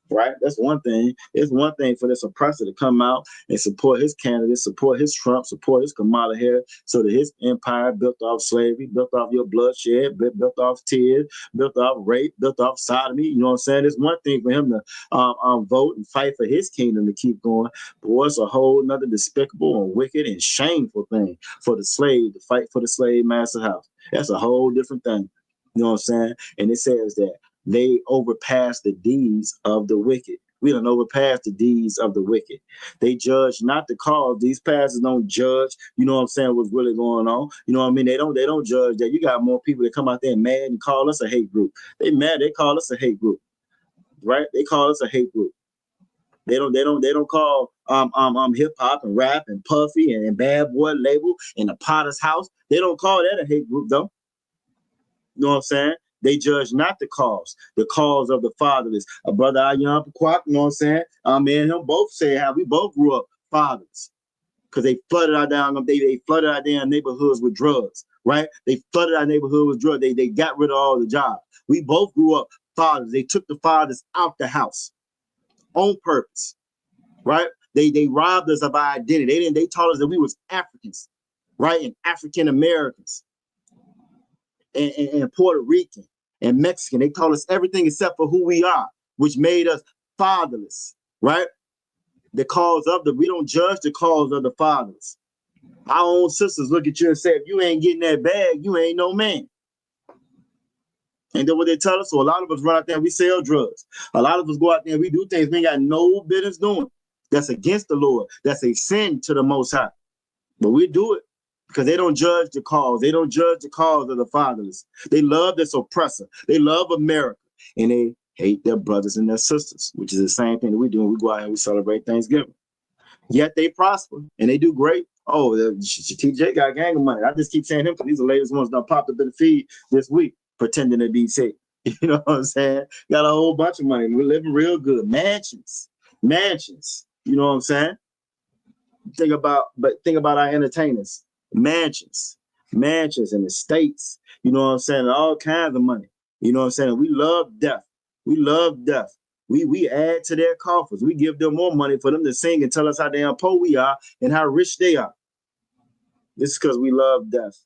right? That's one thing. It's one thing for this oppressor to come out and support his candidate, support his Trump, support his Kamala Harris, so that his empire built off slavery, built off your bloodshed, built off tears, built off rape, built off sodomy. You know what I'm saying? It's one thing for him to vote and fight for his kingdom to keep going. Boy, it's a whole nother despicable and wicked and shameful thing for the slave to fight for the slave master's house. That's a whole different thing. You know what I'm saying? And it says that they overpass the deeds of the wicked. We don't overpass the deeds of the wicked. They judge not the cause. These pastors don't judge, you know what I'm saying, what's really going on. You know what I mean? They don't judge that. You got more people that come out there mad and call us a hate group. They mad, they call us a hate group. Right? They call us a hate group. They don't call hip hop and rap and Puffy and Bad Boy label and the Potter's House. They don't call that a hate group though. You know what I'm saying? They judge not the cause of the fatherless. A brother ISUPK, you know what I'm saying? Me and him both say how we both grew up fathers. Because they flooded our damn neighborhoods with drugs, right? They flooded our neighborhood with drugs. They got rid of all the jobs. We both grew up fathers. They took the fathers out the house on purpose, right? They robbed us of our identity. They taught us that we was Africans, right? And African Americans and Puerto Rican and Mexican. They taught us everything except for who we are, which made us fatherless, right? We don't judge the cause of the fathers. Our own sisters look at you and say, if you ain't getting that bag, you ain't no man. And then what they tell us, so a lot of us run out there and we sell drugs. A lot of us go out there and we do things we ain't got no business doing. That's against the Lord. That's a sin to the Most High. But we do it because they don't judge the cause. They don't judge the cause of the fatherless. They love this oppressor. They love America. And they hate their brothers and their sisters, which is the same thing that we do when we go out and we celebrate Thanksgiving. Yet they prosper and they do great. Oh, TJ got a gang of money. I just keep saying him because he's the latest ones that popped up in the feed this week, pretending to be sick. You know what I'm saying? Got a whole bunch of money. We're living real good. Mansions. You know what I'm saying? Think about our entertainers. Mansions and estates. You know what I'm saying? All kinds of money. You know what I'm saying? We love death. We add to their coffers. We give them more money for them to sing and tell us how damn poor we are and how rich they are. This is because we love death.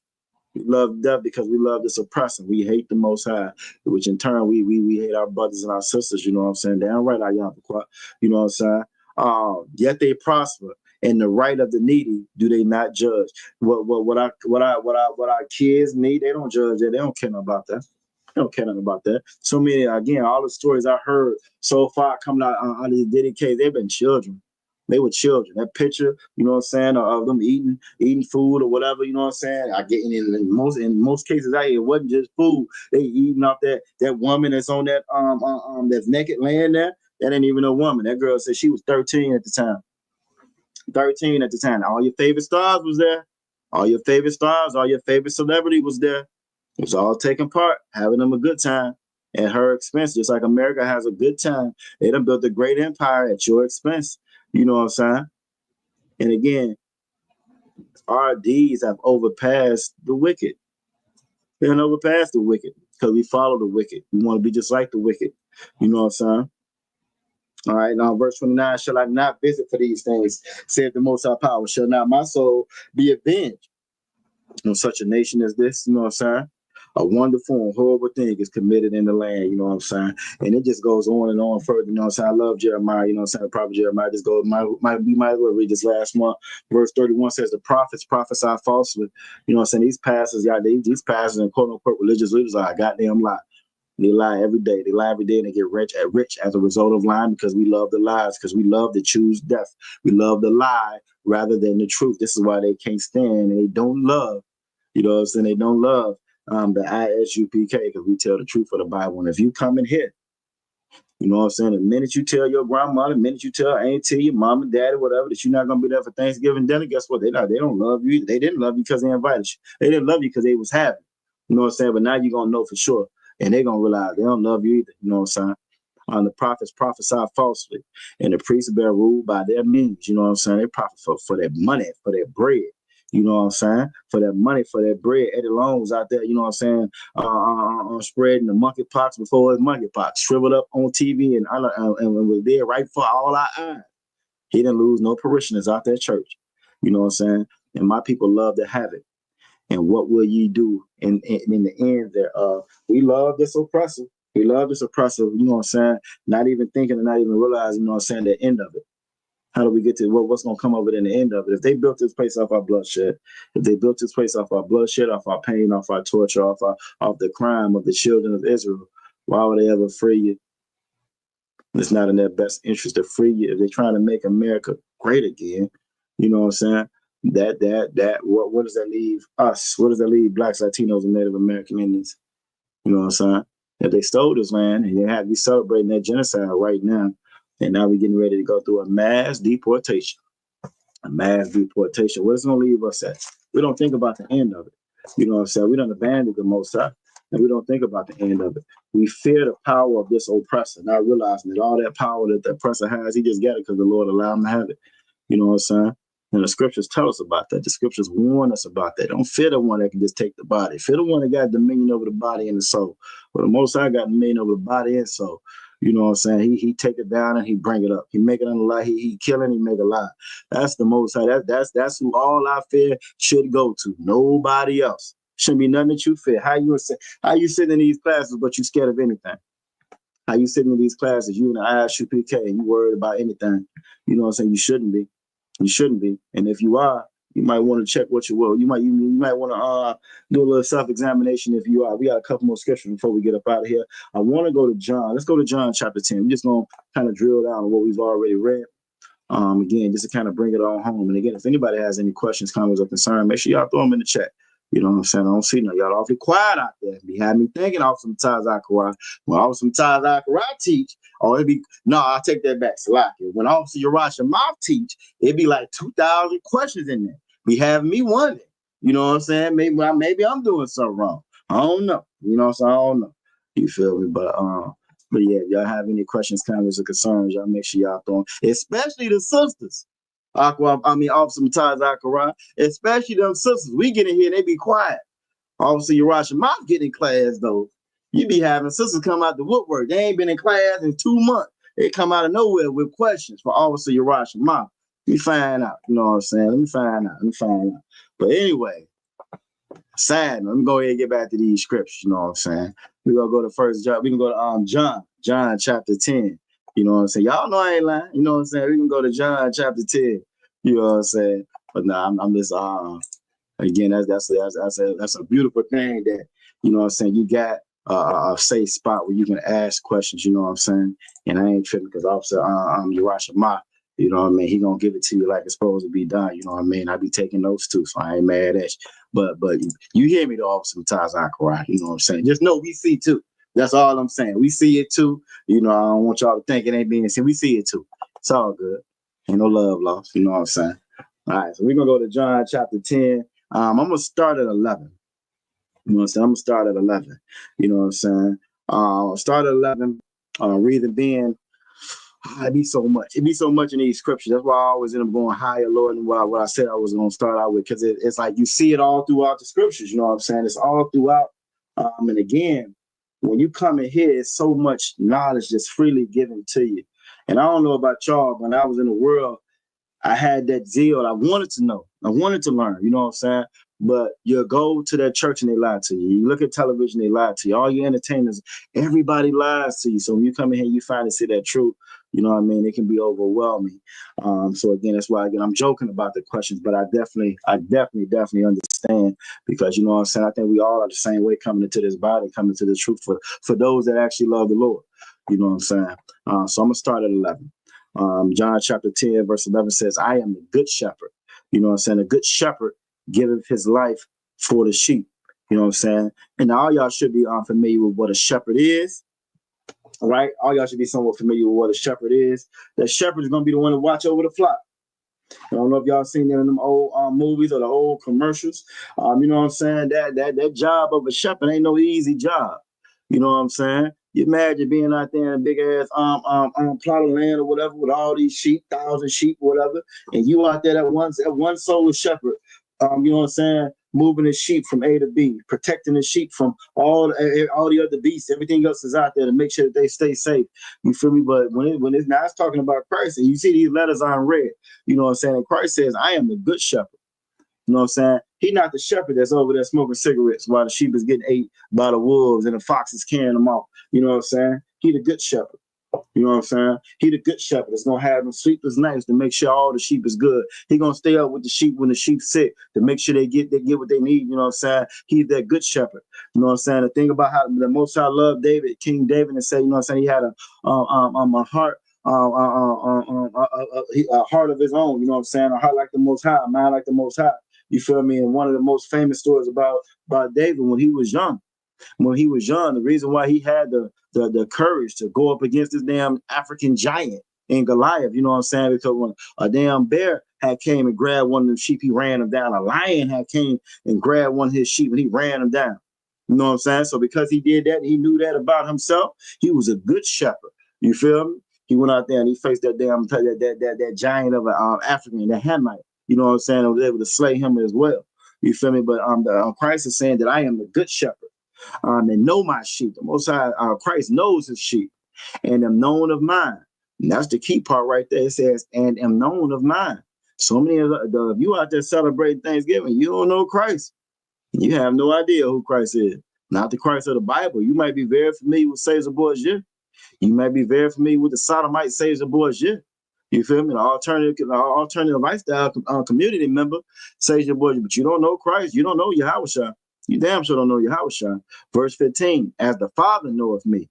We love death because we love this oppressor. We hate the Most High, which in turn we hate our brothers and our sisters. You know what I'm saying? Damn right, ISUPK. You know what I'm saying? Yet they prosper. And the right of the needy do they not judge? What our kids need, they don't judge that. They don't care about that. They don't care nothing about that. So many, again, all the stories I heard so far coming out of the Diddy case, they've been children. They were children. That picture, you know what I'm saying, of them eating food or whatever, you know what I'm saying. I get in most cases out here, it wasn't just food. They eating off that woman that's on that that's naked laying there. That ain't even a woman. That girl said she was 13 at the time. 13 at the time. All your favorite stars was there. All your favorite stars, all your favorite celebrity was there. It was all taking part, having them a good time at her expense, just like America has a good time. They done built a great empire at your expense. You know what I'm saying? And again, our deeds have overpassed the wicked. They done overpassed the wicked because we follow the wicked. We want to be just like the wicked. You know what I'm saying? All right, now verse 29, shall I not visit for these things, saith the Most High Power? Shall not my soul be avenged on such a nation as this? You know what I'm saying? A wonderful and horrible thing is committed in the land, you know what I'm saying? And it just goes on and on further, you know what I'm saying? I love Jeremiah, you know what I'm saying? The prophet Jeremiah just goes, we might as well read this last one. Verse 31 says, the prophets prophesy falsely. You know what I'm saying? These pastors, these pastors and quote unquote religious leaders are a goddamn lie. They lie every day. They lie every day and they get rich as a result of lying because we love the lies, because we love to choose death. We love the lie rather than the truth. This is why they can't stand and they don't love, you know what I'm saying? They don't love the ISUPK because we tell the truth of the Bible. And if you come in here, you know what I'm saying? The minute you tell your grandmother, the minute you tell auntie, your mom and daddy, whatever, that you're not going to be there for Thanksgiving dinner, guess what? They don't love you either. They didn't love you because they invited you. They didn't love you because they was happy. You know what I'm saying? But now you're going to know for sure. And they're going to realize they don't love you either. You know what I'm saying? The prophets prophesy falsely. And the priests bear rule by their means. You know what I'm saying? They profit for their money, for their bread. You know what I'm saying? For their money, for their bread. Eddie Long was out there, you know what I'm saying, spreading the monkeypox before his monkeypox, shriveled up on TV and was there right for all our eyes. He didn't lose no parishioners out that church. You know what I'm saying? And my people love to have it. And what will ye do in the end thereof? We love this oppressor. We love this oppressor, you know what I'm saying? Not even thinking and not even realizing, you know what I'm saying, the end of it. How do we get to what's going to come of it in the end of it? If they built this place off our bloodshed, if they built this place off our bloodshed, off our pain, off our torture, off the crime of the children of Israel, why would they ever free you? It's not in their best interest to free you. If they're trying to make America great again, you know what I'm saying? What does that leave us? What does that leave Blacks, Latinos, and Native American Indians? You know what I'm saying? If they stole this land and they have to be celebrating that genocide right now, and now we're getting ready to go through a mass deportation. A mass deportation. What is it going to leave us at? We don't think about the end of it. You know what I'm saying? We don't abandon the Most High, and we don't think about the end of it. We fear the power of this oppressor, not realizing that all that power that the oppressor has, he just got it because the Lord allowed him to have it. You know what I'm saying? And the scriptures tell us about that. The scriptures warn us about that. Don't fear the one that can just take the body. Fear the one that got dominion over the body and the soul. But the Most High got dominion over the body and soul. You know what I'm saying? He take it down and he bring it up. He make it unalive. He kill and he make it alive. That's the Most High. That's who all our fear should go to. Nobody else. Shouldn't be nothing that you fear. How you sitting in these classes but you scared of anything? How you sitting in these classes, you in the ISUPK, and you worried about anything? You know what I'm saying? You shouldn't be. You shouldn't be. And if you are, you might want to check what you will. You might want to do a little self-examination if you are. We got a couple more scriptures before we get up out of here. I want to go to John. Let's go to John chapter 10. We're just going to kind of drill down on what we've already read. Again, just to kind of bring it all home. And again, if anybody has any questions, comments, or concerns, make sure y'all throw them in the chat. You know what I'm saying? I don't see no. Y'all awfully quiet out there. Be having me thinking off some Tazakara. When Officer Tazakara teach, it'd be, no, I'll take that back. Salaki. When Officer Urash Mouth teach, it'd be like 2,000 questions in there. Be having me wondering. You know what I'm saying? Maybe I'm doing something wrong. I don't know. You know what I'm saying? I don't know. You feel me? But yeah, if y'all have any questions, comments, or concerns, y'all make sure y'all throw them, especially the sisters. Officer Mataz Akara, especially them sisters. We get in here, they be quiet. Officer Urash Mouth get in class, though. You be having sisters come out the woodwork. They ain't been in class in 2 months. They come out of nowhere with questions for Officer Urash Mouth. Let me find out. You know what I'm saying? Let me find out. But anyway, sad. Let me go ahead and get back to these scriptures. You know what I'm saying? We're going to go to first John. We can go to John chapter 10. You know what I'm saying? Y'all know I ain't lying. You know what I'm saying? We can go to John chapter 10. You know what I'm saying? But nah, I'm just again, that's a beautiful thing that, you know what I'm saying, you got a safe spot where you can ask questions, you know what I'm saying? And I ain't tripping because Officer Urash Mouth, You know what I mean? He gonna give it to you like it's supposed to be done. You know what I mean? I be taking notes too, so I ain't mad at you. But you hear me though. Sometimes I cry. You know what I'm saying? Just know we see too. That's all I'm saying. We see it too. You know, I don't want y'all to think it ain't being seen. We see it too. It's all good. Ain't no love lost. You know what I'm saying? All right, so we're gonna go to John chapter 10. I'm gonna start at 11. You know what I'm saying? I'm gonna start at 11. You know what I'm saying? Start at 11. Reason being, it'd be so much. It'd be so much in these scriptures. That's why I always end up going higher, Lord, than what I said I was going to start out with, because it's like you see it all throughout the scriptures. You know what I'm saying? It's all throughout. And again, when you come in here, it's so much knowledge that's freely given to you. And I don't know about y'all, but when I was in the world, I had that zeal. I wanted to know. I wanted to learn. You know what I'm saying? But you go to that church and they lie to you. You look at television, they lie to you. All your entertainers, everybody lies to you. So when you come in here, you finally see that truth. You know what I mean? It can be overwhelming. So again, that's why I'm joking about the questions, but I definitely understand, because you know what I'm saying. I think we all are the same way coming into this body, coming to the truth for those that actually love the Lord. You know what I'm saying? So I'm gonna start at 11. John chapter 10, verse 11 says, "I am the good shepherd." You know what I'm saying? A good shepherd giveth his life for the sheep. You know what I'm saying? And all y'all should be familiar with what a shepherd is. All right, all y'all should be somewhat familiar with what a shepherd is. That shepherd is going to be the one to watch over the flock. I don't know if y'all seen that in them old movies or the old commercials. You know what I'm saying? That job of a shepherd ain't no easy job. You know what I'm saying? You imagine being out there in a big ass plot of land or whatever with all these sheep, 1,000 sheep, whatever, and you out there that one sole shepherd. You know what I'm saying? Moving the sheep from A to B, protecting the sheep from all the other beasts. Everything else is out there to make sure that they stay safe. You feel me? But when it's now it's talking about Christ, and you see these letters on red. You know what I'm saying? And Christ says, "I am the good shepherd." You know what I'm saying? He's not the shepherd that's over there smoking cigarettes while the sheep is getting ate by the wolves and the foxes carrying them off. You know what I'm saying? He the good shepherd. You know what I'm saying? He the good shepherd that's gonna have them sleepless nights to make sure all the sheep is good. He gonna stay up with the sheep when the sheep's sick to make sure they get what they need. You know what I'm saying? He's that good shepherd. You know what I'm saying? The thing about how the Most High loved David, King David, and say, you know what I'm saying? He had a heart. A heart of his own. You know what I'm saying? A heart like the Most High, a mind like the Most High. You feel me? And one of the most famous stories about David when he was young. When he was young, the reason why he had the courage to go up against this damn African giant in Goliath, you know what I'm saying? Because when a damn bear had came and grabbed one of them sheep, he ran him down. A lion had came and grabbed one of his sheep and he ran him down. You know what I'm saying? So because he did that, he knew that about himself. He was a good shepherd. You feel me? He went out there and he faced that damn that giant of an African, that Hamite. You know what I'm saying? And was able to slay him as well. You feel me? But Christ is saying that I am the good shepherd. And know my sheep. The Most High, Christ knows his sheep, and am known of mine. And that's the key part right there. It says, "and am known of mine." So many of you out there celebrating Thanksgiving, you don't know Christ. You have no idea who Christ is. Not the Christ of the Bible. You might be very familiar with Caesar Borgia. You might be very familiar with the sodomite Caesar Borgia. You feel me? The alternative lifestyle community member Caesar Borgia, but you don't know Christ. You don't know Yahushua. You damn sure don't know Yahushua. Verse 15, "As the Father knoweth me."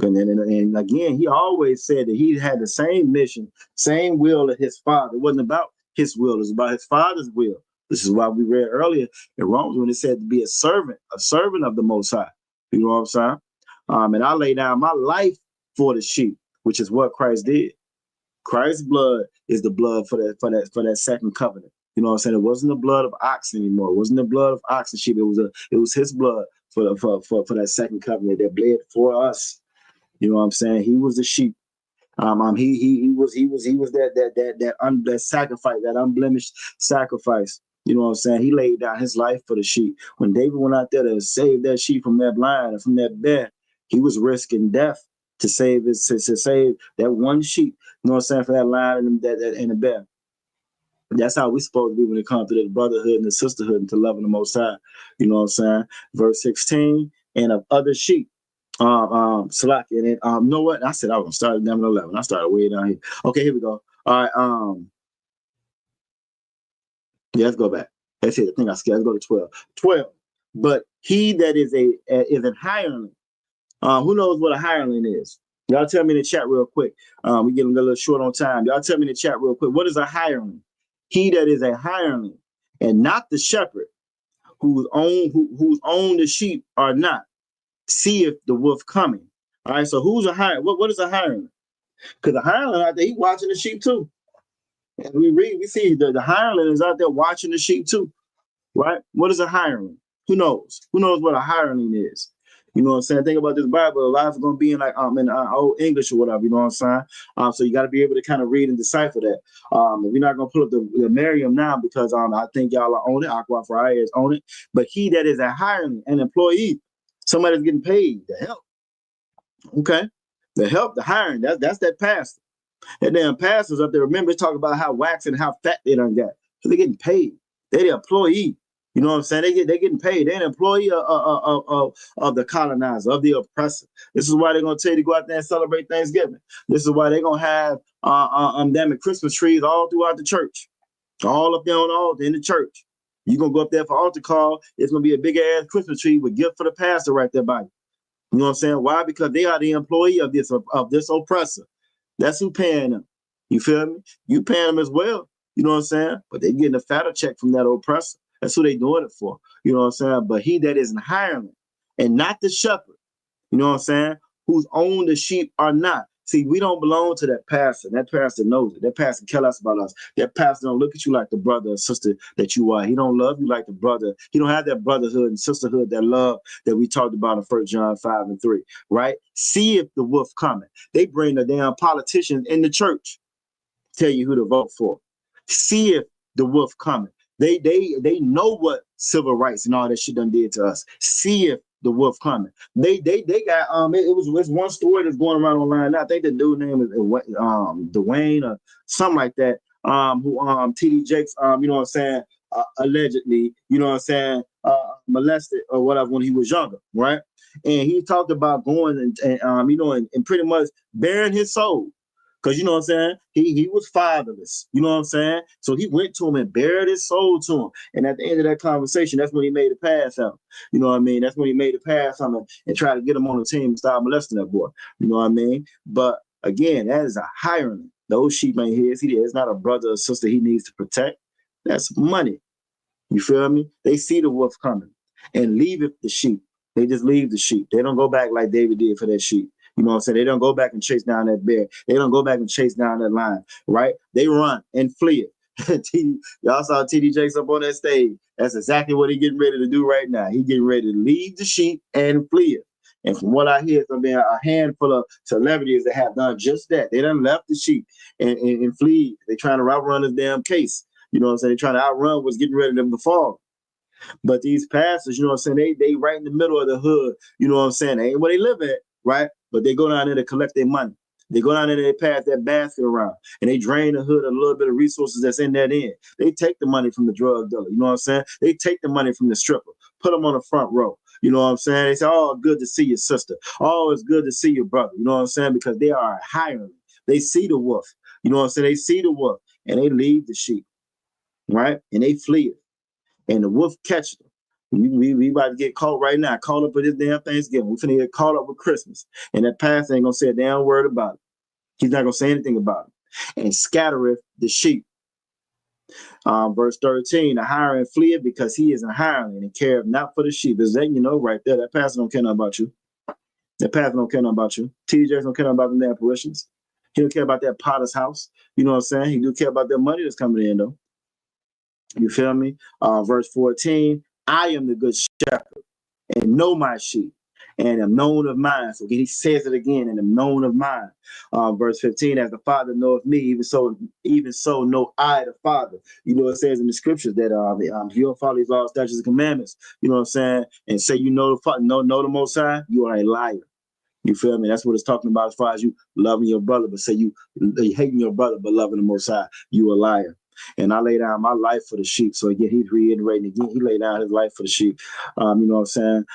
And again, he always said that he had the same mission, same will as his Father. It wasn't about his will. It was about his Father's will. This is why we read earlier in Romans when it said to be a servant of the Most High. You know what I'm saying? And I lay down my life for the sheep, which is what Christ did. Christ's blood is the blood for that second covenant. You know what I'm saying? It wasn't the blood of ox anymore. It wasn't the blood of ox and sheep. It was his blood for that second covenant that bled for us. You know what I'm saying? He was the sheep. He was that sacrifice, that unblemished sacrifice. You know what I'm saying? He laid down his life for the sheep. When David went out there to save that sheep from that lion and from that bear, he was risking death to save that one sheep. You know what I'm saying? For that lion and the bear. That's how we're supposed to be when it comes to the brotherhood and the sisterhood and to loving the Most High. You know what I'm saying? Verse 16, "and of other sheep." Salaki, and then you know what? I said I was gonna start at number 11. I started way down here. Okay, here we go. All right. Yeah, let's go back. That's it. I think I skipped. Let's go to 12. 12. "But he that is an hireling." Who knows what a hireling is? Y'all tell me in the chat real quick. We're getting a little short on time. Y'all tell me in the chat real quick. What is a hireling? He that is a hireling and not the shepherd whose own the sheep are not, seeth the wolf coming. All right, so who's a hireling? What is a hireling? Because the hireling out there, he's watching the sheep too. And we see the hireling is out there watching the sheep too, right? What is a hireling? Who knows? Who knows what a hireling is? You know what I'm saying? Think about this Bible. A lot of it's going to be in like in old English or whatever. You know what I'm saying? So you got to be able to kind of read and decipher that. We're not going to pull up the Merriam now because I think y'all are on it. Aqua Friday is on it. But he that is a hireling, an employee, somebody's getting paid to help. Okay, the help, the hiring. That's that pastor. And damn pastors up there. Remember, talk about how wax and how fat they done got. So they're getting paid. They're the employee. You know what I'm saying? They're getting paid. They're an employee of the colonizer, of the oppressor. This is why they're gonna tell you to go out there and celebrate Thanksgiving. This is why they're gonna have damn Christmas trees all throughout the church, all up there on the altar in the church. You're gonna go up there for altar call. It's gonna be a big ass Christmas tree with gift for the pastor right there by you. You know what I'm saying? Why? Because they are the employee of this oppressor. That's who paying them. You feel me? You paying them as well. You know what I'm saying? But they getting a fatter check from that oppressor. That's who they doing it for. You know what I'm saying? But he that is an hireling and not the shepherd, you know what I'm saying? Whose own the sheep are not. See, we don't belong to that pastor. That pastor knows it. That pastor tell us about us. That pastor don't look at you like the brother or sister that you are. He don't love you like the brother. He don't have that brotherhood and sisterhood, that love that we talked about in 1 John 5:3, right? See if the wolf coming. They bring the damn politicians in the church, tell you who to vote for. See if the wolf coming. They know what civil rights and all that shit done did to us. See if the wolf coming. They got it was one story that's going around online. I think the dude name is Dwayne or something like that. Who TD Jakes you know what I'm saying, allegedly, you know what I'm saying, molested or whatever when he was younger, right? And he talked about going and you know and pretty much bearing his soul. Because you know what I'm saying? He was fatherless. You know what I'm saying? So he went to him and bared his soul to him. And at the end of that conversation, that's when he made a pass out. You know what I mean? That's when he made a pass on him and tried to get him on the team and start molesting that boy. You know what I mean? But again, that is a hireling. Those sheep ain't his. He is not a brother or sister he needs to protect. That's money. You feel me? They see the wolf coming and leave it the sheep. They just leave the sheep. They don't go back like David did for that sheep. You know what I'm saying? They don't go back and chase down that bear. They don't go back and chase down that lion, right? They run and flee it. Y'all saw TD Jakes up on that stage. That's exactly what he's getting ready to do right now. He's getting ready to leave the sheep and flee it. And from what I hear, from a handful of celebrities that have done just that. They done left the sheep and flee. They're trying to outrun this damn case. You know what I'm saying? They're trying to outrun what's getting ready to them to fall. But these pastors, you know what I'm saying, they right in the middle of the hood. You know what I'm saying? They ain't where they live at, right? But they go down there to collect their money. They go down there and they pass that basket around and they drain the hood of a little bit of resources that's in that end. They take the money from the drug dealer. You know what I'm saying? They take the money from the stripper, put them on the front row. You know what I'm saying? They say, oh, good to see your sister. Oh, it's good to see your brother. You know what I'm saying? Because they are hiring. They see the wolf. You know what I'm saying? They see the wolf and they leave the sheep, right? And they flee it. And the wolf catches them. We about to get caught right now, caught up with this damn Thanksgiving. We finna get caught up with Christmas. And that pastor ain't gonna say a damn word about it. He's not gonna say anything about it. And scattereth the sheep. Verse 13, the hireling fleeth because he is a hireling and careth not for the sheep. Is that, you know, right there? That pastor don't care nothing about you. That pastor don't care nothing about you. TJ don't care nothing about them damn parishioners. He don't care about that potter's house. You know what I'm saying? He do care about that money that's coming in, though. You feel me? Verse 14, I am the good shepherd and know my sheep and am known of mine. So he says it again, and am known of mine. Verse 15, as the Father knoweth me, even so know I the Father. You know, it says in the scriptures that if you don't follow these laws, statutes, and commandments, you know what I'm saying, and say you know the Most High, you are a liar. You feel me? That's what it's talking about as far as you loving your brother, but say you hating your brother, but loving the Most High, you a liar. And I lay down my life for the sheep. So again, he's reiterating again, he laid down his life for the sheep. You know what I'm saying?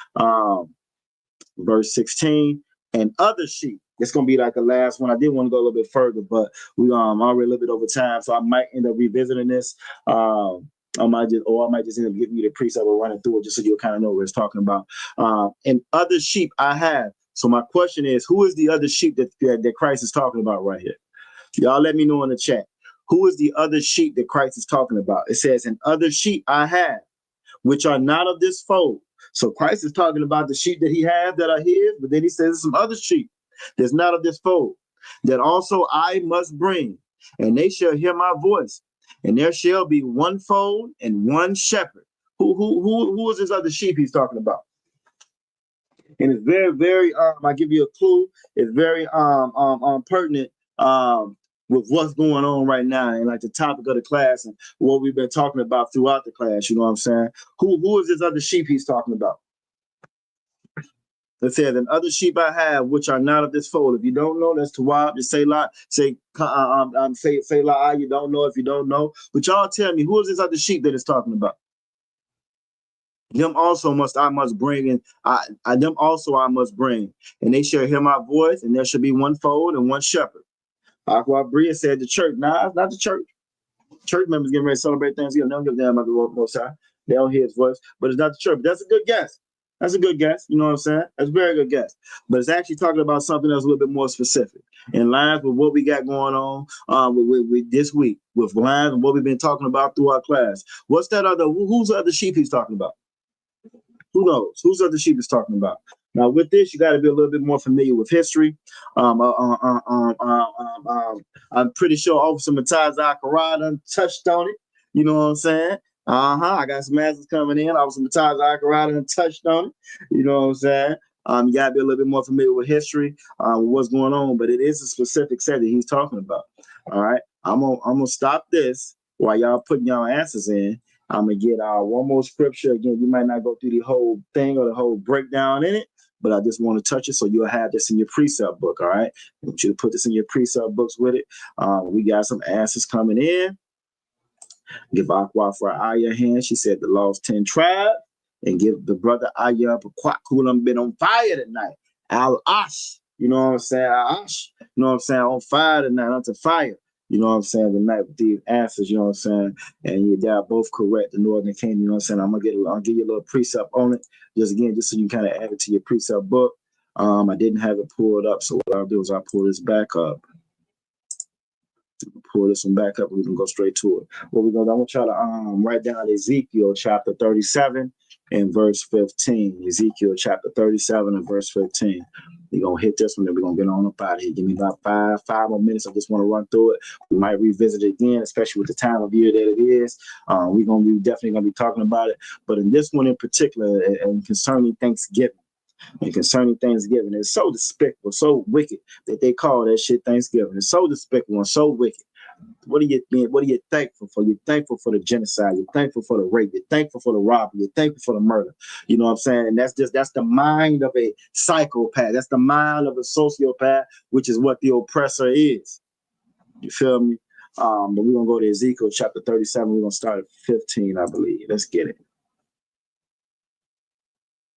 Verse 16, and other sheep. It's gonna be like a last one. I did want to go a little bit further, but we already a little bit over time, so I might end up revisiting this. I might just end up giving you the precept or running through it just so you'll kind of know what it's talking about. And other sheep I have, So my question is, who is the other sheep that Christ is talking about right here? Y'all let me know in the chat. Who is the other sheep that Christ is talking about? It says, and other sheep I have, which are not of this fold. So Christ is talking about the sheep that he has that are his, but then he says some other sheep that's not of this fold, that also I must bring, and they shall hear my voice, and there shall be one fold and one shepherd. Who is this other sheep he's talking about? And it's very, very, I give you a clue. It's very pertinent with what's going on right now and like the topic of the class and what we've been talking about throughout the class. You know what I'm saying? Who is this other sheep he's talking about? It says, and other sheep I have, which are not of this fold. If you don't know, that's Tawab. Just say la, say la. You don't know if you don't know. But y'all tell me, who is this other sheep that it's talking about? Them also I must bring, and them also I must bring, and they shall hear my voice, and there shall be one fold and one shepherd. Aqua Bria said the church. Nah, it's not the church. Church members getting ready to celebrate Thanksgiving. They don't give a damn about the Most High. They don't hear his voice, but it's not the church. But that's a good guess. That's a good guess. You know what I'm saying? That's a very good guess. But it's actually talking about something that's a little bit more specific, in line with what we got going on with this week, with lines and what we've been talking about through our class. What's that other? Who's the other sheep he's talking about? Who knows? Who's the other sheep is talking about? Now, with this, you got to be a little bit more familiar with history. I'm pretty sure Officer Mataz Akarad touched on it. You know what I'm saying? I got some answers coming in. Officer Mataz Akarad touched on it. You know what I'm saying? You got to be a little bit more familiar with history, with what's going on. But it is a specific set that he's talking about. All right? I'm gonna stop this while y'all putting y'all answers in. I'm going to get one more scripture. Again, you might not go through the whole thing or the whole breakdown in it, but I just want to touch it so you'll have this in your precept book, all right? I want you to put this in your precept books with it. We got some answers coming in. Give Aqua for Aya a hand. She said the lost 10 tribes. And give the brother Aya up a quack who done been on fire tonight. Al-Ash, you know what I'm saying? Al-Ash, you know what I'm saying? On fire tonight, onto fire. You know what I'm saying? The night with these answers, you know what I'm saying? And you got both correct, the Northern Kingdom, you know what I'm saying? I'll give you a little precept on it. Just so you kind of add it to your precept book. I didn't have it pulled up, so what I'll do is I'll pull this back up. Pull this one back up and we can go straight to it. What we're gonna, I want y'all to write down Ezekiel chapter 37 and verse 15. Ezekiel chapter 37 and verse 15. We're gonna hit this one, then we're gonna get on up out of here. Give me about five more minutes. I just want to run through it. We might revisit it again, especially with the time of year that it is. We're definitely gonna be talking about it. But in this one in particular, and concerning Thanksgiving. It's so despicable, so wicked that they call that shit Thanksgiving. It's so despicable and so wicked. What are you thankful for? You're thankful for the genocide. You're thankful for the rape. You're thankful for the robbery. You're thankful for the murder. You know what I'm saying? And that's the mind of a psychopath. That's the mind of a sociopath, which is what the oppressor is. You feel me? But we're gonna go to Ezekiel chapter 37. We're gonna start at 15, I believe. Let's get it.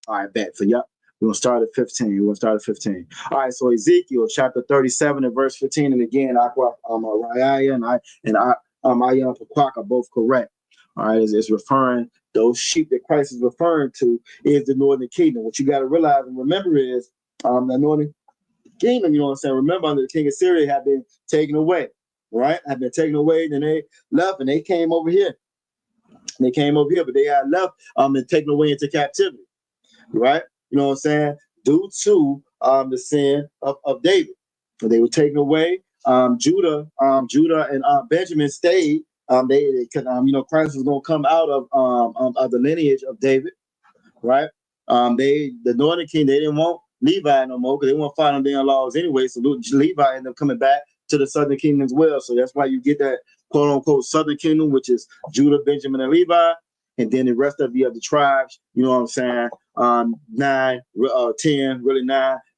All right, bet. So yep. We're going to start at 15. All right, so Ezekiel chapter 37 and verse 15. And again, Raya and Ayam Pakwak are both correct. All right, it's referring, those sheep that Christ is referring to is the Northern Kingdom. What you got to realize and remember is the Northern Kingdom, you know what I'm saying? Remember, under the king of Syria had been taken away, right? Had been taken away, then they left and they came over here. But they had left and taken away into captivity, right? You know what I'm saying? Due to the sin of David. So they were taken away. Judah and Benjamin stayed. Christ was going to come out of the lineage of David, right? The Northern King, they didn't want Levi no more because they didn't want to fight on their laws anyway. So Levi ended up coming back to the Southern Kingdom as well. So that's why you get that quote unquote Southern Kingdom, which is Judah, Benjamin, and Levi. And then the rest of the other tribes, you know what I'm saying? 9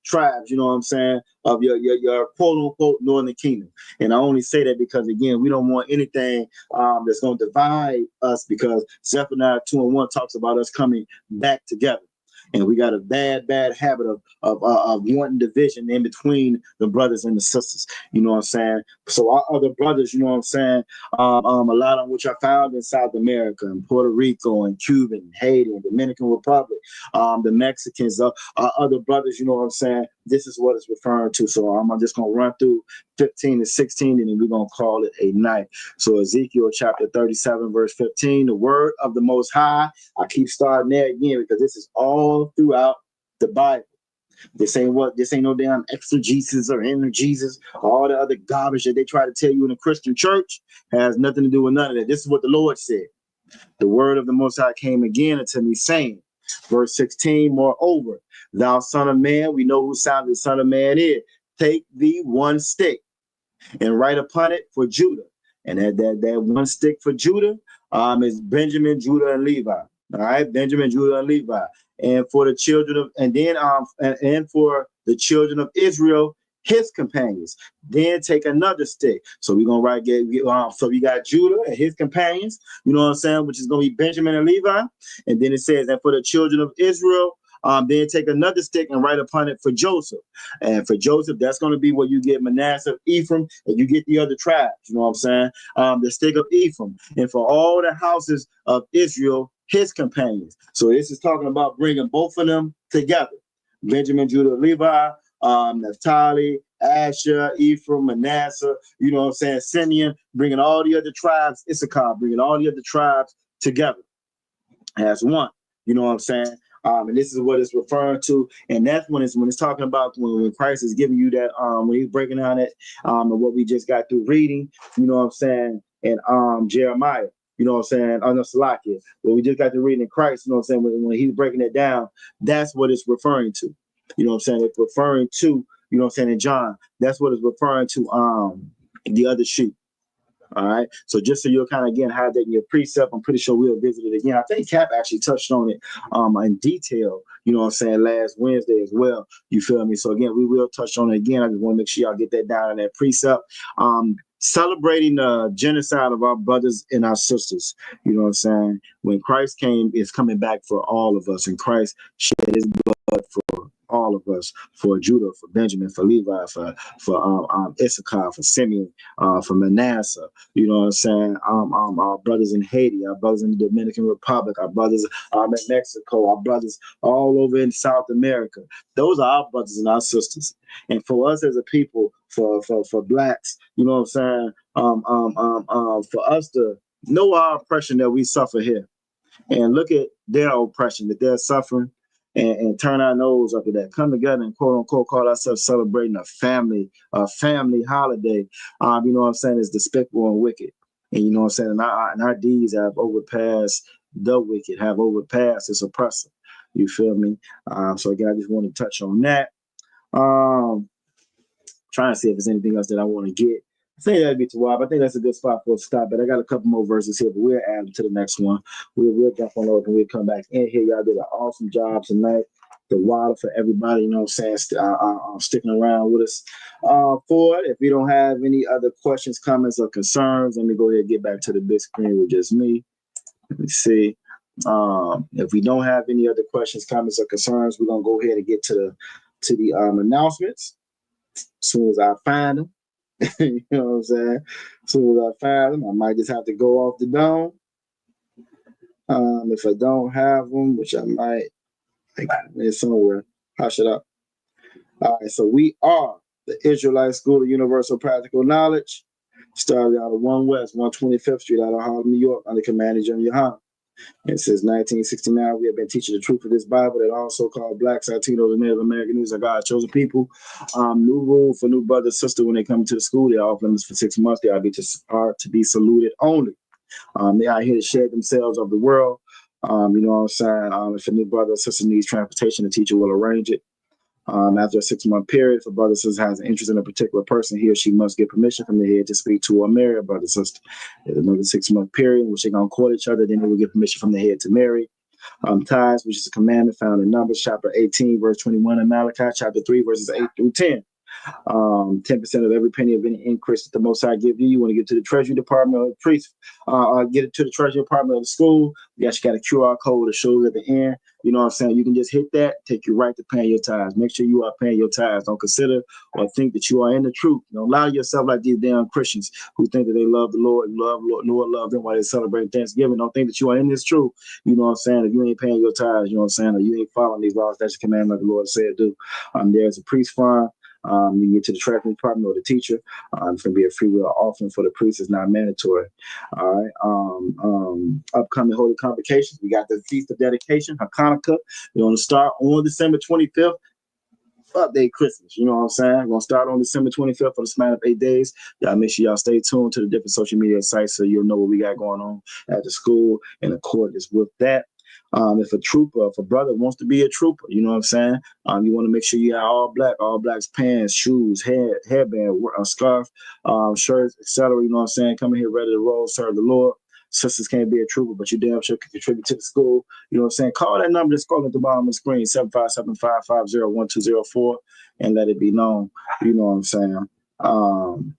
tribes, you know what I'm saying, of your quote-unquote Northern Kingdom. And I only say that because, again, we don't want anything that's going to divide us, because Zephaniah 2:1 talks about us coming back together. And we got a bad habit of wanting division in between the brothers and the sisters. You know what I'm saying? So our other brothers, you know what I'm saying? A lot of which I found in South America and Puerto Rico and Cuba and Haiti and Dominican Republic, the Mexicans, our other brothers, you know what I'm saying? This is what it's referring to. So I'm just going to run through 15 to 16 and then we're going to call it a night. So Ezekiel chapter 37, verse 15, the word of the Most High. I keep starting there again because this is all throughout the Bible. This ain't no damn exegesis or intergesis or all the other garbage that they try to tell you in a Christian church has nothing to do with none of that. This is what the Lord said. The word of the Most High came again unto me, saying, verse 16, moreover, thou son of man, we know who sound the son of man is. Take thee one stick and write upon it for Judah. And that one stick for Judah is Benjamin, Judah, and Levi. All right, Benjamin, Judah, and Levi. And for the children of, and for the children of Israel, his companions. Then take another stick. So we're gonna so we got Judah and his companions, you know what I'm saying, which is gonna be Benjamin and Levi. And then it says, and for the children of Israel, then take another stick and write upon it for Joseph. And for Joseph, that's going to be where you get Manasseh, Ephraim, and you get the other tribes. You know what I'm saying? The stick of Ephraim. And for all the houses of Israel, his companions. So this is talking about bringing both of them together. Benjamin, Judah, Levi, Naphtali, Asher, Ephraim, Manasseh, you know what I'm saying? Simeon, bringing all the other tribes, Issachar, bringing all the other tribes together as one. You know what I'm saying? And this is what it's referring to, and that's when it's talking about when Christ is giving you that when he's breaking down that and what we just got through reading, you know what I'm saying, and Jeremiah, you know what I'm saying, Salakia, what we just got to reading in Christ, you know what I'm saying, when he's breaking it down, that's what it's referring to, you know what I'm saying, it's referring to, you know what I'm saying, in John, that's what it's referring to, the other sheep. All right. So just so you'll kind of again have that in your precept, I'm pretty sure we'll visit it again. I think Cap actually touched on it in detail, you know what I'm saying, last Wednesday as well. You feel me? So again, we will touch on it again. I just want to make sure y'all get that down in that precept. Celebrating the genocide of our brothers and our sisters. You know what I'm saying? When Christ came, is coming back for all of us, and Christ shed his blood for all of us, for Judah, for Benjamin, for Levi, for Issachar, for Simeon, for Manasseh. You know what I'm saying? Our brothers in Haiti, our brothers in the Dominican Republic, our brothers in Mexico, our brothers all over in South America. Those are our brothers and our sisters. And for us as a people, for blacks, you know what I'm saying? For us to know our oppression that we suffer here, and look at their oppression that they're suffering, and turn our nose up at that. Come together and quote unquote call ourselves celebrating a family holiday. You know what I'm saying? It's despicable and wicked. And you know what I'm saying? And our deeds have overpassed the wicked, have overpassed its oppressor. You feel me? So again, I just want to touch on that. Trying to see if there's anything else that I want to get. I think that'd be too wide. I think that's a good spot for us to stop. But I got a couple more verses here, but we'll add them to the next one. We'll jump on over and we'll come back in here. Y'all did an awesome job tonight. The water for everybody, you know what I'm saying, sticking around with us. For it, if we don't have any other questions, comments, or concerns, let me go ahead and get back to the big screen with just me. Let me see. If we don't have any other questions, comments, or concerns, we're gonna go ahead and get to the announcements as soon as I find them. You know what I'm saying? As soon as I find them, I might just have to go off the dome. If I don't have them, which I might, like, it's somewhere. Hush it up. All right, so we are the Israelite School of Universal Practical Knowledge, started out of 1 West, 125th Street out of Harlem, New York, under Commander Jim Yohana. And since 1969, we have been teaching the truth of this Bible that all so-called Blacks, Latinos, and Native Americans are God's chosen people. New rule for new brother, sister, when they come to the school, they're off limits for 6 months. They are to be saluted only. They are here to share themselves of the world. You know what I'm saying? If a new brother or sister needs transportation, the teacher will arrange it. After a 6-month period, if a brother or sister has an interest in a particular person, he or she must get permission from the head to speak to or marry a brother or sister. There's another 6-month period in which they're going to court each other, then they will get permission from the head to marry. Ties, which is a commandment found in Numbers chapter 18, verse 21, and Malachi chapter 3, verses 8 through 10. 10% of every penny of any increase that the Most High give you. You want to get to the Treasury Department of the priest, get it to the Treasury Department of the school. You actually got a QR code that shows at the end. You know what I'm saying? You can just hit that, take you right to paying your tithes. Make sure you are paying your tithes. Don't consider or think that you are in the truth. Don't lie to yourself like these damn Christians who think that they love the Lord, love them while they celebrate Thanksgiving. Don't think that you are in this truth. You know what I'm saying? If you ain't paying your tithes, you know what I'm saying? Or you ain't following these laws, that's your command like the Lord said do. There's a priest fund. You can get to the Treasury Department or the teacher. It's going to be a free will offering for the priest. It's not mandatory. All right. Upcoming holy convocations. We got the Feast of Dedication, Hanukkah. We're going to start on December 25th. Update Christmas. You know what I'm saying? We're going to start on December 25th for the span of 8 days. Y'all make sure y'all stay tuned to the different social media sites so you'll know what we got going on at the school in accordance with that. If a trooper, if a brother wants to be a trooper, you know what I'm saying? You want to make sure you have all black's pants, shoes, hairband, scarf, shirts, etc. You know what I'm saying? Coming here ready to roll, serve the Lord. Sisters can't be a trooper, but you damn sure can contribute to the school. You know what I'm saying? Call that number that's scrolling at the bottom of the screen, 757-550-1204, and let it be known. You know what I'm saying? And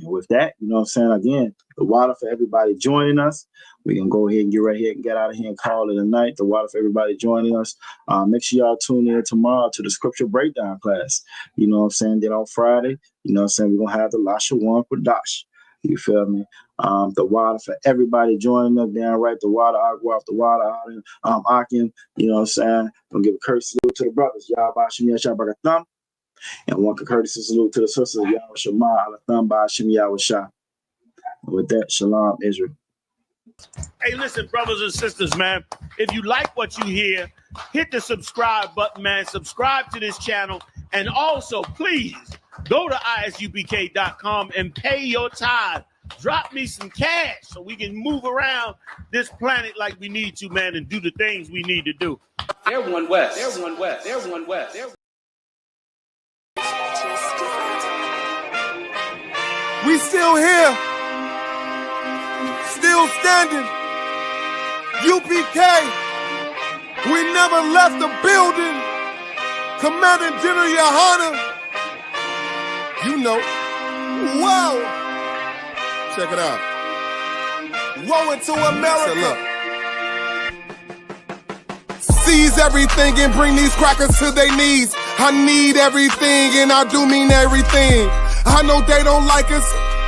with that, you know what I'm saying? Again, the water for everybody joining us. We can go ahead and get right here and get out of here and call it a night. The water for everybody joining us. Make sure y'all tune in tomorrow to the scripture breakdown class. You know what I'm saying? Then on Friday, you know what I'm saying? We're going to have the Lasha One for Dash. You feel me? The water for everybody joining us. Down right, the water, Agua off the water, Akin. You know what I'm saying? Gonna give a courtesy salute to the brothers. Y'all Bashim Yashabaka Thumb. And one courtesy salute to the sisters. Yahweh Shema, Allah Thumb Bashim Yahweh Shah. With that, Shalom, Israel. Hey, listen, brothers and sisters, man. If you like what you hear, hit the subscribe button, man. Subscribe to this channel. And also, please, go to ISUPK.com and pay your tithe. Drop me some cash so we can move around this planet like we need to, man, and do the things we need to do. They're one West. They're one West. They're one West. They're We still here. Still standing. UPK. We never left the building. Commander General Yohana. You know. Whoa. Check it out. Woe into America. Seize everything and bring these crackers to their knees. I need everything and I do mean everything. I know they don't like us.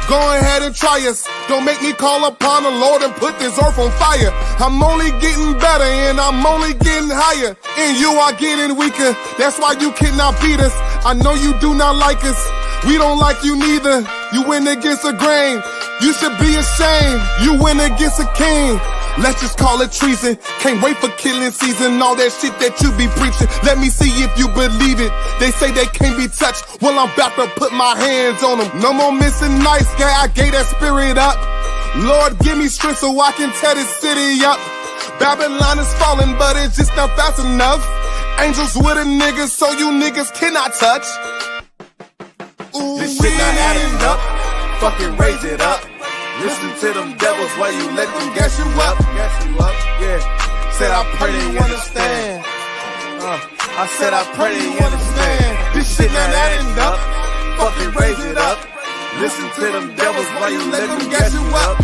Go ahead and try us. Don't make me call upon the Lord and put this earth on fire. I'm only getting better and I'm only getting higher. And you are getting weaker. That's why you cannot beat us. I know you do not like us. We don't like you neither. You win against a grain. You should be ashamed. You win against a king. Let's just call it treason. Can't wait for killing season. All that shit that you be preaching. Let me see if you believe it. They say they can't be touched. Well, I'm about to put my hands on them. No more missing nice guy. I gave that spirit up. Lord, give me strength so I can tear this city up. Babylon is falling, but it's just not fast enough. Angels with a nigga, so you niggas cannot touch. Ooh, this shit not adding up. Fucking raise it up. Listen to them devils while you let them gas you up. Yeah. Said I pray they understand. I said I pray they understand. This shit not adding up. Fucking raise it up. Listen to them devils while you let them gas you up.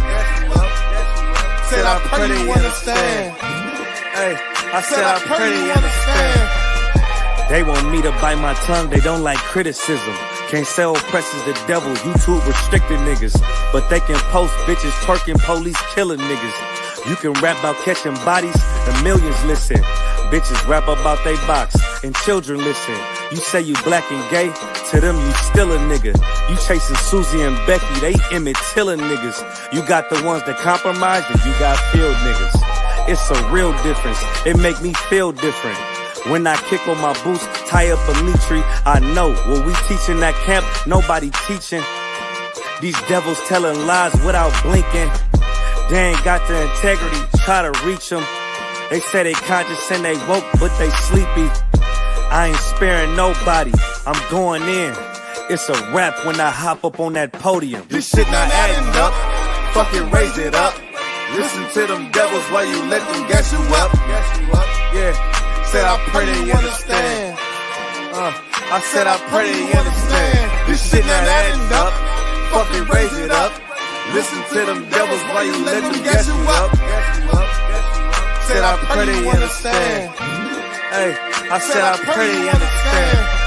Said I pray they understand. Hey, I said I pray they understand. they want me to bite my tongue, they don't like criticism. Can't sell presses the devil, YouTube restricted niggas. But they can post bitches twerking, police killing niggas. You can rap about catching bodies, the millions listen. Bitches rap about they box, and children listen. You say you black and gay, to them you still a nigga. You chasing Susie and Becky, they Emmett Tiller niggas. You got the ones that compromise, and you got field niggas. It's a real difference, it make me feel different. When I kick on my boots, tie up a knee tree, I know what we teaching that camp, nobody teaching. These devils telling lies without blinking. They ain't got the integrity, try to reach them. They say they conscious and they woke, but they sleepy. I ain't sparing nobody, I'm going in. It's a rap when I hop up on that podium. This shit not adding up, fucking raise it up. Listen to them devils while you let them gas you up. Yeah. Said I pray they understand. I said I pray they understand. This shit not adding up. Fucking raise it up. Listen to them devils while you let them gas you up. Said I pray they understand. Hey, I said I pray they understand.